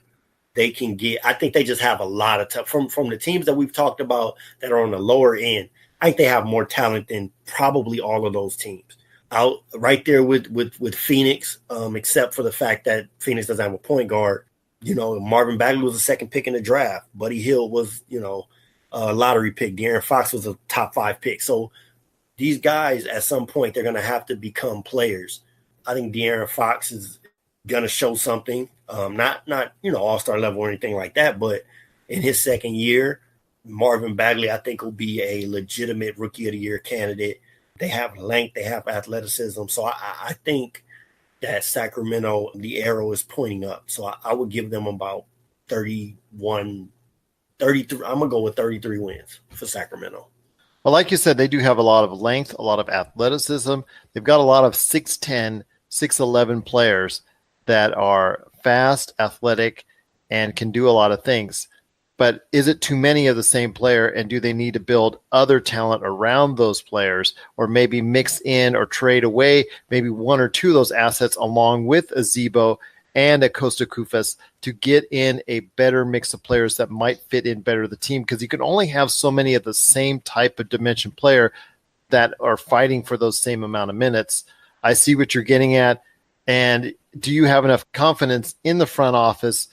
Speaker 2: they can get. I think they just have a lot of from the teams that we've talked about that are on the lower end. I think they have more talent than probably all of those teams. Out right there with Phoenix, except for the fact that Phoenix doesn't have a point guard. You know, Marvin Bagley was the second pick in the draft. Buddy Hield was, a lottery pick. De'Aaron Fox was a top 5 pick. So these guys, at some point, they're going to have to become players. I think De'Aaron Fox is going to show something, not all-star level or anything like that, but in his second year, Marvin Bagley, I think, will be a legitimate Rookie of the Year candidate. They have length, they have athleticism. So I think that Sacramento, the arrow is pointing up. So I would give them about 31, 33. I'm going to go with 33 wins for Sacramento.
Speaker 1: Well, like you said, they do have a lot of length, a lot of athleticism. They've got a lot of 6'10", 6'11" players that are fast, athletic, and can do a lot of things. But is it too many of the same player, and do they need to build other talent around those players, or maybe mix in or trade away maybe one or two of those assets along with a Zebo and a Costa Kufis to get in a better mix of players that might fit in better to the team? Because you can only have so many of the same type of dimension player that are fighting for those same amount of minutes. I see what you're getting at. And do you have enough confidence in the front office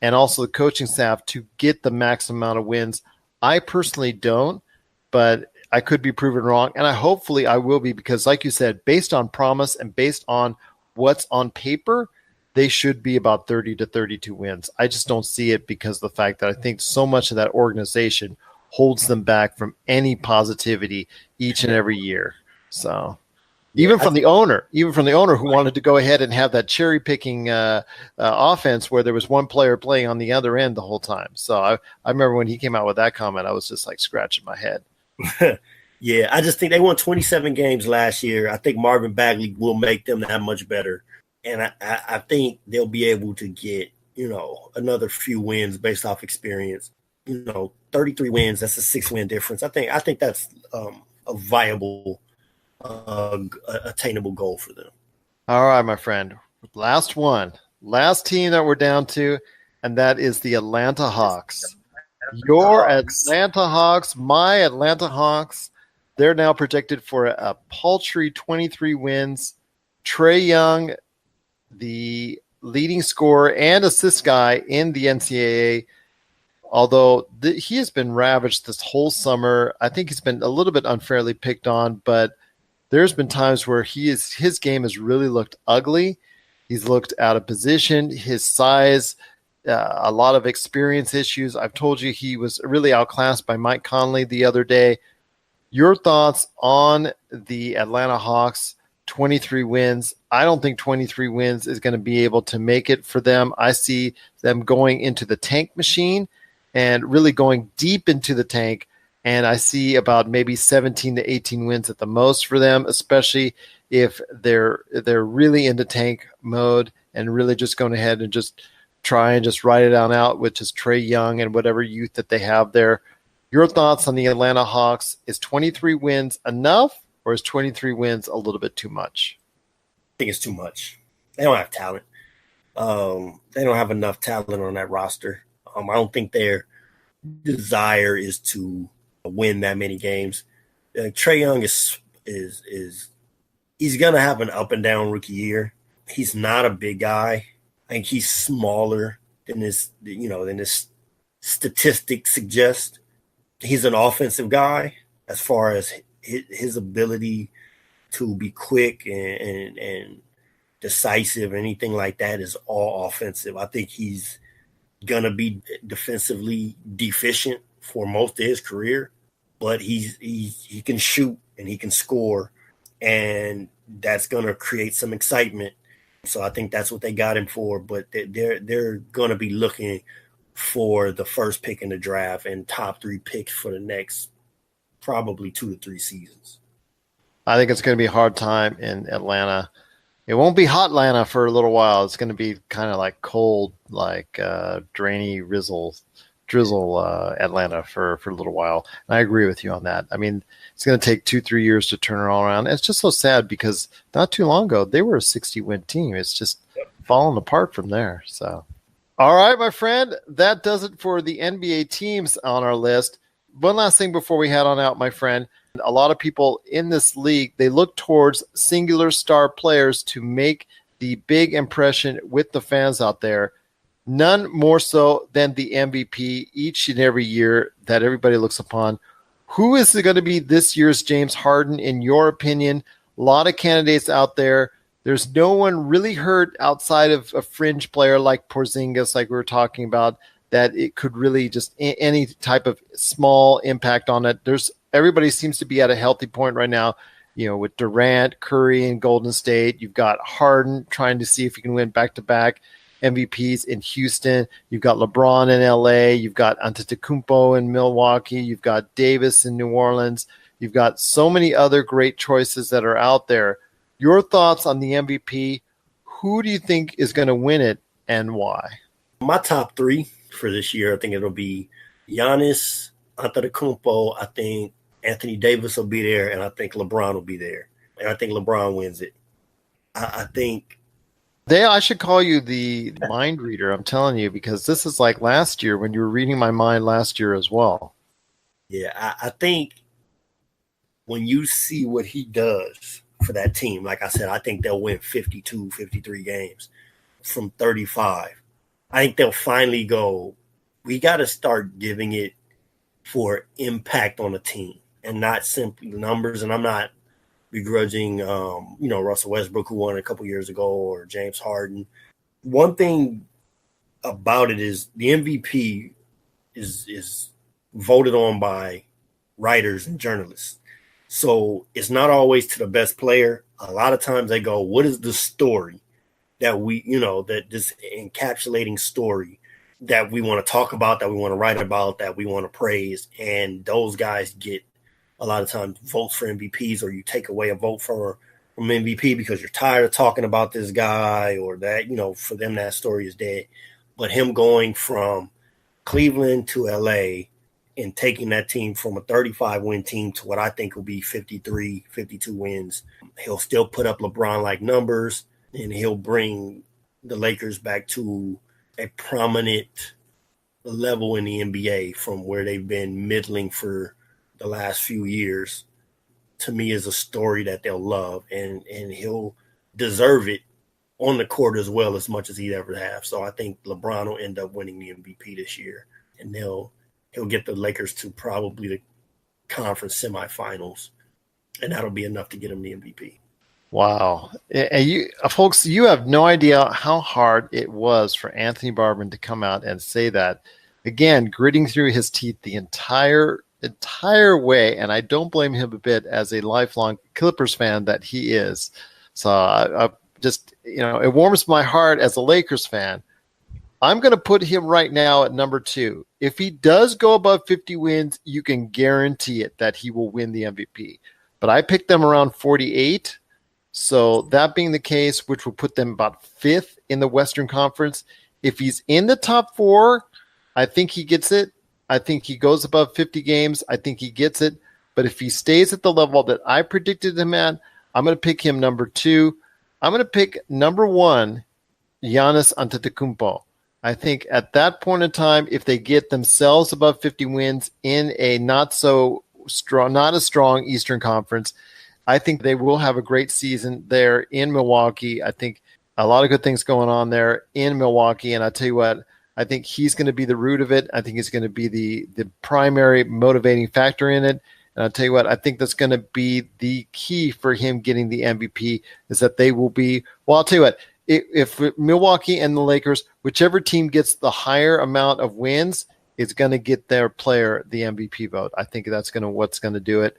Speaker 1: and also the coaching staff to get the max amount of wins? I personally don't, but I could be proven wrong. And hopefully I will be, because like you said, based on promise and based on what's on paper, they should be about 30 to 32 wins. I just don't see it because of the fact that I think so much of that organization holds them back from any positivity each and every year. So Even from the owner who wanted to go ahead and have that cherry picking offense where there was one player playing on the other end the whole time. So I remember when he came out with that comment, I was just like scratching my head.
Speaker 2: Yeah, I just think they won 27 games last year. I think Marvin Bagley will make them that much better. And I think they'll be able to get, another few wins based off experience. 33 wins, that's a 6-win difference. I think that's a viable, attainable goal for them.
Speaker 1: All right, my friend. Last team that we're down to, and that is the Atlanta Hawks. Your Atlanta Hawks, my Atlanta Hawks, they're now projected for a paltry 23 wins. Trae Young, the leading scorer and assist guy in the NCAA, although he has been ravaged this whole summer. I think he's been a little bit unfairly picked on, but there's been times where his game has really looked ugly. He's looked out of position. His size, a lot of experience issues. I've told you he was really outclassed by Mike Conley the other day. Your thoughts on the Atlanta Hawks, 23 wins. I don't think 23 wins is going to be able to make it for them. I see them going into the tank machine and really going deep into the tank. And I see about maybe 17 to 18 wins at the most for them, especially if they're really into tank mode and really just going ahead and just try and just ride it on out with just Trae Young and whatever youth that they have there. Your thoughts on the Atlanta Hawks? Is 23 wins enough, or is 23 wins a little bit too much?
Speaker 2: I think it's too much. They don't have talent. They don't have enough talent on that roster. I don't think their desire is to win that many games. Trae Young is he's gonna have an up and down rookie year. He's not a big guy. I think he's smaller than his statistics suggest. He's an offensive guy as far as his ability to be quick and decisive, anything like that is all offensive. I think he's going to be defensively deficient for most of his career, but he can shoot and he can score, and that's going to create some excitement. So I think that's what they got him for, but they're going to be looking for the first pick in the draft and top 3 picks for the next probably 2 to 3 seasons.
Speaker 1: I think it's going to be a hard time in Atlanta. It won't be hot Atlanta for a little while. It's going to be kind of like cold, like drainy drizzle Atlanta for a little while. And I agree with you on that. I mean, it's going to take 2-3 years to turn it all around. And it's just so sad because not too long ago, they were a 60-win team. It's just falling apart from there. So, all right, my friend, that does it for the NBA teams on our list. One last thing before we head on out, my friend. A lot of people in this league, they look towards singular star players to make the big impression with the fans out there. None more so than the MVP each and every year that everybody looks upon. Who is going to be this year's James Harden, in your opinion? A lot of candidates out there. There's no one really hurt outside of a fringe player like Porzingis, like we were talking about, that it could really just any type of small impact on it. Everybody seems to be at a healthy point right now, with Durant, Curry, and Golden State. You've got Harden trying to see if he can win back-to-back MVPs in Houston. You've got LeBron in LA. You've got Antetokounmpo in Milwaukee. You've got Davis in New Orleans. You've got so many other great choices that are out there. Your thoughts on the MVP? Who do you think is going to win it and why?
Speaker 2: My top 3 for this year, I think it'll be Giannis, Antetokounmpo. I think Anthony Davis will be there, and I think LeBron will be there. And I think LeBron wins it. I think
Speaker 1: I should call you the mind reader, I'm telling you, because this is like last year when you were reading my mind last year as well.
Speaker 2: Yeah, I think when you see what he does for that team, like I said, I think they'll win 52, 53 games from 35. I think they'll finally go, we got to start giving it for impact on the team and not simply numbers. And I'm not begrudging, Russell Westbrook, who won a couple years ago, or James Harden. One thing about it is the MVP is voted on by writers and journalists. So it's not always to the best player. A lot of times they go, what is the story that we, that this encapsulating story that we want to talk about, that we want to write about, that we want to praise. And those guys get a lot of times votes for MVPs, or you take away a vote from MVP because you're tired of talking about this guy, or that, for them, that story is dead. But him going from Cleveland to LA and taking that team from a 35-win team to what I think will be 53, 52 wins, he'll still put up LeBron-like numbers, and he'll bring the Lakers back to a prominent level in the NBA from where they've been middling for the last few years. To me, is a story that they'll love, and he'll deserve it on the court as well, as much as he'd ever have. So I think LeBron will end up winning the MVP this year, and he'll get the Lakers to probably the conference semifinals, and that'll be enough to get him the MVP.
Speaker 1: Wow. And you folks, you have no idea how hard it was for Anthony Barbarin to come out and say that. Again, gritting through his teeth the entire way, and I don't blame him a bit as a lifelong Clippers fan that he is. So I just, it warms my heart as a Lakers fan. I'm going to put him right now at number 2. If he does go above 50 wins, you can guarantee it that he will win the MVP. But I picked them around 48. So that being the case, which will put them about 5th in the Western Conference. If he's in the top 4, I think he gets it. I think he goes above 50 games. I think he gets it. But if he stays at the level that I predicted him at, I'm going to pick him number 2. I'm going to pick number 1, Giannis Antetokounmpo. I think at that point in time, if they get themselves above 50 wins in a not as strong Eastern Conference, I think they will have a great season there in Milwaukee. I think a lot of good things going on there in Milwaukee. And I tell you what, I think he's going to be the root of it. I think he's going to be the primary motivating factor in it. And I'll tell you what, I think that's going to be the key for him getting the MVP, is that they will be, well, I'll tell you what, if Milwaukee and the Lakers, whichever team gets the higher amount of wins, is going to get their player the MVP vote. I think that's what's going to do it.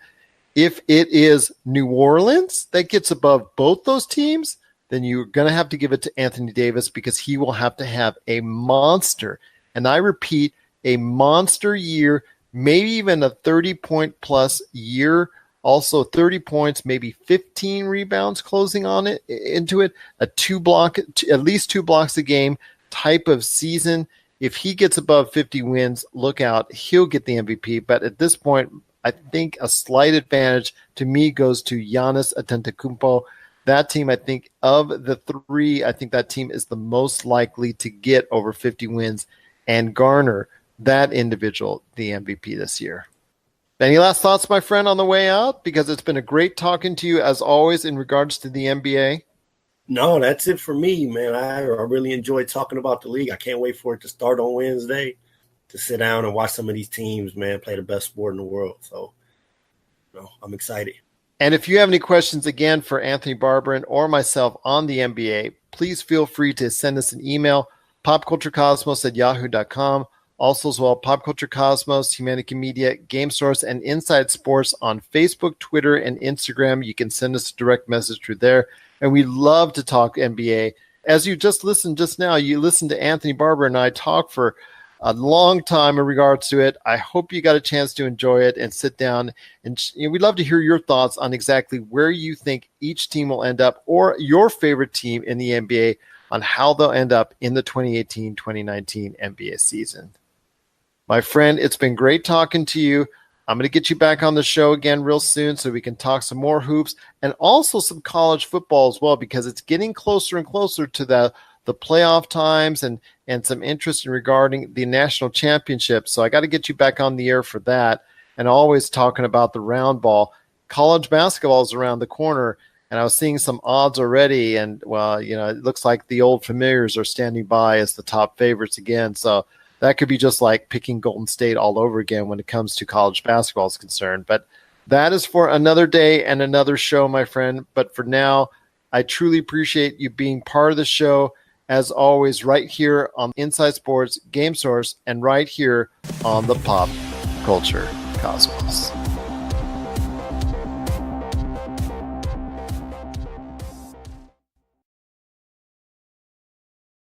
Speaker 1: If it is New Orleans that gets above both those teams, then you're going to have to give it to Anthony Davis, because he will have to have a monster, and I repeat, a monster year, maybe even a 30-point plus year, also 30 points, maybe 15 rebounds closing on it into it, at least 2 blocks a game type of season. If he gets above 50 wins, look out, he'll get the MVP. But at this point, I think a slight advantage to me goes to Giannis Antetokounmpo. That team, I think, of the 3, I think that team is the most likely to get over 50 wins and garner that individual the MVP this year. Any last thoughts, my friend, on the way out? Because it's been a great talking to you, as always, in regards to the NBA.
Speaker 2: No, that's it for me, man. I really enjoyed talking about the league. I can't wait for it to start on Wednesday, to sit down and watch some of these teams, man, play the best sport in the world. So, I'm excited.
Speaker 1: And if you have any questions, again, for Anthony Barbarin or myself on the NBA, please feel free to send us an email, popculturecosmos@yahoo.com. Also as well, Pop Culture Cosmos, Humanity Media, Game Source, and Inside Sports on Facebook, Twitter, and Instagram. You can send us a direct message through there. And we love to talk NBA. As you just listened just now, you listened to Anthony Barbarin and I talk for a long time in regards to it. I hope you got a chance to enjoy it and sit down. And we'd love to hear your thoughts on exactly where you think each team will end up, or your favorite team in the NBA, on how they'll end up in the 2018-2019 NBA season. My friend, it's been great talking to you. I'm going to get you back on the show again real soon so we can talk some more hoops and also some college football as well, because it's getting closer and closer to the playoff times and some interest in regarding the national championship. So I got to get you back on the air for that, and always talking about the round ball. College basketball is around the corner, and I was seeing some odds already, and, well, it looks like the old familiars are standing by as the top favorites again. So that could be just like picking Golden State all over again when it comes to college basketball is concerned. But that is for another day and another show, my friend. But for now, I truly appreciate you being part of the show, as always, right here on Inside Sports, Game Source, and right here on the Pop Culture Cosmos.